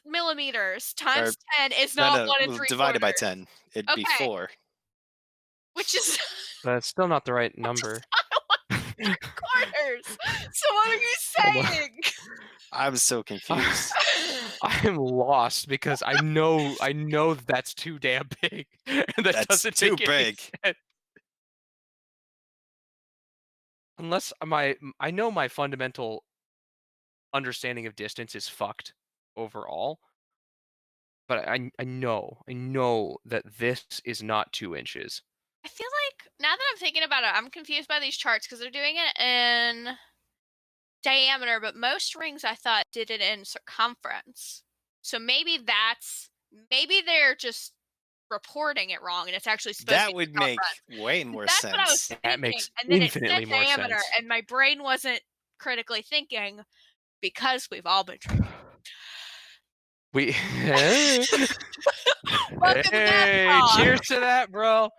millimeters times 10 is No, not no, 1 and well, 3 divided by quarters, 10, it'd be Okay. 4. which is That's still not the right number. quarters. So what are you Hold on. saying? I'm so confused. I'm lost because I know that's too damn big. And that That's doesn't too make any big. sense. Unless I know my fundamental understanding of distance is fucked overall. But I know that this is not 2 inches. I feel like now that I'm thinking about it, I'm confused by these charts because they're doing it in diameter, but most rings I thought did it in circumference. So maybe they're just reporting it wrong, and it's actually supposed to That be would make circumference. way more That's what I was sense. thinking, That makes and then infinitely it said more diameter, sense. and my brain wasn't critically thinking because we've all been trained. We Welcome to Hey, Math cheers to that, bro.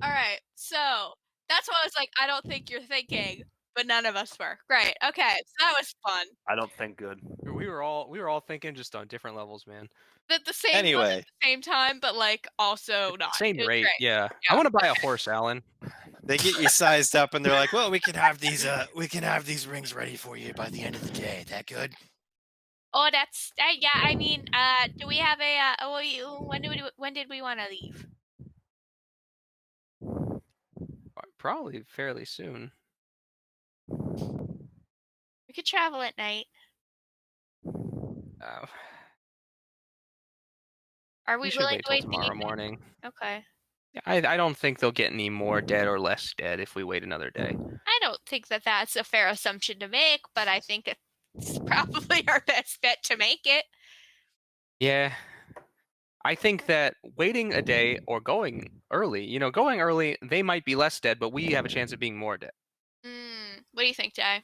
All right, so that's why I was like, I don't think you're thinking, but none of us were. Great. Okay, so that was fun. I don't think good. We were all thinking just on different levels, man. The same one at Anyway, the same time, but like also not. Same It was rate, great. yeah. Yeah. I want to buy a horse, Alan. they get you sized up and they're like, "Well, we can have these rings ready for you by the end of the day." That good? Oh, that's yeah. I mean, do we have a? When did we want to leave? Probably fairly soon. We could travel at night. Are we We should willing wait to till wait the tomorrow evening? morning. Okay. Yeah, I don't think they'll get any more dead or less dead if we wait another day. I don't think that that's a fair assumption to make, but I think it's probably our best bet to make it. Yeah. I think that waiting a day or going early, they might be less dead, but we have a chance of being more dead. What do you think, Jay?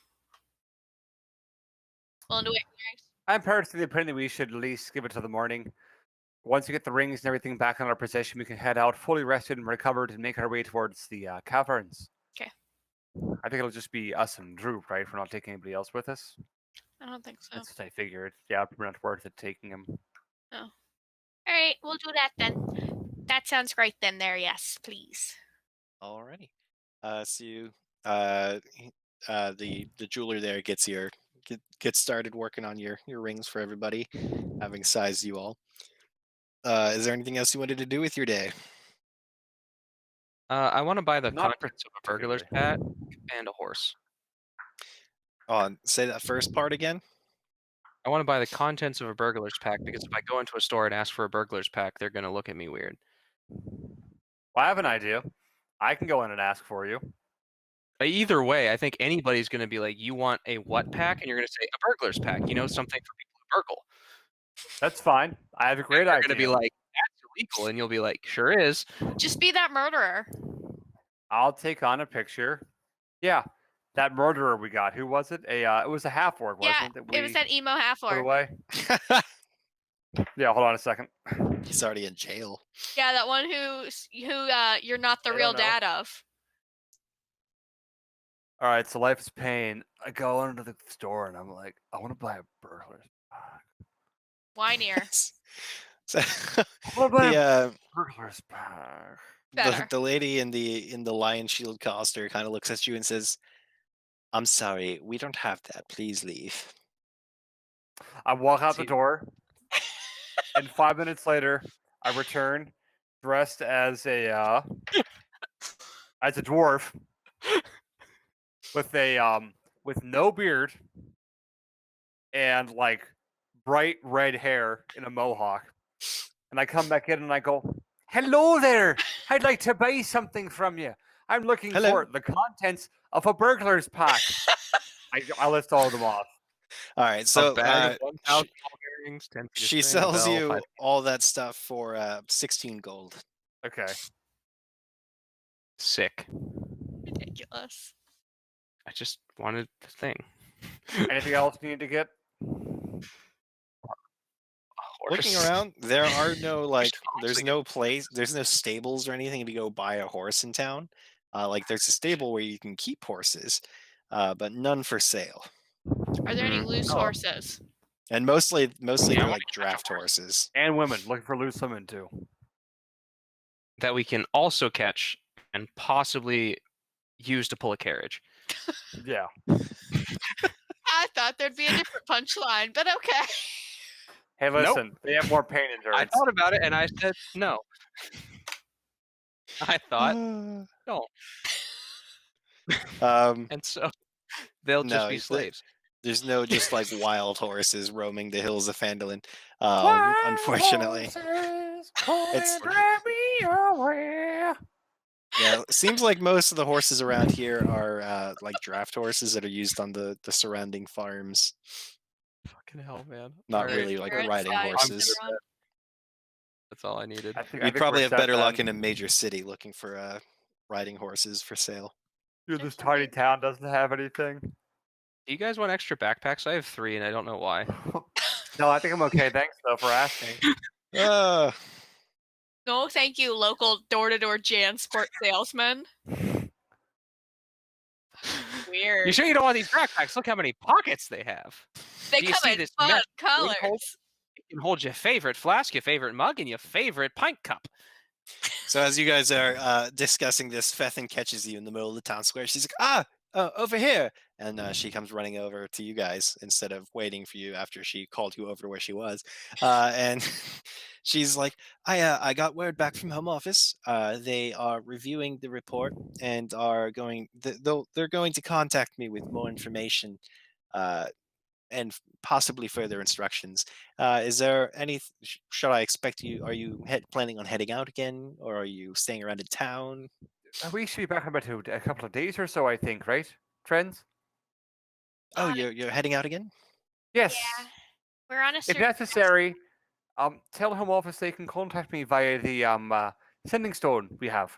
Willing to wait for the rings? I'm personally the opinion that we should at least give it till the morning. Once we get the rings and everything back in our possession, we can head out fully rested and recovered and make our way towards the caverns. Okay. I think it'll just be us and Drew, right? We're not taking anybody else with us. I don't think so. That's what I figured. Yeah, probably not worth it taking him. All right, we'll do that then. That sounds great then. There, yes, please. Alrighty. So you, the jeweler there gets started working on your rings for everybody, having sized you all. Is there anything else you wanted to do with your day? I want to buy the Not contents of a burglar's pack and a horse. Say that first part again. I want to buy the contents of a burglar's pack because if I go into a store and ask for a burglar's pack, they're going to look at me weird. Well, I have an idea. I can go in and ask for you. Either way, I think anybody's going to be like, you want a what pack? And you're going to say a burglar's pack, something for people to burgle. That's fine. I have a great idea. They're going to be like, that's illegal. And you'll be like, sure is. Just be that murderer. I'll take on a picture. Yeah, that murderer we got. Who was it? It was a half orc, wasn't it? It was that emo half Put orc. away. Yeah, hold on a second. He's already in jail. Yeah, that one who you're not the I real don't know. dad of. All right, so life is pain. I go into the store and I'm like, I want to buy a burglar's pack. Whinier. So, I want to buy a the, burglar's pack. Better. the lady in the lion shield costume kind of looks at you and says, "I'm sorry, we don't have that. Please leave." I walk out the See- door. And 5 minutes later, I return dressed as a dwarf with no beard and like bright red hair in a mohawk. And I come back in and I go, "Hello there. I'd like to buy something from you. I'm looking Hello. for the contents of a burglar's pack." I list all of them off. All right, A so bag of 1,000 ball bearings, 10 feet of she string, a sells bell, you 5 all that stuff for 16 gold. Okay. sick. Ridiculous. I just wanted the thing. Anything else you need to get? Looking Horse. around, there are no like, there's honestly no place, there's no stables or anything to go buy a horse in town. Like there's a stable where you can keep horses, but none for sale. Are there any Mm. loose Oh. horses? And mostly Yeah, I they're wanna like catch a draft horse. horses. And women looking for loose women too. That we can also catch and possibly use to pull a carriage. Yeah. I thought there'd be a different punchline, but okay. Hey, Nope. listen, they have more pain I endurance. thought about it and I said no. I thought no. And so they'll just No, be slaves. there's no just like wild horses roaming the hills of Phandalin. Unfortunately, It's- yeah, it seems like most of the horses around here are like draft horses that are used on the surrounding farms. Fucking hell, man. Not Alright, really like Parents riding died in horses. Cimarron. that's all I needed. I think You'd probably we're have set better luck then. in a major city looking for riding horses for sale. Dude, this There's tiny something- town doesn't have anything. Do you guys want extra backpacks? I have 3 and I don't know why. No, I think I'm okay. Thanks though for asking. Uh, No, thank you, local door-to-door JanSport salesman. Weird. You sure you don't want these backpacks? Look how many pockets they have. They do you come see in this fun mess? colors. You can hold your favorite flask, your favorite mug, and your favorite pint cup. so as you guys are discussing this, Fethin catches you in the middle of the town square. She's like, over here. And she comes running over to you guys instead of waiting for you after she called you over to where she was. And she's like, I got word back from home office. They are reviewing the report and are going, they're going to contact me with more information and possibly further instructions. Is there any, should I expect you, are you planning on heading out again, or are you staying around in town? We should be back in about a couple of days or so, I think, right? Trends? Oh, Uh, you're heading out again? Yes. Yeah. We're on a If certain necessary, tell home office they can contact me via the sending stone we have.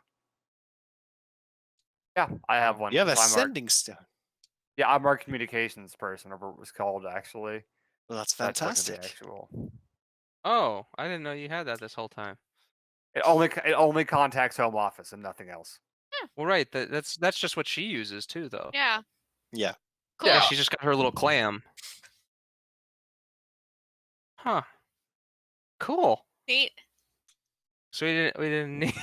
Yeah, I have one. You have a 'cause sending stone. I'm our communications person, or what it was called actually. Well, that's That wasn't fantastic. the actual. Oh, I didn't know you had that this whole time. It only contacts home office and nothing else. Well, right. That's just what she uses too, though. Yeah. Yeah. Cool. Yeah, she's just got her little clam. Huh. Cool. Neat. So we didn't need.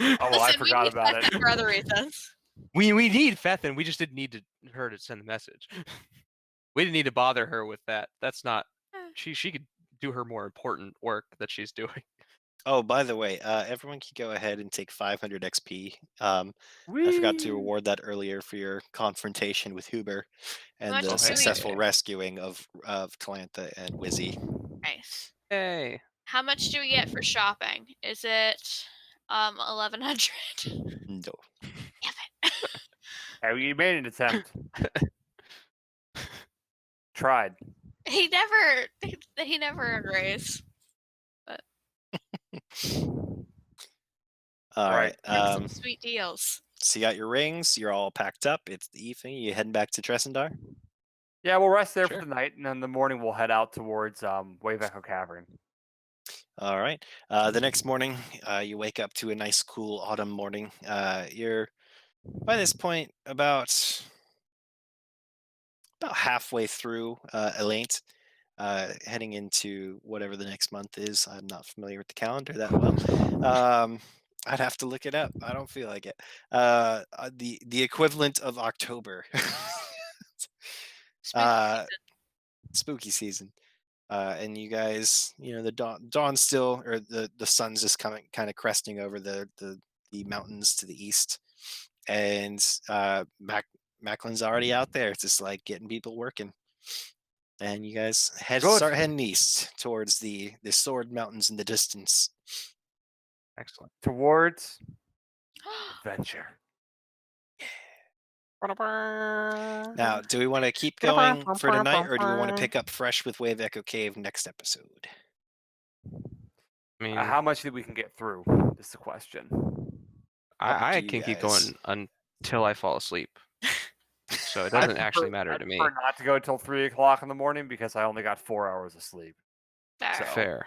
Oh well, I Listen, we forgot need about that it. for other reasons. we need Fethin. We just didn't need her to send a message. We didn't need to bother her with that. That's not. She could do her more important work that she's doing. Oh, by the way, everyone can go ahead and take 500 XP. I forgot to Whee! award that earlier for your confrontation with Huber and much the do we- successful rescuing of Talantha and Wizzy. Nice. Hey. How much do we get for shopping? Is it 1100? No. Hey, you made an attempt. Tried. He never agrees. All right. Make some sweet deals. So you got your rings. You're all packed up. It's the evening. You heading back to Tressendar? Yeah, we'll rest there Sure. for the night, and then in the morning we'll head out towards Wave Echo Cavern. All right. The next morning, you wake up to a nice, cool autumn morning. You're by this point about halfway through Elaint, heading into whatever the next month is. I'm not familiar with the calendar that well. I'd have to look it up. I don't feel like it. The equivalent of October. Spooky season. Spooky season. And you guys, the dawn still, or the sun's just coming, kind of cresting over the mountains to the east, and Macklin's already out there. It's just like getting people working, and you guys start heading east towards the Sword Mountains in the distance. Excellent. Towards adventure. Now, do we want to keep going for tonight, or do we want to pick up fresh with Wave Echo Cave next episode? I mean, How much did we can get through is the question. I can keep going until I fall asleep. So it doesn't actually matter to me. I prefer not to go until 3 o'clock in the morning because I only got 4 hours of sleep. Fair. Fair.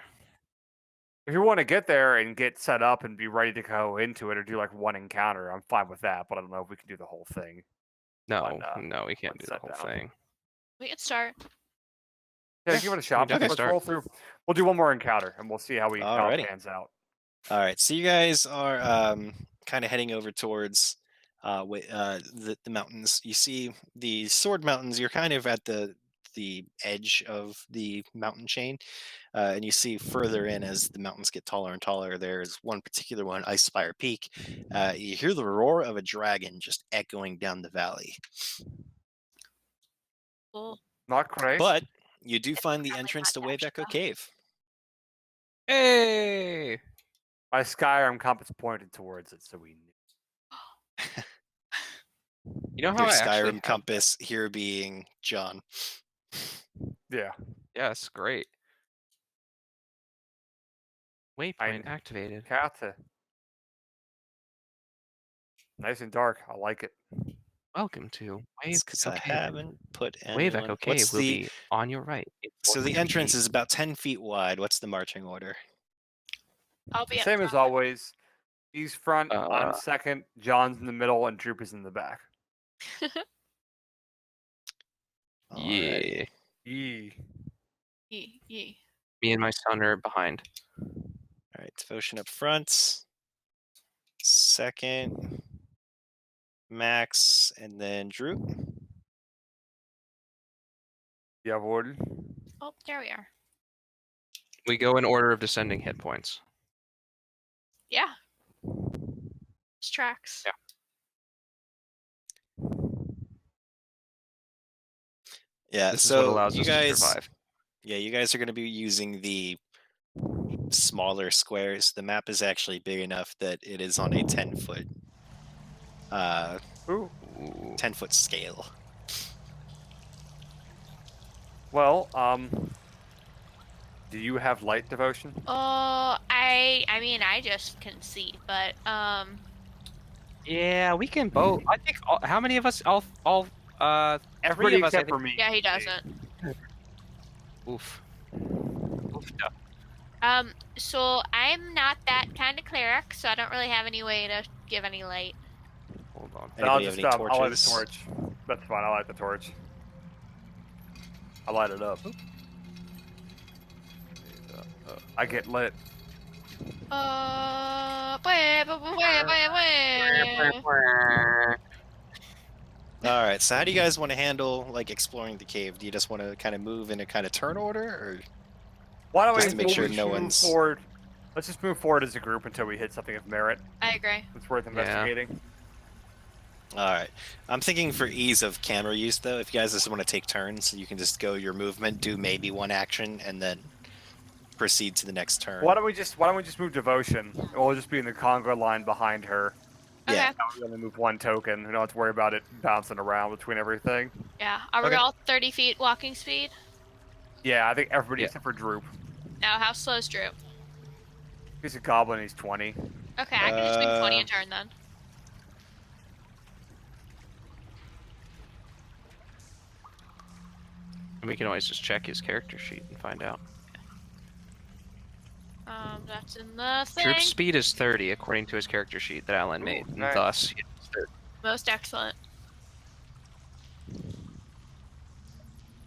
If you want to get there and get set up and be ready to go into it or do like one encounter, I'm fine with that, but I don't know if we can do the whole thing. No, we can't do the whole thing. We can start. Yeah, give it a shot. Let's roll through. We'll do one more encounter and we'll see how it pans out. All right, so you guys are kind of heading over towards the mountains. You see the Sword Mountains. You're kind of at the edge of the mountain chain, and you see further in as the mountains get taller and taller. There's one particular one, Ice Spire Peak. You hear the roar of a dragon just echoing down the valley. Cool. Not crazy. But you do find the entrance to Wave Echo Cave. Hey! My Skyrim compass pointed towards it, so we knew. You know how Your I actually Skyrim compass here being John. Yeah. Yes, great. Waypoint activated. Kata. Nice and dark. I like it. Welcome to Wave Because Echo I Cave. haven't put Wave anyone. Echo Cave will be on your right. So the entrance is about 10 feet wide. What's the marching order? I'll be Same as always. He's front, I'm second, John's in the middle, and Droop is in the back. Yeah. Yee. Yee. Me and my son are behind. All right, Devotion up front. Second, Max, and then Drew. Jawohl. Oh, there we are. We go in order of descending hit points. Yeah. It's tracks. Yeah. Yeah, this so is what allows you us guys, to survive. Yeah, you guys are going to be using the smaller squares. The map is actually big enough that it is on a 10-foot 10-foot scale. Well, do you have light devotion? I mean, I just can see, but Yeah, we can both. I think how many of us? Everybody of us, except for me. yeah, he doesn't. Oof. So I'm not that kind of cleric, so I don't really have any way to give any light. Hold on. Anybody have any I'll light the torches? torch. That's fine. I'll light the torch. I'll light it up. I get lit. All right, so how do you guys want to handle like exploring the cave? Do you just want to kind of move in a kind of turn order, or why don't we just to make sure no one's forward? Let's just move forward as a group until we hit something of merit. I agree. It's worth investigating. All right. I'm thinking for ease of camera use, though, if you guys just want to take turns, you can just go your movement, do maybe one action, and then proceed to the next turn. Why don't we just move devotion? We'll just be in the conga line behind her. Yeah. Okay. We only move one token. We don't have to worry about it bouncing around between everything. Yeah. Are we all 30 feet walking speed? Yeah, I think everybody except for Droop. Now, how slow is Droop? He's a goblin. He's 20. Okay, I can just make 20 a turn then. We can always just check his character sheet and find out. That's in the thing. Troop speed is 30 according to his character sheet that Alan made, and nice. thus it's 30. Most excellent.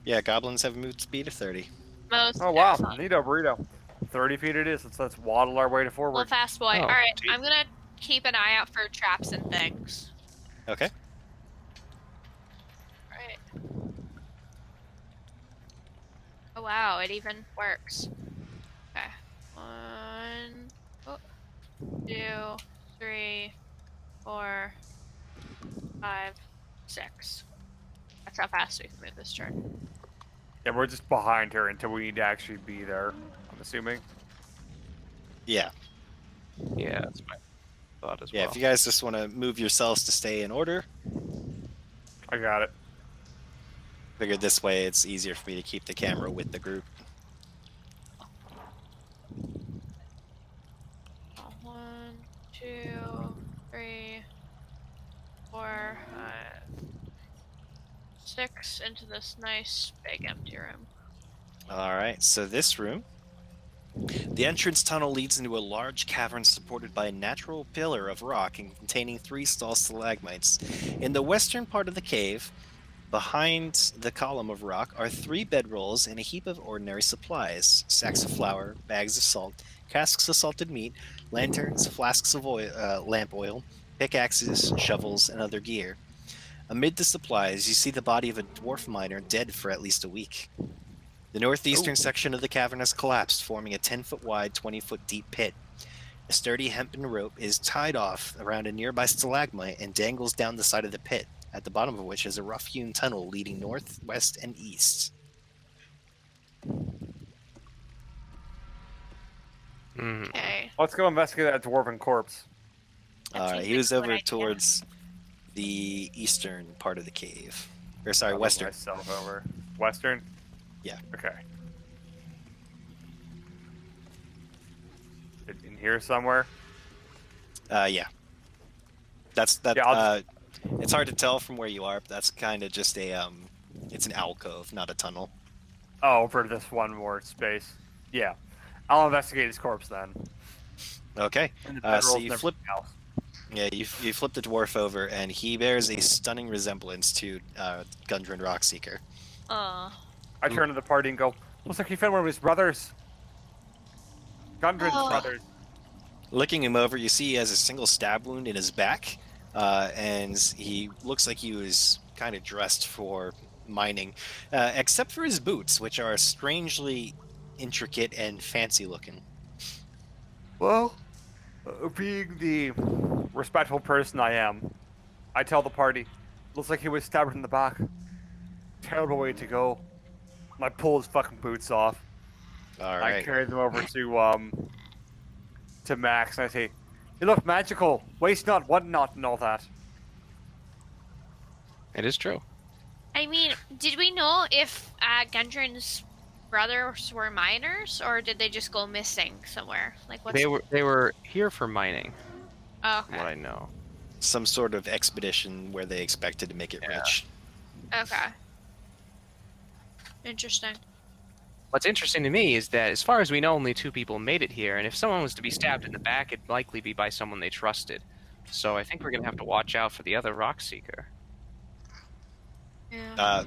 Yeah, goblins have a move speed of 30. Most Oh wow, excellent. neato burrito. 30 feet it is. Let's waddle our way to forward. Well, fast boy. Oh, Alright, geez. I'm gonna keep an eye out for traps and things. Okay. Alright. Oh wow, it even works. Okay. 1, 2, 3, 4, 5, 6. That's how fast we can move this turn. Yeah, we're just behind her until we need to actually be there, I'm assuming. Yeah. Yeah, that's my thought as Yeah, well. if you guys just want to move yourselves to stay in order, I got it. figured this way it's easier for me to keep the camera with the group. 1, 2, 3, 4, 5, 6 into this nice big empty room. All right, so this room, the entrance tunnel leads into a large cavern supported by a natural pillar of rock and containing 3 tall stalagmites. In the western part of the cave, behind the column of rock, are 3 bedrolls and a heap of ordinary supplies: sacks of flour, bags of salt, casks of salted meat, lanterns, flasks of lamp oil, pickaxes, shovels, and other gear. Amid the supplies, you see the body of a dwarf miner dead for at least a week. The northeastern section of the cavern has collapsed, forming a 10-foot wide, 20-foot deep pit. A sturdy hempen rope is tied off around a nearby stalagmite and dangles down the side of the pit, at the bottom of which is a rough-hewn tunnel leading north, west, and east. Okay. Let's go investigate that dwarven corpse. That seems He like was a good over idea. towards the eastern part of the cave. Or sorry, I'll move western. myself over. Western? Yeah. Okay. In here somewhere? Yeah. That's that. Yeah, I'll It's hard to tell from where you are, but that's kind of just a it's an alcove, not a tunnel. Oh, for this one more space. Yeah. I'll investigate his corpse then. Okay. And the So bedrolls you and flip. everything else. Yeah, you flip the dwarf over, and he bears a stunning resemblance to Gundren Rockseeker. Oh. I turn to the party and go, looks like he found one of his brothers. Gundren's Oh. brothers. Looking him over, you see he has a single stab wound in his back, and he looks like he was kind of dressed for mining, except for his boots, which are strangely intricate and fancy looking. Well, being the respectful person I am, I tell the party, looks like he was stabbed in the back. Terrible way to go. And I pull his fucking boots off. All I right. carry them over to Max, and I say, "You look magical. Waste not, what not, and all that." It is true. I mean, did we know if Gundren's brothers were miners, or did they just go missing somewhere? Like, what's... They were here for mining, Oh, from what okay. I know. Some sort of expedition where they expected to make it rich. Okay. Interesting. What's interesting to me is that, as far as we know, only 2 people made it here, and if someone was to be stabbed in the back, it'd likely be by someone they trusted. So I think we're gonna have to watch out for the other rock seeker. Yeah.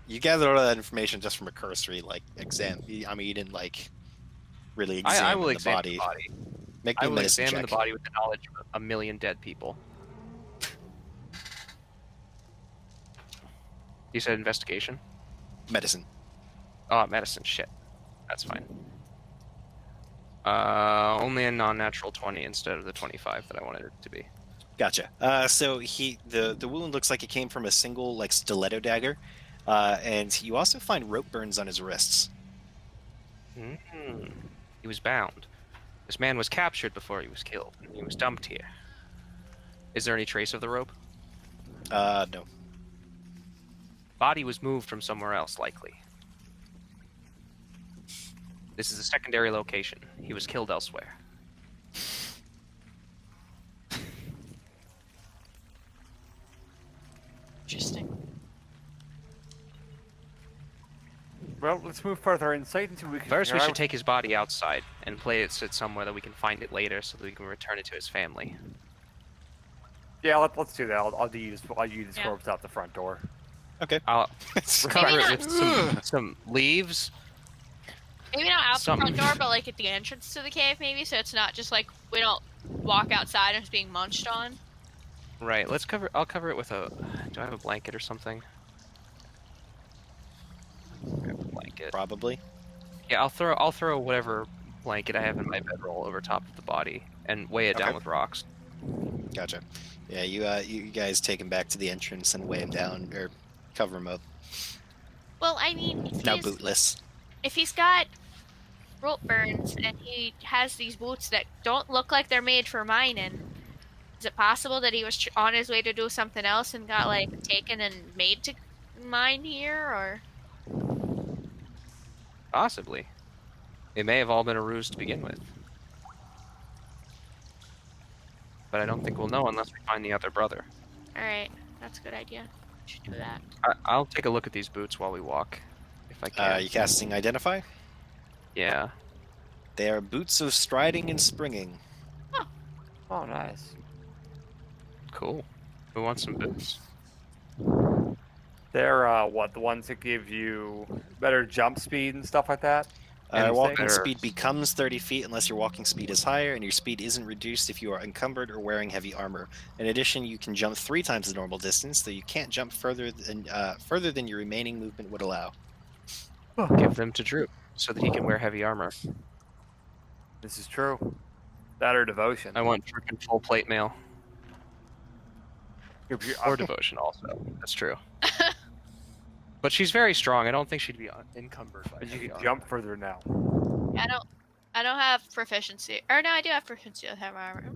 You gathered all that information just from a cursory exam. I mean, you didn't really examine I will the examine body. the body. Make I me a will medicine examine check. the body with the knowledge of a million dead people. You said investigation? Medicine. Oh, medicine. Shit. That's fine. Only a non-natural 20 instead of the 25 that I wanted it to be. Gotcha. So the wound looks like it came from a single stiletto dagger, and you also find rope burns on his wrists. He was bound. This man was captured before he was killed, and he was dumped here. Is there any trace of the rope? No. Body was moved from somewhere else, likely. This is a secondary location. He was killed elsewhere. Interesting. Well, let's move further inside until we can. First, we figure should out- take his body outside and place it somewhere that we can find it later, so that we can return it to his family. Yeah, let's do that. I'll use his Yeah. corpse out the front door. Okay. I'll cover Maybe it with some leaves. Maybe not out the Something. front door, but at the entrance to the cave, maybe, so it's not just we don't walk outside and it's being munched on. Right. I'll cover it with a. Do I have a blanket or something? I have a blanket. blanket. probably. Yeah, I'll throw whatever blanket I have in my bedroll over top of the body and weigh it down Okay. with rocks. Gotcha. Yeah, you guys take him back to the entrance and weigh him down or cover him up. Well, I mean, Now bootless. if he's got rope burns and he has these boots that don't look like they're made for mining, is it possible that he was on his way to do something else and got like taken and made to mine here, or? Possibly. It may have all been a ruse to begin with. But I don't think we'll know unless we find the other brother. All right, that's a good idea. Should do that. I'll take a look at these boots while we walk, if I can. You casting Identify? Yeah. They are boots of striding and springing. Oh, nice. Cool. Who wants some boots? They're the ones that give you better jump speed and stuff like that? Walking better- speed becomes 30 feet unless your walking speed is higher, and your speed isn't reduced if you are encumbered or wearing heavy armor. In addition, you can jump 3 times the normal distance, though you can't jump further than your remaining movement would allow. Give them to Droop so that he can wear heavy armor. This is true. That or devotion. I want Droop in full plate mail. Or devotion also. That's true. But she's very strong. I don't think she'd be encumbered by But you heavy can armor. jump further now. I don't have proficiency. Or no, I do have proficiency with heavy armor.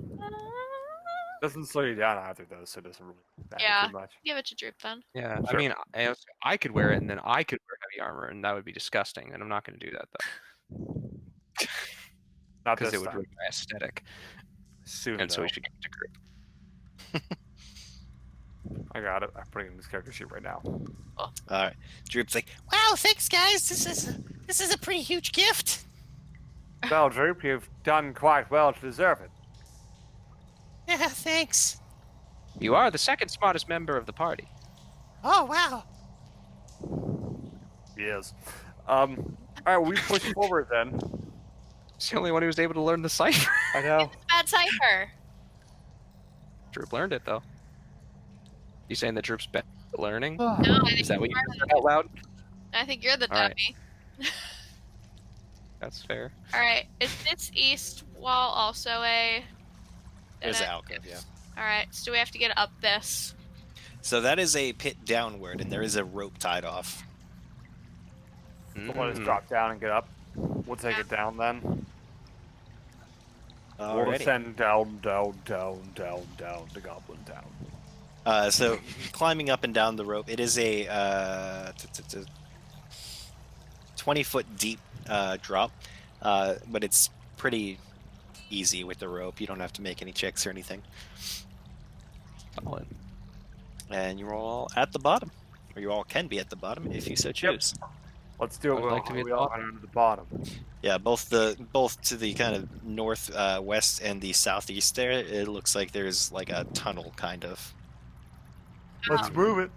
Doesn't slow you down either, though, so it doesn't really matter Yeah. too much. Give it to Droop then. Yeah, Sure. I mean, I could wear it and then I could wear heavy armor, and that would be disgusting, and I'm not going to do that, though. Not Because this it would time. ruin my aesthetic. Soon, And so we though. should give it to Group. I got it. I'm putting it in this character sheet right now. All right. Droop's like, "Wow, thanks, guys. This is a pretty huge gift." Well, Droop, you've done quite well to deserve it. Yeah, thanks. You are the second smartest member of the party. Oh, wow. Yes. Alright, we push forward then. He's the only one who was able to learn the cipher. I know. Bad cipher. Droop learned it, though. You saying that Droop's better at learning? No, I think Is that what you you're said out loud? I think you're the All right. dummy. That's fair. All right, is this east wall also a? There's an alcove, yeah. All right, so we have to get up this. So that is a pit downward, and there is a rope tied off. We'll let us Mm. drop down and get up. We'll take it down then. We'll Alrighty. descend down the Goblin Town. So climbing up and down the rope, it is a 20-foot deep drop, but it's pretty easy with the rope. You don't have to make any checks or anything. Solid. And you're all at the bottom, or you all can be at the bottom if you so choose. Let's do it. I'd We'll, like to be at we the all bottom. go down to the bottom. Yeah, both to the kind of north west and the southeast there, it looks like there's like a tunnel kind of. Let's move it.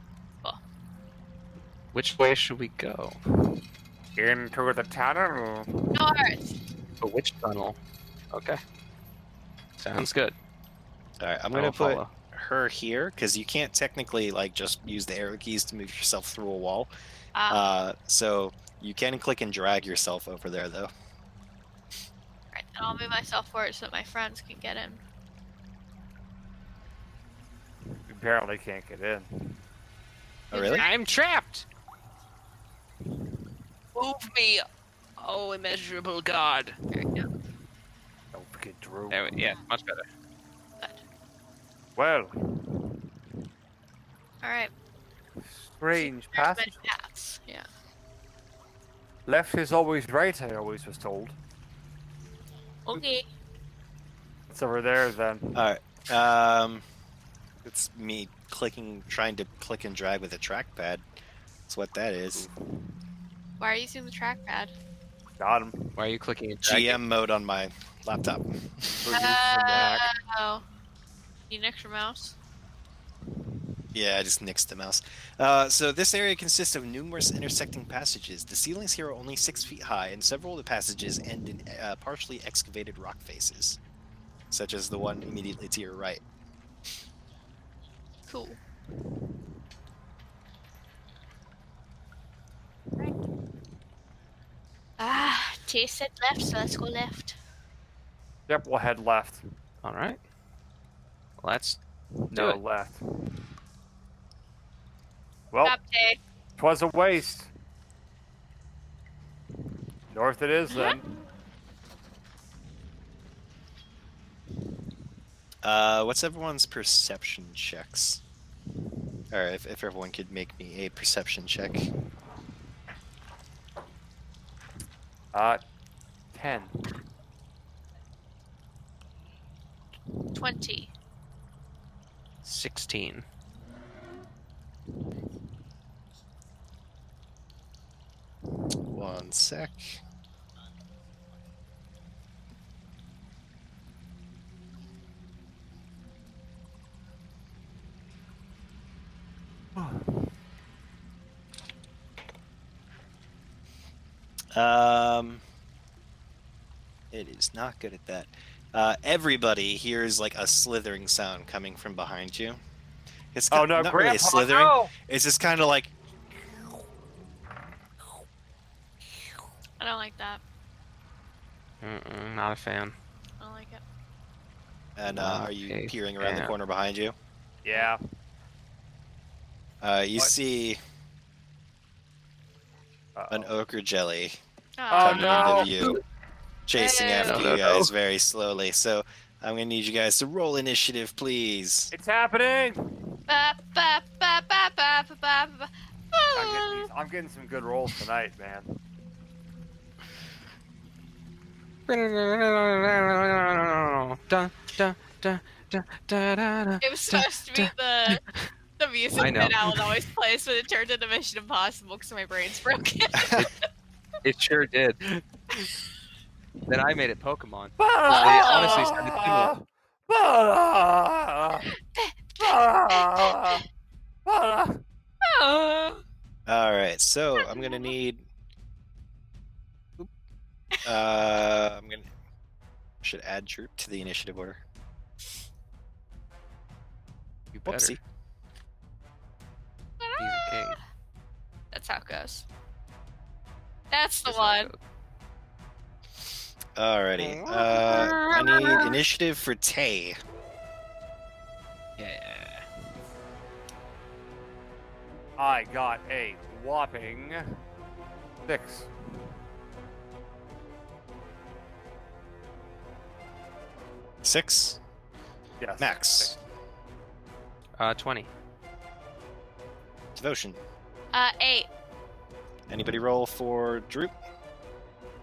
Which way should we go? Into the tunnel. North. But which tunnel? Okay. Sounds good. All right, I'm I gonna will put follow. her here because you can't technically like just use the arrow keys to move yourself through a wall. So you can click and drag yourself over there though. Right, then I'll move myself forward so that my friends can get in. We apparently can't get in. Oh really? I'm trapped! Move me, oh immeasurable god. There we go. Don't forget Drew. There we, yeah, much better. Well, All right. strange There's many passage. paths. Yeah. Left is always right, I always was told. Okay. It's over there then. All right. It's me trying to click and drag with a trackpad. That's what that is. Why are you using the trackpad? Got him. Why are you clicking and dragging? GM mode on my laptop. We're using the Mac. Oh. You nicked your mouse? Yeah, I just nixed the mouse. So this area consists of numerous intersecting passages. The ceilings here are only 6 feet high, and several of the passages end in partially excavated rock faces, such as the one immediately to your right. Cool. Right. T said left, so let's go left. Yep, we'll head left. All right. Let's No, do it. left. Well, Stop, T. 'twas a waste. North it is then. What's everyone's perception checks? Or if everyone could make me a perception check. 10. 20. 16. One sec. It is not good at that. Everybody hears like a slithering sound coming from behind you. It's Oh no, not Grandpa! really slithering. No! It's just kind of like I don't like that. Not a fan. I don't like it. And Not are you a peering around the fan. corner behind you? Yeah. You What? see an Uh-oh. ochre jelly Oh, coming no. into view, chasing Hey. after No, you no, guys very slowly. So I'm gonna need you guys to roll initiative, please. It's happening! Ba, ba, ba, ba, ba, ba, ba, ba. I'm getting some good rolls tonight, man. Dun, dun, dun, dun, dun, dun, dun, It was supposed to be the music I know. that Alan always plays, but it turned into Mission Impossible because my brain's broken. It sure did. Then I made it Pokemon. They honestly sounded similar. All right, so I'm gonna need. Should add Droop to the initiative order. You better. Whoopsie. He's a king. That's how it goes. That's the That's how it one. goes. Alrighty. I need initiative for Tay. Yeah. I got a whopping 6. Six. Yes. Max. 20. Devotion. 8. Anybody roll for Droop?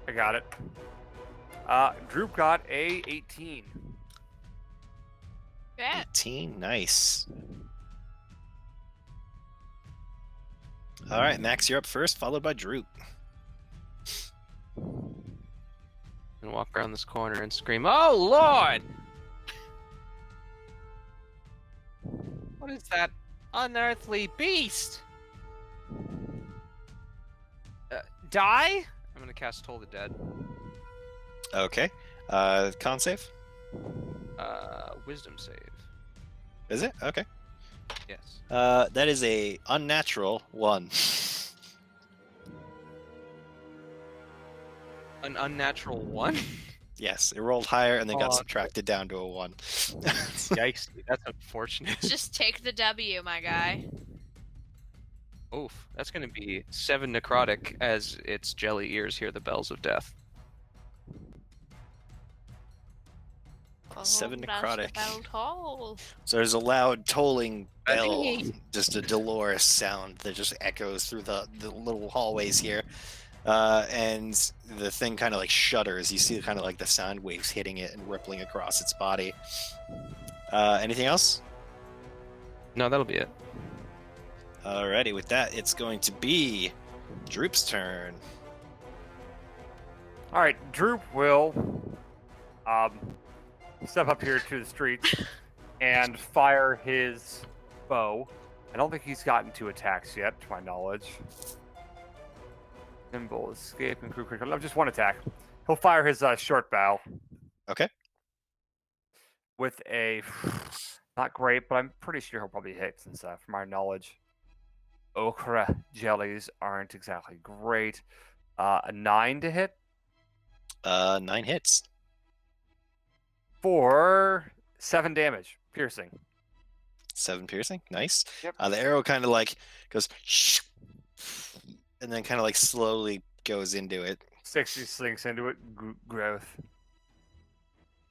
I got it. Droop got a 18. Yeah. 18. Nice. All right, Max, you're up first, followed by Droop. And walk around this corner and scream, "Oh Lord! What is that unearthly beast? Die?" I'm gonna cast Toll the Dead. Okay. Con save? Wisdom save. Is it? Okay. Yes. That is a unnatural 1. An unnatural 1? Yes, it rolled higher and then got Aw. subtracted down to a 1. Yikes, that's unfortunate. Just take the W, my guy. Oof, that's gonna be 7 necrotic as its jelly ears hear the bells of death. 7 Oh, that's the necrotic. bell toll. So there's a loud tolling bell, Hey. just a dolorous sound that just echoes through the little hallways here. And the thing kind of like shudders. You see kind of like the sound waves hitting it and rippling across its body. Anything else? No, that'll be it. Alrighty, with that, it's going to be Droop's turn. All right, Droop will step up here to the streets and fire his bow. I don't think he's gotten 2 attacks yet, to my knowledge. Nimble, escape, and crew critical. No, just 1 attack. He'll fire his short bow. Okay. With a not great, but I'm pretty sure he'll probably hit since, from my knowledge, okra jellies aren't exactly great. A 9 to hit. 9 hits. For 7 damage, piercing. 7 piercing. Nice. Yep. The arrow kind of like goes, and then kind of like slowly goes into it. 60 sinks into it. Growth.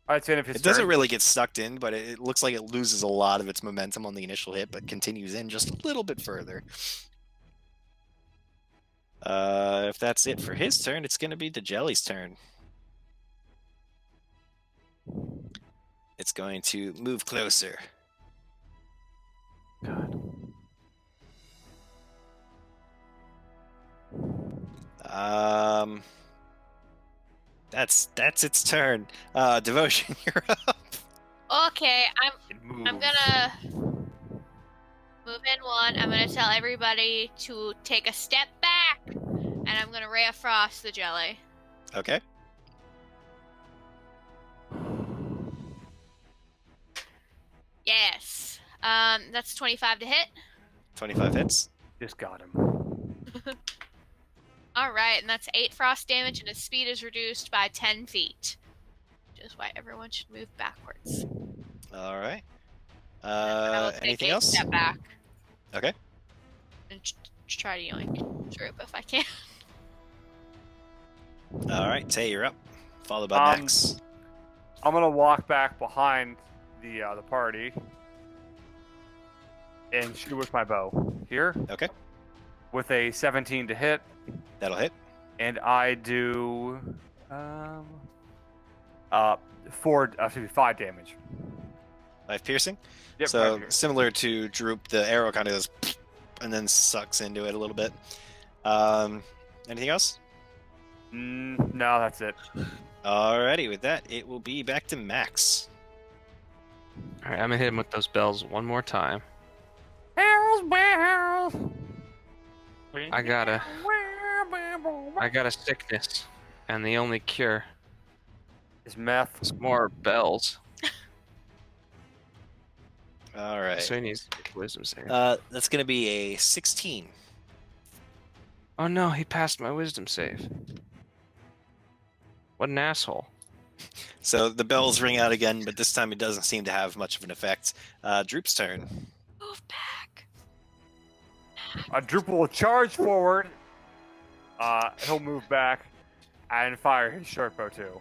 Alright, so if It doesn't really get sucked in, but it looks like it loses a lot of its momentum on the initial hit, but continues in just a little bit further. If that's it for his turn, it's going to be the jelly's turn. It's going to move closer. God. That's its turn. Devotion, you're up. Okay, I'm gonna move in one. I'm gonna tell everybody to take a step back, and I'm gonna ray of frost the jelly. Okay. Yes. That's 25 to hit. 25 hits. Just got him. All right, and that's 8 frost damage, and his speed is reduced by 10 feet. Which is why everyone should move backwards. All right. I will take Anything a else? Step back. Okay. And try to yoink Droop if I can. All right, Tay, you're up. Followed by Max. I'm gonna walk back behind the party and shoot with my bow. Here. Okay. With a 17 to hit. That'll hit. And I do 5 damage. 5 piercing. Yep, So 5 piercing. similar to Droop, the arrow kind of goes and then sucks into it a little bit. Anything else? No, that's it. Alrighty, with that, it will be back to Max. All right, I'm gonna hit him with those bells one more time. I got a sickness, and the only cure is meth. is more bells. All right. So he needs to make a wisdom save. That's going to be a 16. Oh no, he passed my wisdom save. What an asshole. So the bells ring out again, but this time it doesn't seem to have much of an effect. Droop's turn. Move back. Droop will charge forward. He'll move back and fire his short bow too.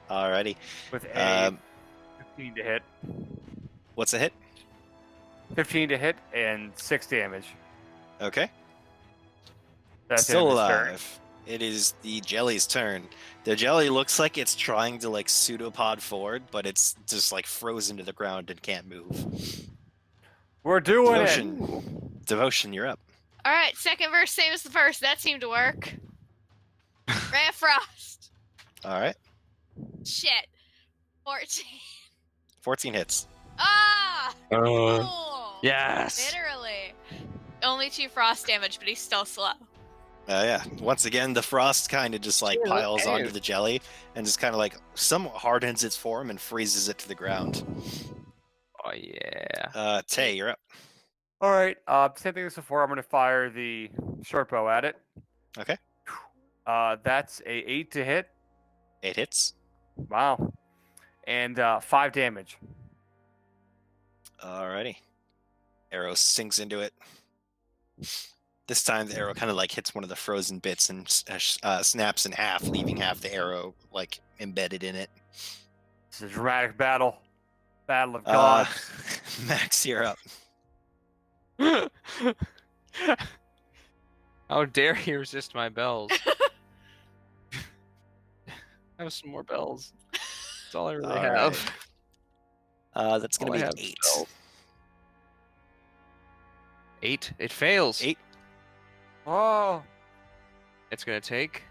Alrighty. With a 15 to hit. What's a hit? 15 to hit and 6 damage. Okay. That's Still his turn. alive. It is the jelly's turn. The jelly looks like it's trying to like pseudopod forward, but it's just like frozen to the ground and can't move. We're doing Devotion. Devotion, you're up. All right, second verse, same as the first. That seemed to work. Ray of frost. All right. Shit. 14. 14 hits. Ah! Cool. Yes. Literally. Only 2 frost damage, but he's still slow. Yeah. Once again, the frost kind of just like piles onto the jelly and just kind of like somewhat hardens its form and freezes it to the ground. Oh yeah. Tay, you're up. All right. Same thing as before. I'm going to fire the short bow at it. Okay. That's a 8 to hit. 8 hits. Wow. And 5 damage. Alrighty. Arrow sinks into it. This time the arrow kind of like hits one of the frozen bits and snaps in half, leaving half the arrow like embedded in it. It's a dramatic battle. Battle of gods. Max, you're up. How dare he resist my bells? I have some more bells. That's all I really All have. right. That's going All I to have be is 8. bells. 8. It fails. 8. Oh. It's gonna take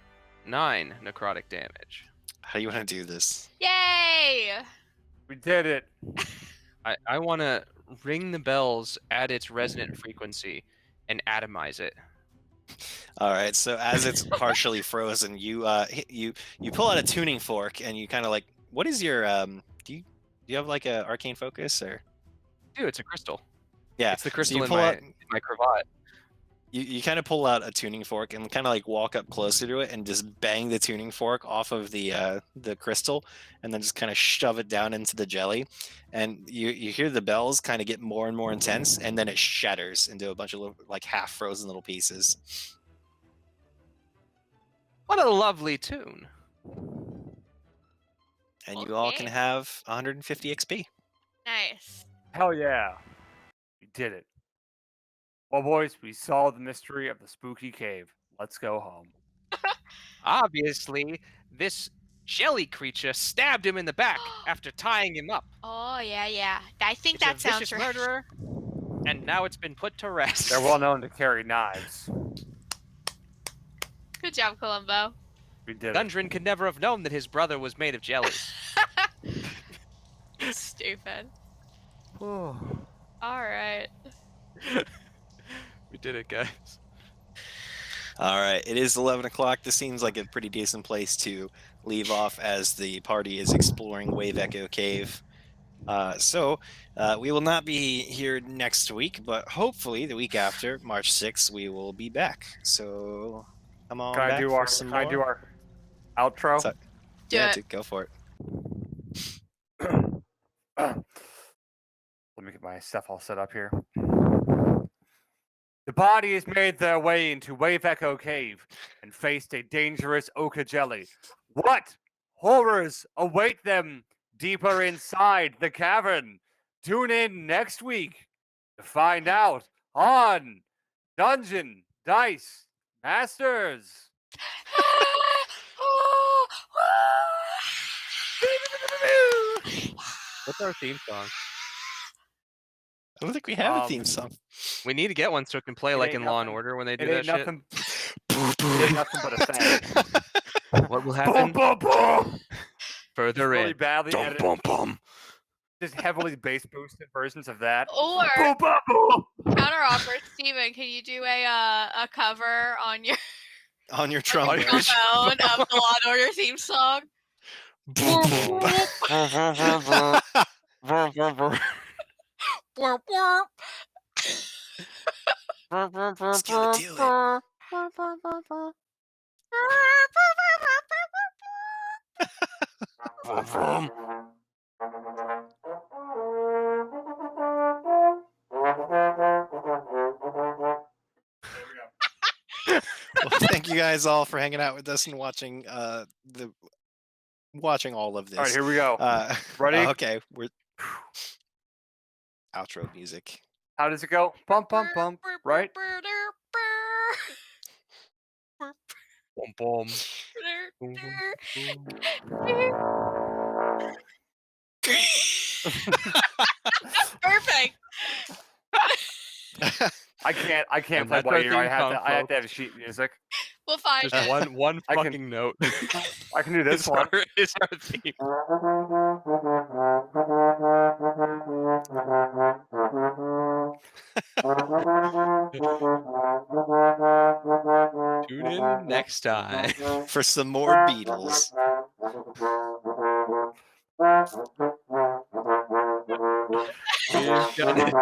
9 necrotic damage. How do you want to do this? Yay! We did it. I want to ring the bells at its resonant frequency and atomize it. All right. So as it's partially frozen, you pull out a tuning fork and you kind of like, what is your do you have like a arcane focus or? Dude, it's a crystal. Yeah. It's the crystal you in pull my, out- in my cravat. You kind of pull out a tuning fork and kind of like walk up closer to it and just bang the tuning fork off of the crystal, and then just kind of shove it down into the jelly, and you hear the bells kind of get more and more intense, and then it shatters into a bunch of little, like half frozen little pieces. What a lovely tune. And you all can Okay. have 150 XP. Nice. Hell yeah. We did it. Well, boys, we solved the mystery of the spooky cave. Let's go home. Obviously, this jelly creature stabbed him in the back after tying him up. Oh yeah. I think It's that a sounds vicious right. murderer, and now it's been put to rest. They're well known to carry knives. Good job, Columbo. We did it. Gundren could never have known that his brother was made of jelly. Stupid. Oh. All right. We did it, guys. All right, it is 11 o'clock. This seems like a pretty decent place to leave off as the party is exploring Wave Echo Cave. So we will not be here next week, but hopefully the week after, March 6th, we will be back. So come on Can back I do for our some can I more. do our outro? So- Do yeah, it. dude, go for it. Let me get my stuff all set up here. The bodies made their way into Wave Echo Cave and faced a dangerous ochre jelly. What horrors await them deeper inside the cavern? Tune in next week to find out on Dungeon Dice Masters. What's our theme song? I don't think we have a theme song. We need to get one so it can play It like ain't in Law and nothing- Order when they do It that ain't shit. nothing. It ain't nothing but a thing. What will Boom, happen boom, boom. further Really in? badly Dum, edited. bum, bum. Just heavily bass boosted versions of that. Or Boom, boom, boom. counter offer, Steven, can you do a cover on your On your on your trombone. trombone of the Law and Order theme song? Warp, warp. Skeletil. Well, thank you guys all for hanging out with us and watching all of this. All right, here we go. Ready? Okay, we're outro music. How does it go? Bump, bump, bump. Right? Boom, boom. Perfect. I can't And play that's our by ear. I theme have song, to have folks. sheet music. We'll find Just it. one I can- fucking note. I can do this It's one. it's our theme. Tune in next time. For some more Beatles. We've done it.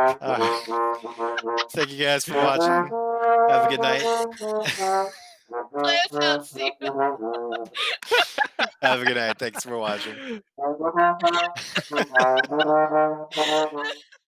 Thank you guys for watching. Have a good night. Play us out, Steven. Have a good night. Thanks for watching.